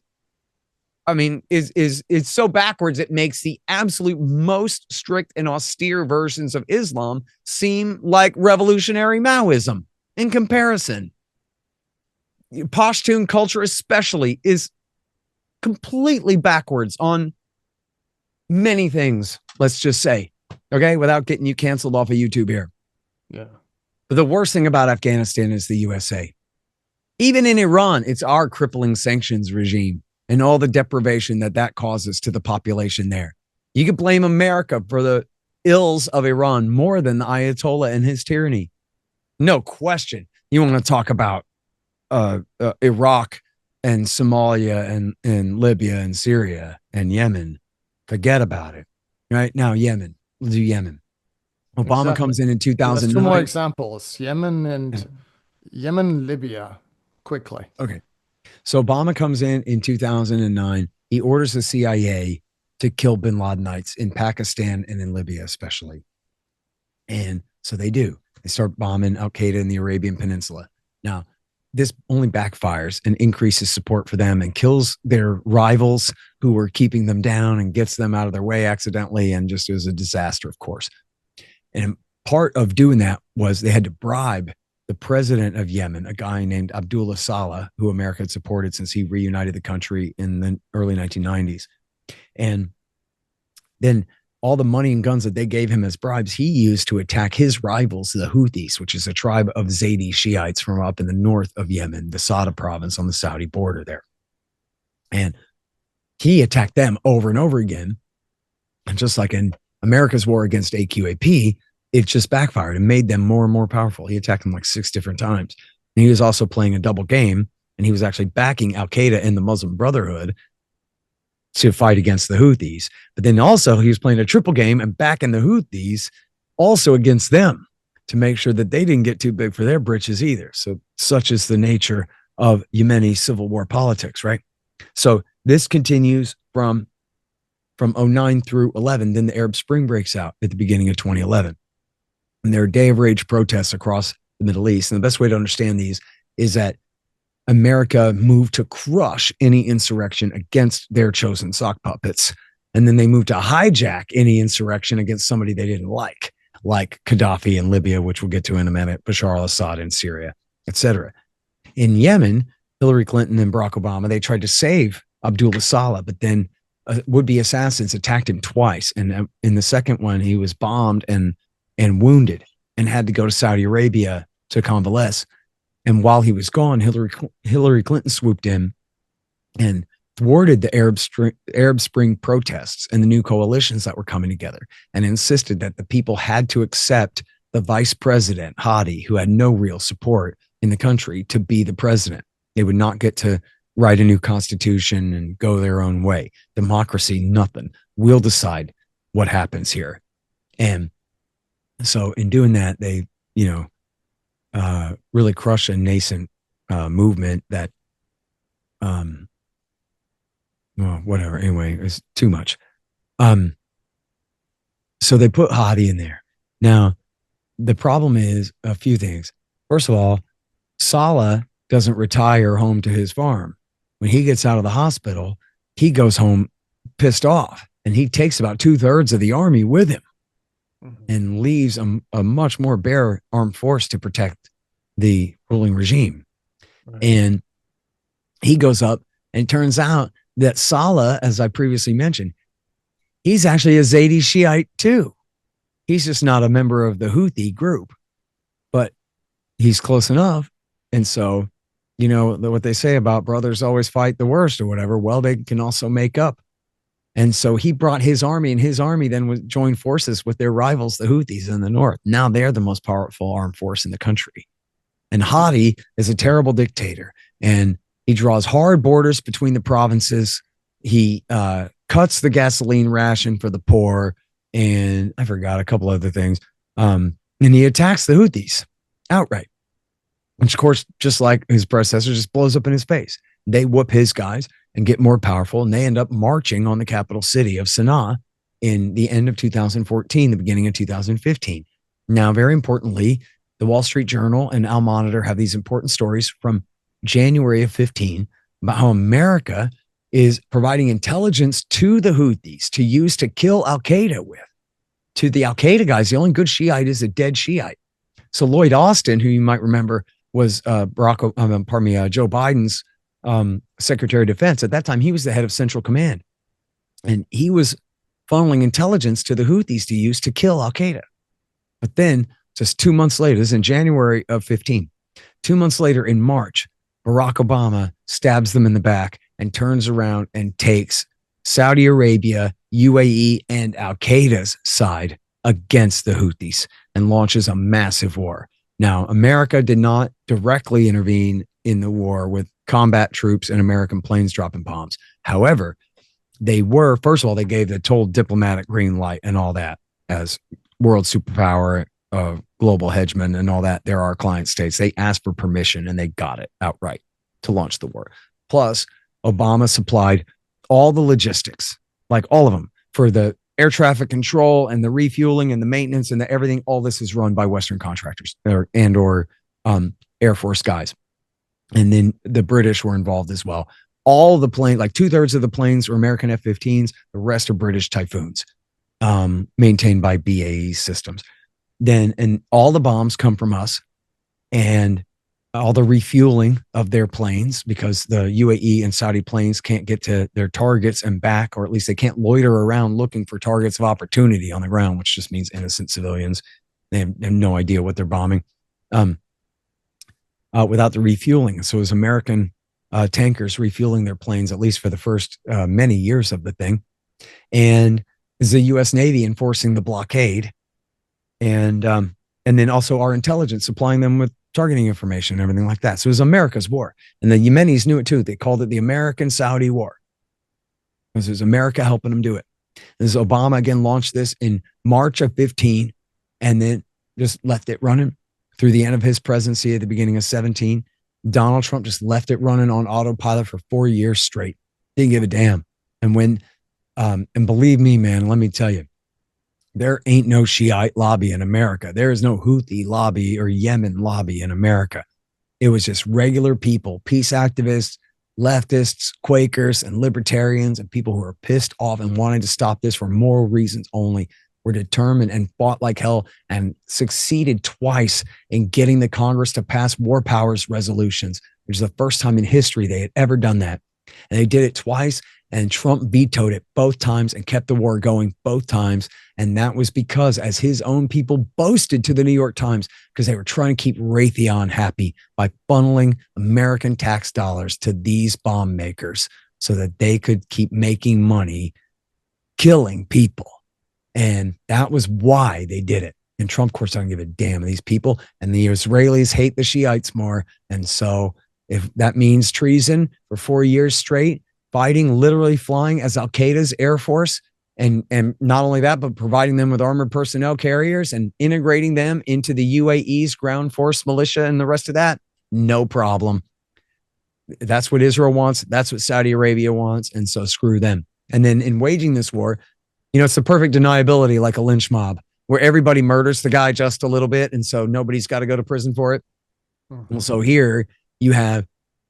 I mean, is so backwards it makes the absolute most strict and austere versions of Islam seem like revolutionary Maoism in comparison. Pashtun culture especially is completely backwards on many things, let's just say, okay, without getting you canceled off of YouTube here. Yeah. But the worst thing about Afghanistan is the USA. Even in Iran, it's our crippling sanctions regime and all the deprivation that causes to the population there. You could blame America for the ills of Iran more than the Ayatollah and his tyranny. No question. You want to talk about Iraq and Somalia and Libya and Syria and Yemen. Forget about it. Right now, Yemen. We'll do Yemen. Obama comes in 2009. Two more examples. Yemen, Libya, quickly. Okay. So Obama comes in 2009. He orders the CIA to kill bin Ladenites in Pakistan and in Libya especially. And so they do. They start bombing Al-Qaeda in the Arabian Peninsula. Now, this only backfires and increases support for them and kills their rivals who were keeping them down and gets them out of their way accidentally, and just is a disaster, of course. And part of doing that was they had to bribe the president of Yemen, a guy named Abdullah Saleh, who America had supported since he reunited the country in the early 1990s. And then all the money and guns that they gave him as bribes, he used to attack his rivals, the Houthis, which is a tribe of Zaydi Shiites from up in the north of Yemen, the Sada province on the Saudi border there. And he attacked them over and over again. And just like in America's war against AQAP, it just backfired and made them more and more powerful. He attacked them like 6 different times. And he was also playing a double game, and he was actually backing Al-Qaeda and the Muslim Brotherhood to fight against the Houthis. But then also he was playing a triple game and backing the Houthis also against them to make sure that they didn't get too big for their britches either. So such is the nature of Yemeni civil war politics, right? So this continues from 09 through 11. Then the Arab Spring breaks out at the beginning of 2011. And there are day of rage protests across the Middle East. And the best way to understand these is that America moved to crush any insurrection against their chosen sock puppets. And then they moved to hijack any insurrection against somebody they didn't like Gaddafi in Libya, which we'll get to in a minute, Bashar al-Assad in Syria, etc. In Yemen, Hillary Clinton and Barack Obama, they tried to save Abdullah Saleh, but then would-be assassins attacked him twice. And in the second one, he was bombed and wounded and had to go to Saudi Arabia to convalesce. And while he was gone, Hillary Clinton swooped in and thwarted the Arab Spring protests and the new coalitions that were coming together, and insisted that the people had to accept the vice president, Hadi, who had no real support in the country, to be the president. They would not get to write a new constitution and go their own way. Democracy, nothing. We'll decide what happens here. And so in doing that, they, really crush a nascent movement that, well, whatever. Anyway, it's too much. So they put Hadi in there. Now, the problem is a few things. First of all, Saleh doesn't retire home to his farm. When he gets out of the hospital, he goes home pissed off, and he takes about 2/3 of the army with him and leaves a much more bare armed force to protect the ruling regime. Right. And he goes up, and it turns out that Saleh, as I previously mentioned, he's actually a Zaydi Shiite too. He's just not a member of the Houthi group, but he's close enough. And so, what they say about brothers always fight the worst or whatever, well, they can also make up. And so he brought his army, and his army then joined forces with their rivals, the Houthis in the north. Now they're the most powerful armed force in the country. And Hadi is a terrible dictator, and he draws hard borders between the provinces he cuts the gasoline ration for the poor, and I forgot a couple other things. And he attacks the Houthis outright, which, of course, just like his predecessor, just blows up in his face. They whoop his guys and get more powerful, and they end up marching on the capital city of Sana'a in the end of 2014, the beginning of 2015. Now, very importantly, the Wall Street Journal and Al Monitor have these important stories from January of 15 about how America is providing intelligence to the Houthis to use to kill Al-Qaeda with. To the Al-Qaeda guys, the only good Shiite is a dead Shiite. So Lloyd Austin, who you might remember was Joe Biden's Secretary of Defense. At that time, he was the head of Central Command. And he was funneling intelligence to the Houthis to use to kill Al-Qaeda. But then just 2 months later, this is in January of 15, 2 months later in March, Barack Obama stabs them in the back and turns around and takes Saudi Arabia, UAE, and Al-Qaeda's side against the Houthis and launches a massive war. Now, America did not directly intervene in the war with combat troops and American planes dropping bombs. However, they were, first of all, they gave the total diplomatic green light and all that as world superpower, global hegemon and all that. There are client states. They asked for permission and they got it outright to launch the war. Plus, Obama supplied all the logistics, like all of them, for the air traffic control and the refueling and the maintenance and the everything. All this is run by Western contractors or Air Force guys. And then the British were involved as well. All the planes, like 2/3 of the planes were American F-15s. The rest are British Typhoons, maintained by BAE Systems. And all the bombs come from us, and all the refueling of their planes, because the UAE and Saudi planes can't get to their targets and back, or at least they can't loiter around looking for targets of opportunity on the ground, which just means innocent civilians. They have no idea what they're bombing without the refueling. So it was American tankers refueling their planes, at least for the first many years of the thing. And is the U.S. Navy enforcing the blockade. And then also our intelligence supplying them with targeting information and everything like that. So it was America's war. And the Yemenis knew it too. They called it the American-Saudi War, because it was America helping them do it. This Obama again launched this in March of 15 and then just left it running through the end of his presidency at the beginning of 17. Donald Trump just left it running on autopilot for 4 years straight. Didn't give a damn. And when, and believe me, man, let me tell you, there ain't no Shiite lobby in America. There is no Houthi lobby or Yemen lobby in America. It was just regular people, peace activists, leftists, Quakers, and libertarians, and people who were pissed off and wanted to stop this for moral reasons only, were determined and fought like hell and succeeded twice in getting the Congress to pass war powers resolutions, which is the first time in history they had ever done that. And they did it twice, and Trump vetoed it both times and kept the war going both times. And that was because, as his own people boasted to the New York Times, because they were trying to keep Raytheon happy by funneling American tax dollars to these bomb makers so that they could keep making money killing people. And that was why they did it. And Trump, of course, doesn't give a damn of these people. And the Israelis hate the Shiites more. And so if that means treason for 4 years straight, fighting, literally flying as Al-Qaeda's Air Force, and not only that, but providing them with armored personnel carriers and integrating them into the UAE's ground force militia and the rest of that, no problem. That's what Israel wants. That's what Saudi Arabia wants. And so screw them. And then in waging this war, you know, it's the perfect deniability, like a lynch mob, where everybody murders the guy just a little bit. And so nobody's got to go to prison for it. Mm-hmm. So here you have,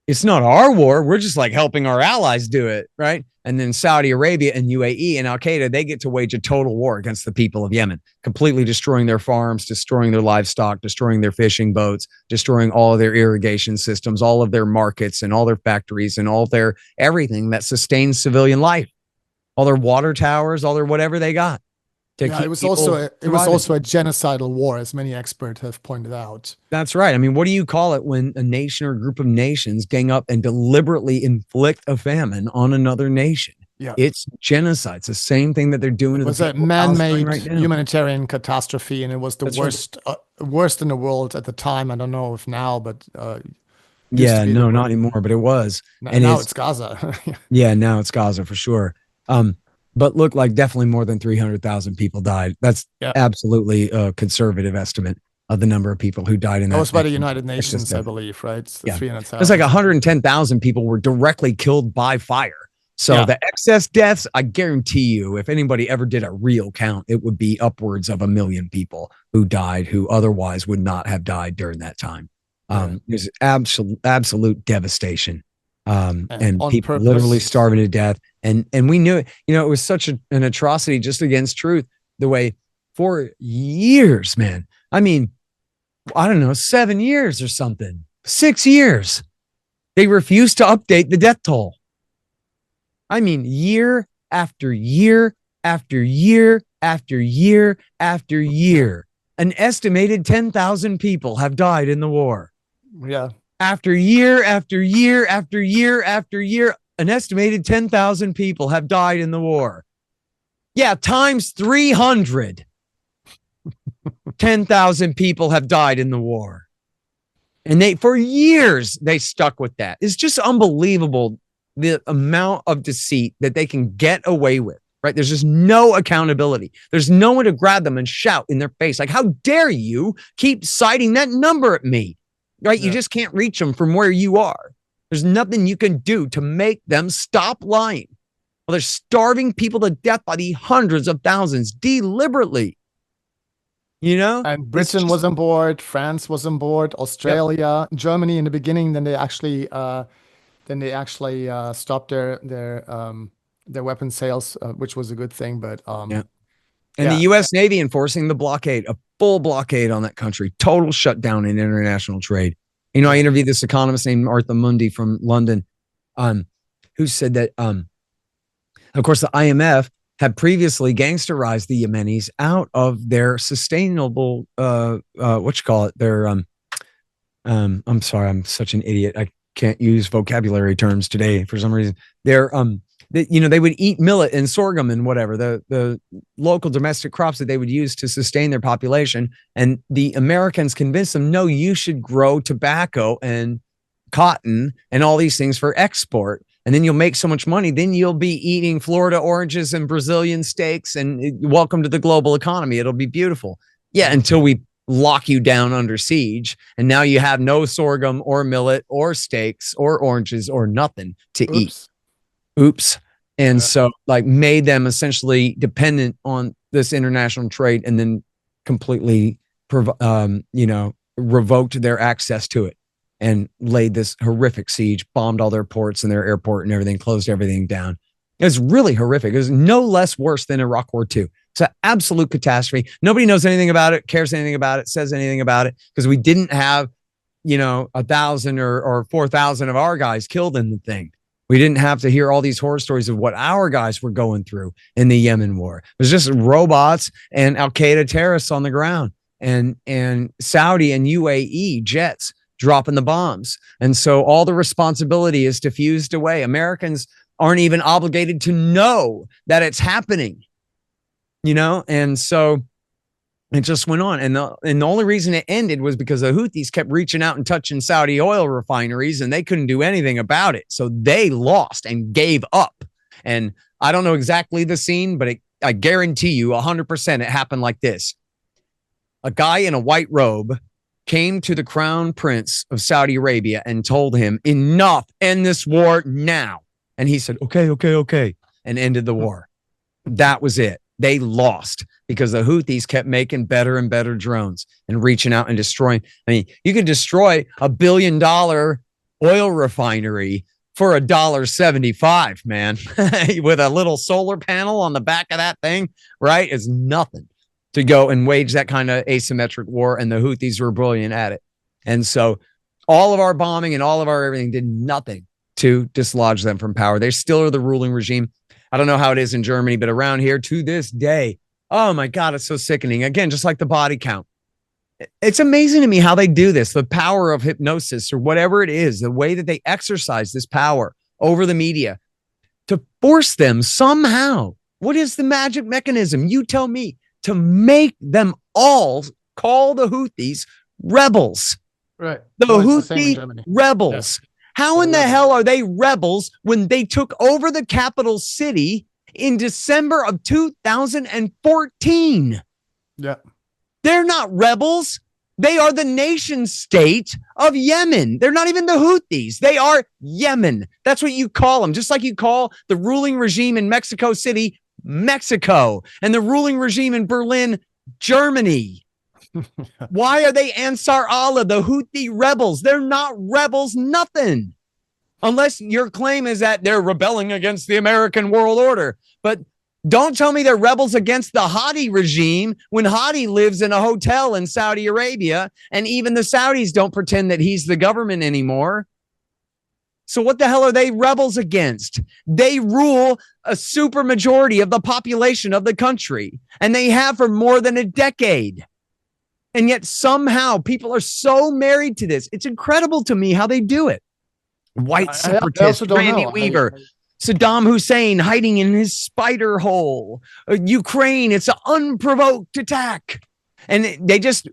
it's not our war. We're just like helping our allies do it, right? And then Saudi Arabia and UAE and Al-Qaeda, they get to wage a total war against the people of Yemen, completely destroying their farms, destroying their livestock, destroying their fishing boats, destroying all of their irrigation systems, all of their markets and all their factories and all their everything that sustains civilian life, all their water towers, all their whatever they got. Yeah, it was also a genocidal war, as many experts have pointed out. That's right. I mean, what do you call it when a nation or a group of nations gang up and deliberately inflict a famine on another nation? Yeah, it's genocide. It's the same thing that they're doing. It was a man-made humanitarian catastrophe, and it was the worst in the world at the time. I don't know if now, but Used to Yeah, be the no, not word. anymore, but it was. And Now it's, it's Gaza. yeah, now it's Gaza for sure. But look, like definitely more than 300,000 people died. That's Yeah. absolutely a conservative estimate of the number of people who died in That that was by the excess United Nations, I death. believe, right? It's the Yeah. It's like 300,000 something. 110,000 people were directly killed by fire. So Yeah. the excess deaths, I guarantee you, if anybody ever did a real count, it would be upwards of 1 million people who died who otherwise would not have died during that time. Yeah. There's absolute devastation. And And on people literally purpose. starving to death. And we knew it, it was such an atrocity just against truth, the way for years, man. I mean, I don't know, 7 years or something, 6 years. They refused to update the death toll. I mean, year after year after year after year after year. An estimated 10,000 people have died in the war. Yeah. After year after year after year after year, an estimated 10,000 people have died in the war. Yeah, times 300. 10,000 people have died in the war. And for years, they stuck with that. It's just unbelievable the amount of deceit that they can get away with, right? There's just no accountability. There's no one to grab them and shout in their face, like, how dare you keep citing that number at me, right? Yeah. You just can't reach them from where you are. There's nothing you can do to make them stop lying. Well, they're starving people to death by the hundreds of thousands deliberately. And Britain was on board, France was on board, Australia, yep. Germany in the beginning. Then they actually stopped their weapon sales, which was a good thing. But the U.S. Navy enforcing the blockade, a full blockade on that country, total shutdown in international trade. I interviewed this economist named Martha Mundy from London, who said that, of course, the IMF had previously gangsterized the Yemenis out of their sustainable, their, I'm sorry, I'm such an idiot. I can't use vocabulary terms today for some reason. They're, they would eat millet and sorghum and whatever, the local domestic crops that they would use to sustain their population. And the Americans convinced them, no, you should grow tobacco and cotton and all these things for export. And then you'll make so much money. Then you'll be eating Florida oranges and Brazilian steaks and welcome to the global economy. It'll be beautiful. Yeah, until we lock you down under siege. And now you have no sorghum or millet or steaks or oranges or nothing to eat. Oops. And so made them essentially dependent on this international trade and then completely, revoked their access to it. And laid this horrific siege, bombed all their ports and their airport and everything, closed everything down. It was really horrific. It was no less worse than Iraq War II. It's an absolute catastrophe. Nobody knows anything about it, cares anything about it, says anything about it, because we didn't have, 1,000 or 4,000 of our guys killed in the thing. We didn't have to hear all these horror stories of what our guys were going through in the Yemen war. It was just robots and Al-Qaeda terrorists on the ground and Saudi and UAE jets dropping the bombs. And so all the responsibility is diffused away. Americans aren't even obligated to know that it's happening, and so it just went on. And the only reason it ended was because the Houthis kept reaching out and touching Saudi oil refineries and they couldn't do anything about it. So they lost and gave up. And I don't know exactly the scene, but I guarantee you 100% it happened like this. A guy in a white robe came to the crown prince of Saudi Arabia and told him, enough, end this war now. And he said, okay, and ended the war. That was it. They lost because the Houthis kept making better and better drones and reaching out and destroying. I mean, you could destroy $1 billion oil refinery for $1.75, man, with a little solar panel on the back of that thing, right? It's nothing to go and wage that kind of asymmetric war. And the Houthis were brilliant at it. And so all of our bombing and all of our everything did nothing to dislodge them from power. They still are the ruling regime. I don't know how it is in Germany, but around here to this day, oh my God, it's so sickening. Again, just like the body count. It's amazing to me how they do this, the power of hypnosis or whatever it is, the way that they exercise this power over the media to force them somehow. What is the magic mechanism? You tell me. To make them all call the Houthis rebels. Right. The No, it's the same in Houthi Germany. rebels. Yes. How in the hell are they rebels when they took over the capital city in December of 2014? Yeah. They're not rebels. They are the nation state of Yemen. They're not even the Houthis. They are Yemen. That's what you call them. Just like you call the ruling regime in Mexico City, Mexico, and the ruling regime in Berlin, Germany. Why are they Ansar Allah, the Houthi rebels? They're not rebels, nothing. Unless your claim is that they're rebelling against the American world order. But don't tell me they're rebels against the Hadi regime when Hadi lives in a hotel in Saudi Arabia, and even the Saudis don't pretend that he's the government anymore. So what the hell are they rebels against? They rule a super majority of the population of the country, and they have for more than a decade. And yet somehow people are so married to this. It's incredible to me how they do it. White separatist, Randy Weaver, Saddam Hussein hiding in his spider hole, Ukraine, it's an unprovoked attack. And they just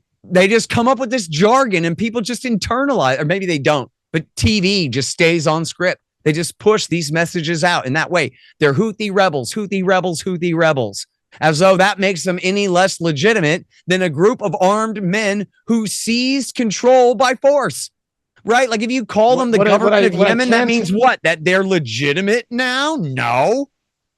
come up with this jargon and people just internalize, or maybe they don't, but TV just stays on script. They just push these messages out in that way. They're Houthi rebels, Houthi rebels, Houthi rebels, as though that makes them any less legitimate than a group of armed men who seized control by force. Right? Like if you call them the government of Yemen, that means what? That they're legitimate now? No.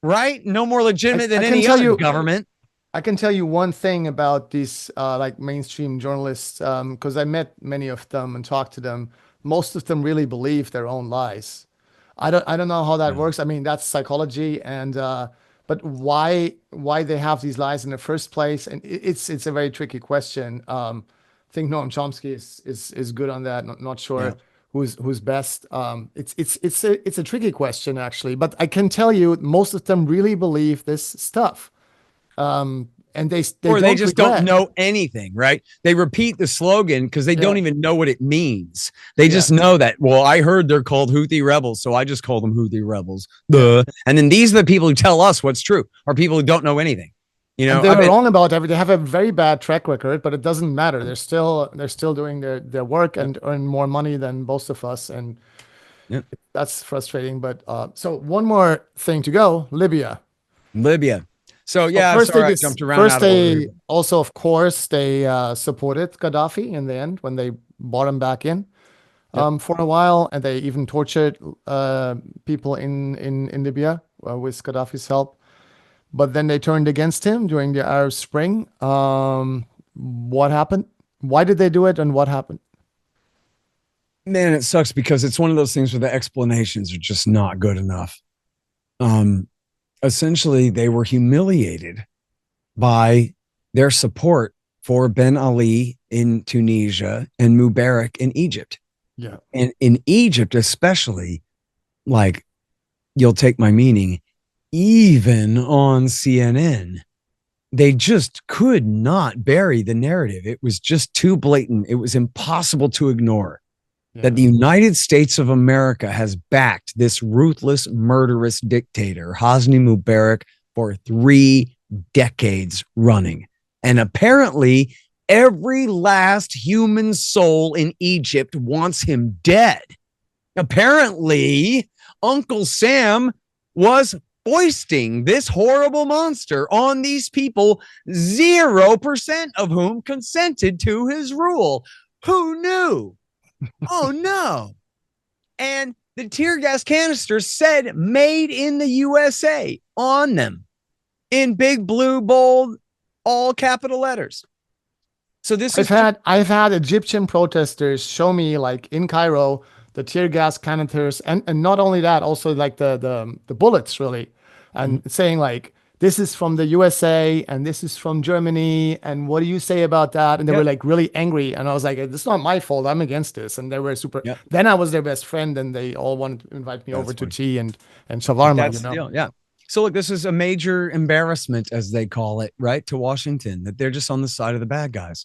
Right? No more legitimate than any other government. I can tell you one thing about these like mainstream journalists, because I met many of them and talked to them. Most of them really believe their own lies. I don't know how that works. I mean, that's psychology, and but why they have these lies in the first place? And it's a very tricky question. I think Noam Chomsky is good on that. Not sure who's best. It's a tricky question actually, but I can tell you most of them really believe this stuff. And they just don't know anything, right? They repeat the slogan because they don't even know what it means. They just know that, well, I heard they're called Houthi rebels, so I just call them Houthi rebels. And then these are the people who tell us what's true, are people who don't know anything. You know, and they're wrong about everything. They have a very bad track record, but it doesn't matter. They're still doing their work and earn more money than most of us, and that's frustrating. But so one more thing to go, Libya. So first sorry, I jumped around. First, they also, of course, they supported Gaddafi in the end when they brought him back in for a while, and they even tortured people in Libya with Gaddafi's help. But then they turned against him during the Arab Spring. What happened? Why did they do it, and what happened? Man, it sucks because it's one of those things where the explanations are just not good enough. Essentially, they were humiliated by their support for Ben Ali in Tunisia and Mubarak in Egypt. Yeah. And in Egypt, especially, like, you'll take my meaning, even on CNN, they just could not bury the narrative. It was just too blatant. It was impossible to ignore. That the United States of America has backed this ruthless, murderous dictator, Hosni Mubarak, for 3 decades running. And apparently, every last human soul in Egypt wants him dead. Apparently, Uncle Sam was foisting this horrible monster on these people, 0% of whom consented to his rule. Who knew? Oh, no. And the tear gas canisters said made in the USA on them in big, blue, bold, all capital letters. So this I've had Egyptian protesters show me, like in Cairo, the tear gas canisters, and not only that, also like the bullets, really, and saying like, this is from the USA and this is from Germany, and what do you say about that? And they were like really angry, and I was like, it's not my fault, I'm against this. And they were super. Then I was their best friend, and they all wanted to invite me over to tea and shawarma. That's the deal. Yeah. So look, this is a major embarrassment, as they call it, right, to Washington, that they're just on the side of the bad guys.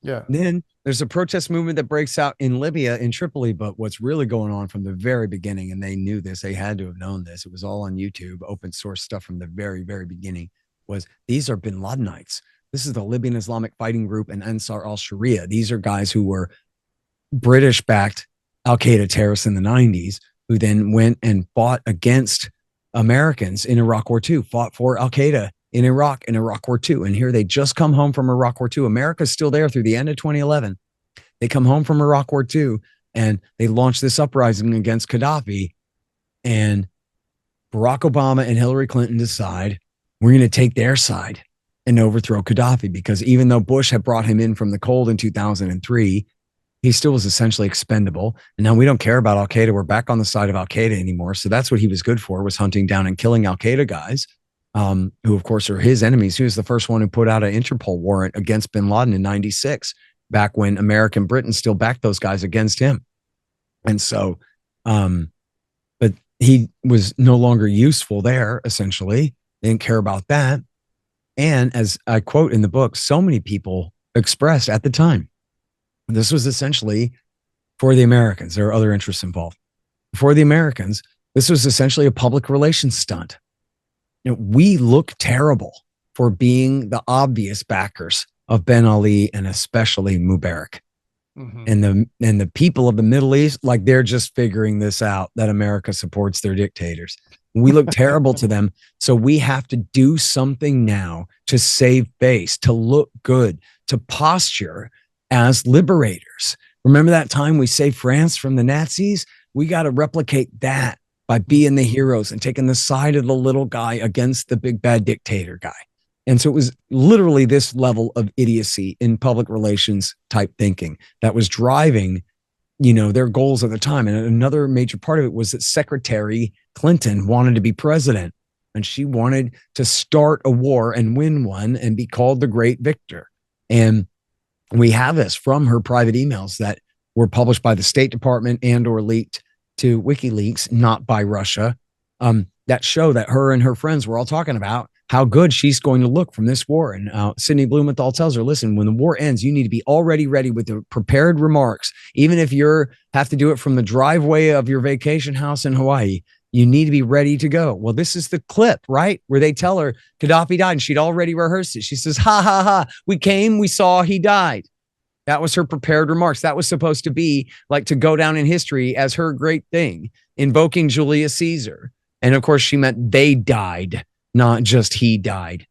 Yeah. Then there's a protest movement that breaks out in Libya, in Tripoli. But what's really going on from the very beginning, and they knew this, they had to have known this, it was all on YouTube, open source stuff from the very, very beginning, was these are bin Ladenites. This is the Libyan Islamic Fighting Group and Ansar al-Sharia. These are guys who were British-backed Al-Qaeda terrorists in the 90s who then went and fought against Americans in Iraq War II, fought for Al-Qaeda in Iraq War II. And here they just come home from Iraq War II. America's still there through the end of 2011. They come home from Iraq War II and they launch this uprising against Gaddafi. And Barack Obama and Hillary Clinton decide we're going to take their side and overthrow Gaddafi, because even though Bush had brought him in from the cold in 2003, he still was essentially expendable. And now we don't care about Al-Qaeda. We're back on the side of Al-Qaeda anymore. So that's what he was good for, was hunting down and killing Al-Qaeda guys, who of course are his enemies. He was the first one who put out an Interpol warrant against bin Laden in 96, back when America and Britain still backed those guys against him. And so, but he was no longer useful there, essentially. They didn't care about that. And as I quote in the book, so many people expressed at the time, this was essentially for the Americans. There are other interests involved. For the Americans, this was essentially a public relations stunt. You know, we look terrible for being the obvious backers of Ben Ali and especially Mubarak. Mm-hmm. And the people of the Middle East, like, they're just figuring this out, that America supports their dictators. We look terrible to them. So we have to do something now to save face, to look good, to posture as liberators. Remember that time we saved France from the Nazis? We got to replicate that by being the heroes and taking the side of the little guy against the big bad dictator guy. And so it was literally this level of idiocy in public relations type thinking that was driving, you know, their goals at the time. And another major part of it was that Secretary Clinton wanted to be president, and she wanted to start a war and win one and be called the great victor. And we have this from her private emails that were published by the State Department and or leaked to WikiLeaks, not by Russia, that show that her and her friends were all talking about how good she's going to look from this war. And Sidney Blumenthal tells her, listen, when the war ends, you need to be already ready with the prepared remarks. Even if you have to do it from the driveway of your vacation house in Hawaii, you need to be ready to go. Well, this is the clip, right, where they tell her Gaddafi died, and she'd already rehearsed it. She says, ha, ha, ha, we came, we saw, he died. That was her prepared remarks. That was supposed to be like to go down in history as her great thing, invoking Julius Caesar. And of course, she meant they died, not just he died.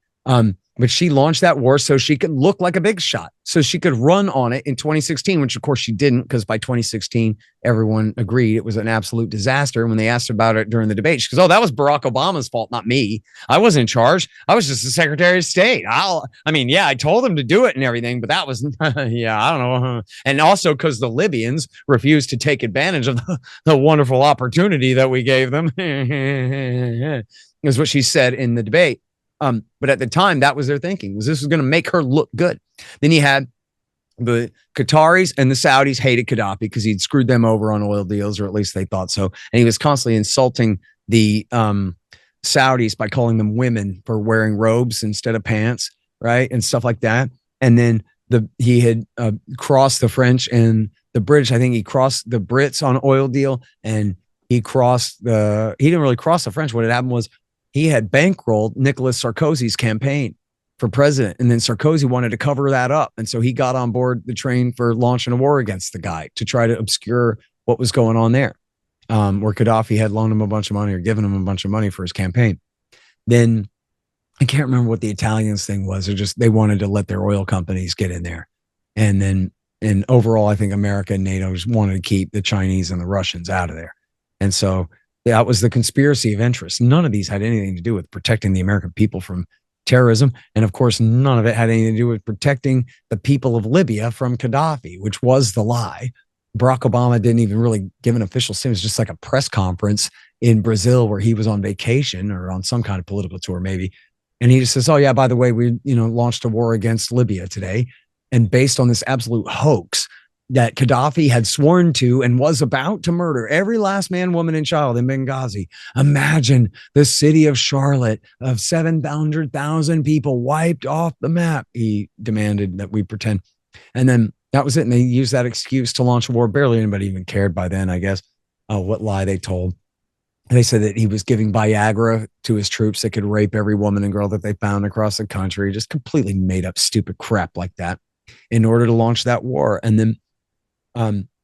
But she launched that war so she could look like a big shot, so she could run on it in 2016, which of course she didn't, because by 2016, everyone agreed it was an absolute disaster. And when they asked about it during the debate, she goes, oh, that was Barack Obama's fault, not me. I wasn't in charge. I was just the Secretary of State. I told him to do it and everything, but that was, yeah, I don't know. And also because the Libyans refused to take advantage of the wonderful opportunity that we gave them, is what she said in the debate. But at the time, that was their thinking, was this was going to make her look good. Then you had the Qataris and the Saudis hated Gaddafi because he'd screwed them over on oil deals, or at least they thought so. And he was constantly insulting the Saudis by calling them women for wearing robes instead of pants, right? And stuff like that. And then he had crossed the French and the British. I think he crossed the Brits on oil deal, and he didn't really cross the French. What had happened was, he had bankrolled Nicolas Sarkozy's campaign for president, and then Sarkozy wanted to cover that up. And so he got on board the train for launching a war against the guy to try to obscure what was going on there, where Gaddafi had loaned him a bunch of money or given him a bunch of money for his campaign. Then I can't remember what the Italians thing was. They wanted to let their oil companies get in there. And overall, I think America and NATO just wanted to keep the Chinese and the Russians out of there. And so that was the conspiracy of interest. None of these had anything to do with protecting the American people from terrorism. And of course, none of it had anything to do with protecting the people of Libya from Gaddafi, which was the lie. Barack Obama didn't even really give an official statement. It was just like a press conference in Brazil where he was on vacation or on some kind of political tour, maybe. And he just says, oh yeah, by the way, we launched a war against Libya today. And based on this absolute hoax that Gaddafi had sworn to and was about to murder every last man, woman, and child in Benghazi. Imagine the city of Charlotte of 700,000 people wiped off the map. He demanded that we pretend. And then that was it. And they used that excuse to launch a war. Barely anybody even cared by then, I guess, what lie they told. They said that he was giving Viagra to his troops that could rape every woman and girl that they found across the country. Just completely made up stupid crap like that in order to launch that war. And then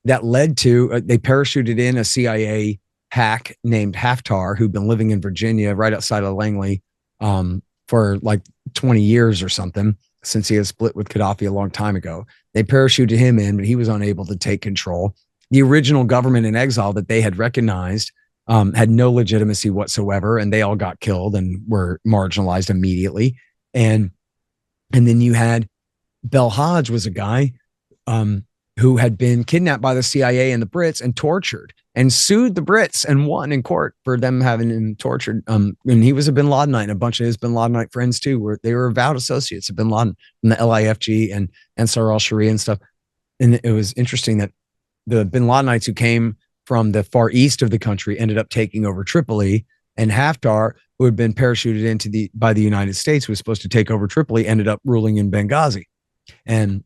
that led to, they parachuted in a CIA hack named Haftar, who'd been living in Virginia right outside of Langley for like 20 years or something, since he had split with Gaddafi a long time ago. They parachuted him in, but he was unable to take control. The original government in exile that they had recognized had no legitimacy whatsoever, and they all got killed and were marginalized immediately. And then you had Belhaj was a guy who had been kidnapped by the CIA and the Brits and tortured and sued the Brits and won in court for them having him tortured. And he was a bin Ladenite, and a bunch of his bin Ladenite friends too, they were avowed associates of bin Laden from the LIFG and Ansar al-Sharia and stuff. And it was interesting that the bin Ladenites who came from the far east of the country ended up taking over Tripoli, and Haftar, who had been parachuted into by the United States, who was supposed to take over Tripoli, ended up ruling in Benghazi. And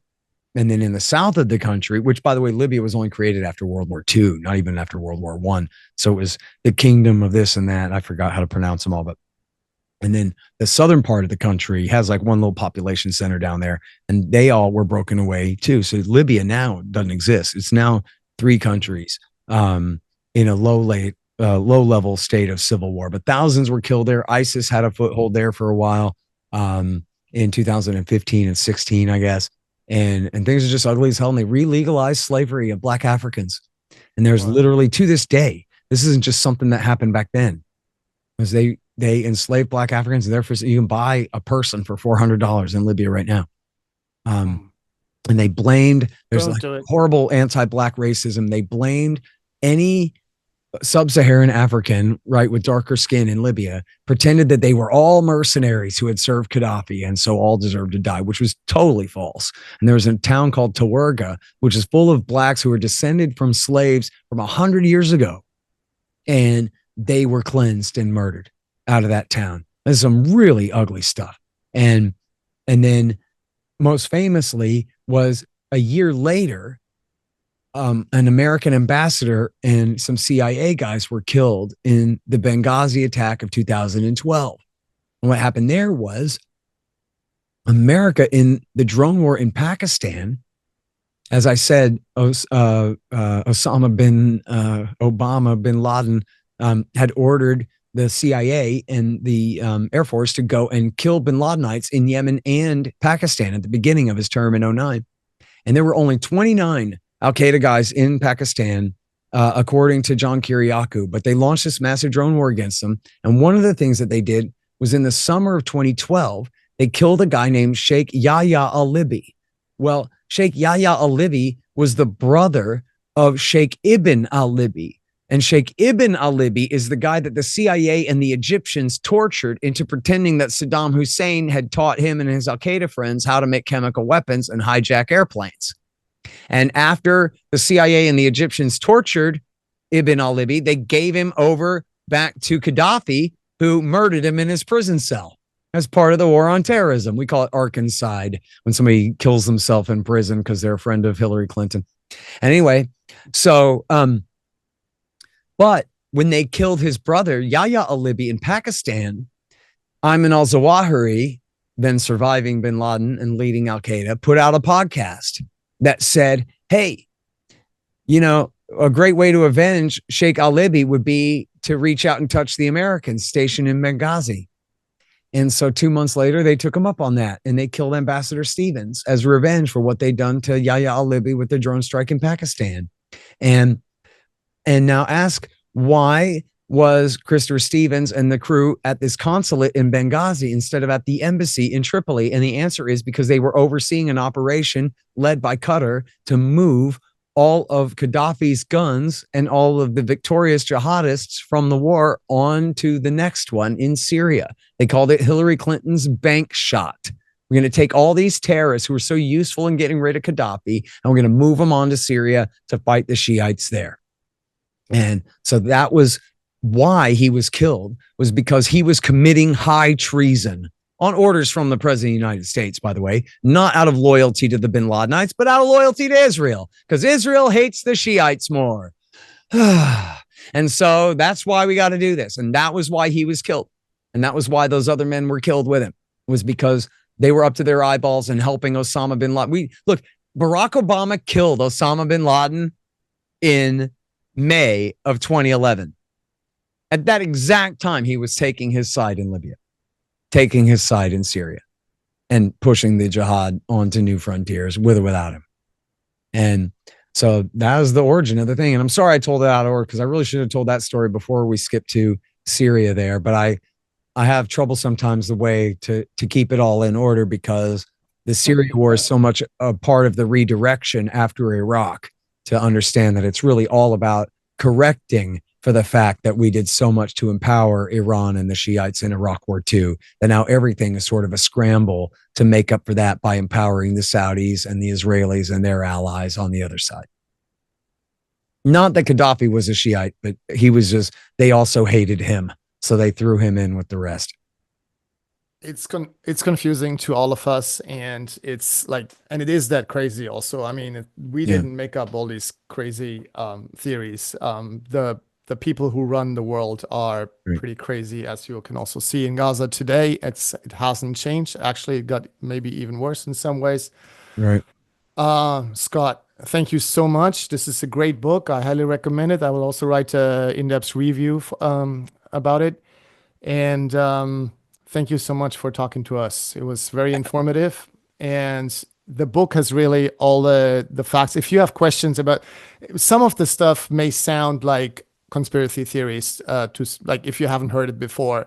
then in the south of the country, which, by the way, Libya was only created after World War II, not even after World War I. So it was the kingdom of this and that. I forgot how to pronounce them all. And then the southern part of the country has like one little population center down there, and they all were broken away too. So Libya now doesn't exist. It's now 3 countries in a low-level state of civil war. But thousands were killed there. ISIS had a foothold there for a while in 2015 and 16, I guess. And things are just ugly as hell. And they re-legalized slavery of Black Africans. And there's literally, to this day, this isn't just something that happened back then, because they enslaved Black Africans, and therefore you can buy a person for $400 in Libya right now. And they blamed, there's like horrible anti-Black racism. They blamed any sub-Saharan African, right, with darker skin in Libya, pretended that they were all mercenaries who had served Gaddafi and so all deserved to die, which was totally false. And there was a town called Tawerga, which is full of Blacks who were descended from slaves from 100 years ago, and they were cleansed and murdered out of that town. There's some really ugly stuff. And then most famously was a year later, an American ambassador and some CIA guys were killed in the Benghazi attack of 2012. And what happened there was America in the drone war in Pakistan, as I said, Osama bin Laden had ordered the CIA and the Air Force to go and kill bin Ladenites in Yemen and Pakistan at the beginning of his term in 2009. And there were only 29 Al-Qaeda guys in Pakistan, according to John Kiriakou, but they launched this massive drone war against them. And one of the things that they did was in the summer of 2012, they killed a guy named Sheikh Yahya al-Libi. Well, Sheikh Yahya al-Libi was the brother of Sheikh Ibn al-Libi. And Sheikh Ibn al-Libi is the guy that the CIA and the Egyptians tortured into pretending that Saddam Hussein had taught him and his Al-Qaeda friends how to make chemical weapons and hijack airplanes. And after the CIA and the Egyptians tortured Ibn al-Libi, they gave him over back to Gaddafi, who murdered him in his prison cell as part of the war on terrorism. We call it arkancide, when somebody kills themselves in prison because they're a friend of Hillary Clinton. Anyway, so, but when they killed his brother, Yahya al-Libi, in Pakistan, Ayman al-Zawahiri, then surviving bin Laden and leading Al-Qaeda, put out a podcast that said, hey, you know, a great way to avenge Sheikh al-Libi would be to reach out and touch the Americans stationed in Benghazi. And so 2 months later, they took him up on that, and they killed Ambassador Stevens as revenge for what they'd done to Yahya al-Libi with the drone strike in Pakistan. And now ask, why was Christopher Stevens and the crew at this consulate in Benghazi instead of at the embassy in Tripoli? And the answer is because they were overseeing an operation led by Qatar to move all of Gaddafi's guns and all of the victorious jihadists from the war on to the next one in Syria. They called it Hillary Clinton's bank shot. We're going to take all these terrorists who were so useful in getting rid of Gaddafi, and we're going to move them on to Syria to fight the Shiites there. And so that was why he was killed, was because he was committing high treason on orders from the president of the United States, by the way, not out of loyalty to the bin Ladenites, but out of loyalty to Israel, because Israel hates the Shiites more. And so that's why we got to do this. And that was why he was killed. And that was why those other men were killed with him, was because they were up to their eyeballs in helping Osama bin Laden. Look, Barack Obama killed Osama bin Laden in May of 2011. At that exact time, he was taking his side in Libya, taking his side in Syria, and pushing the jihad onto new frontiers with or without him. And so that was the origin of the thing. And I'm sorry I told it out of order because I really should have told that story before we skipped to Syria there. But I have trouble sometimes the way to keep it all in order because the Syria war is so much a part of the redirection after Iraq to understand that it's really all about correcting for the fact that we did so much to empower Iran and the Shiites in Iraq War II, that now everything is sort of a scramble to make up for that by empowering the Saudis and the Israelis and their allies on the other side. Not that Gaddafi was a Shiite, but he was just, they also hated him. So they threw him in with the rest. It's confusing to all of us, and it's like, and it is that crazy also. I mean, we didn't make up all these crazy theories. The people who run the world are pretty crazy, as you can also see in Gaza today. It hasn't changed. Actually, it got maybe even worse in some ways. Right. Scott, thank you so much. This is a great book. I highly recommend it. I will also write an in-depth review about it. And thank you so much for talking to us. It was very informative. And the book has really all the facts. If you have questions about some of the stuff may sound like conspiracy theories like if you haven't heard it before,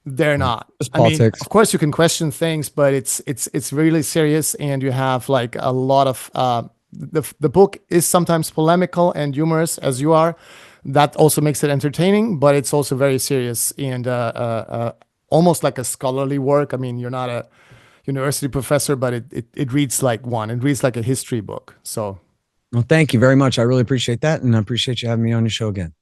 they're not. Just politics. Of course you can question things, but it's really serious, and you have like a lot of the book is sometimes polemical and humorous as you are. That also makes it entertaining, but it's also very serious and almost like a scholarly work. I mean, you're not a university professor, but it reads like one. It reads like a history book. So well, thank you very much. I really appreciate that. And I appreciate you having me on your show again.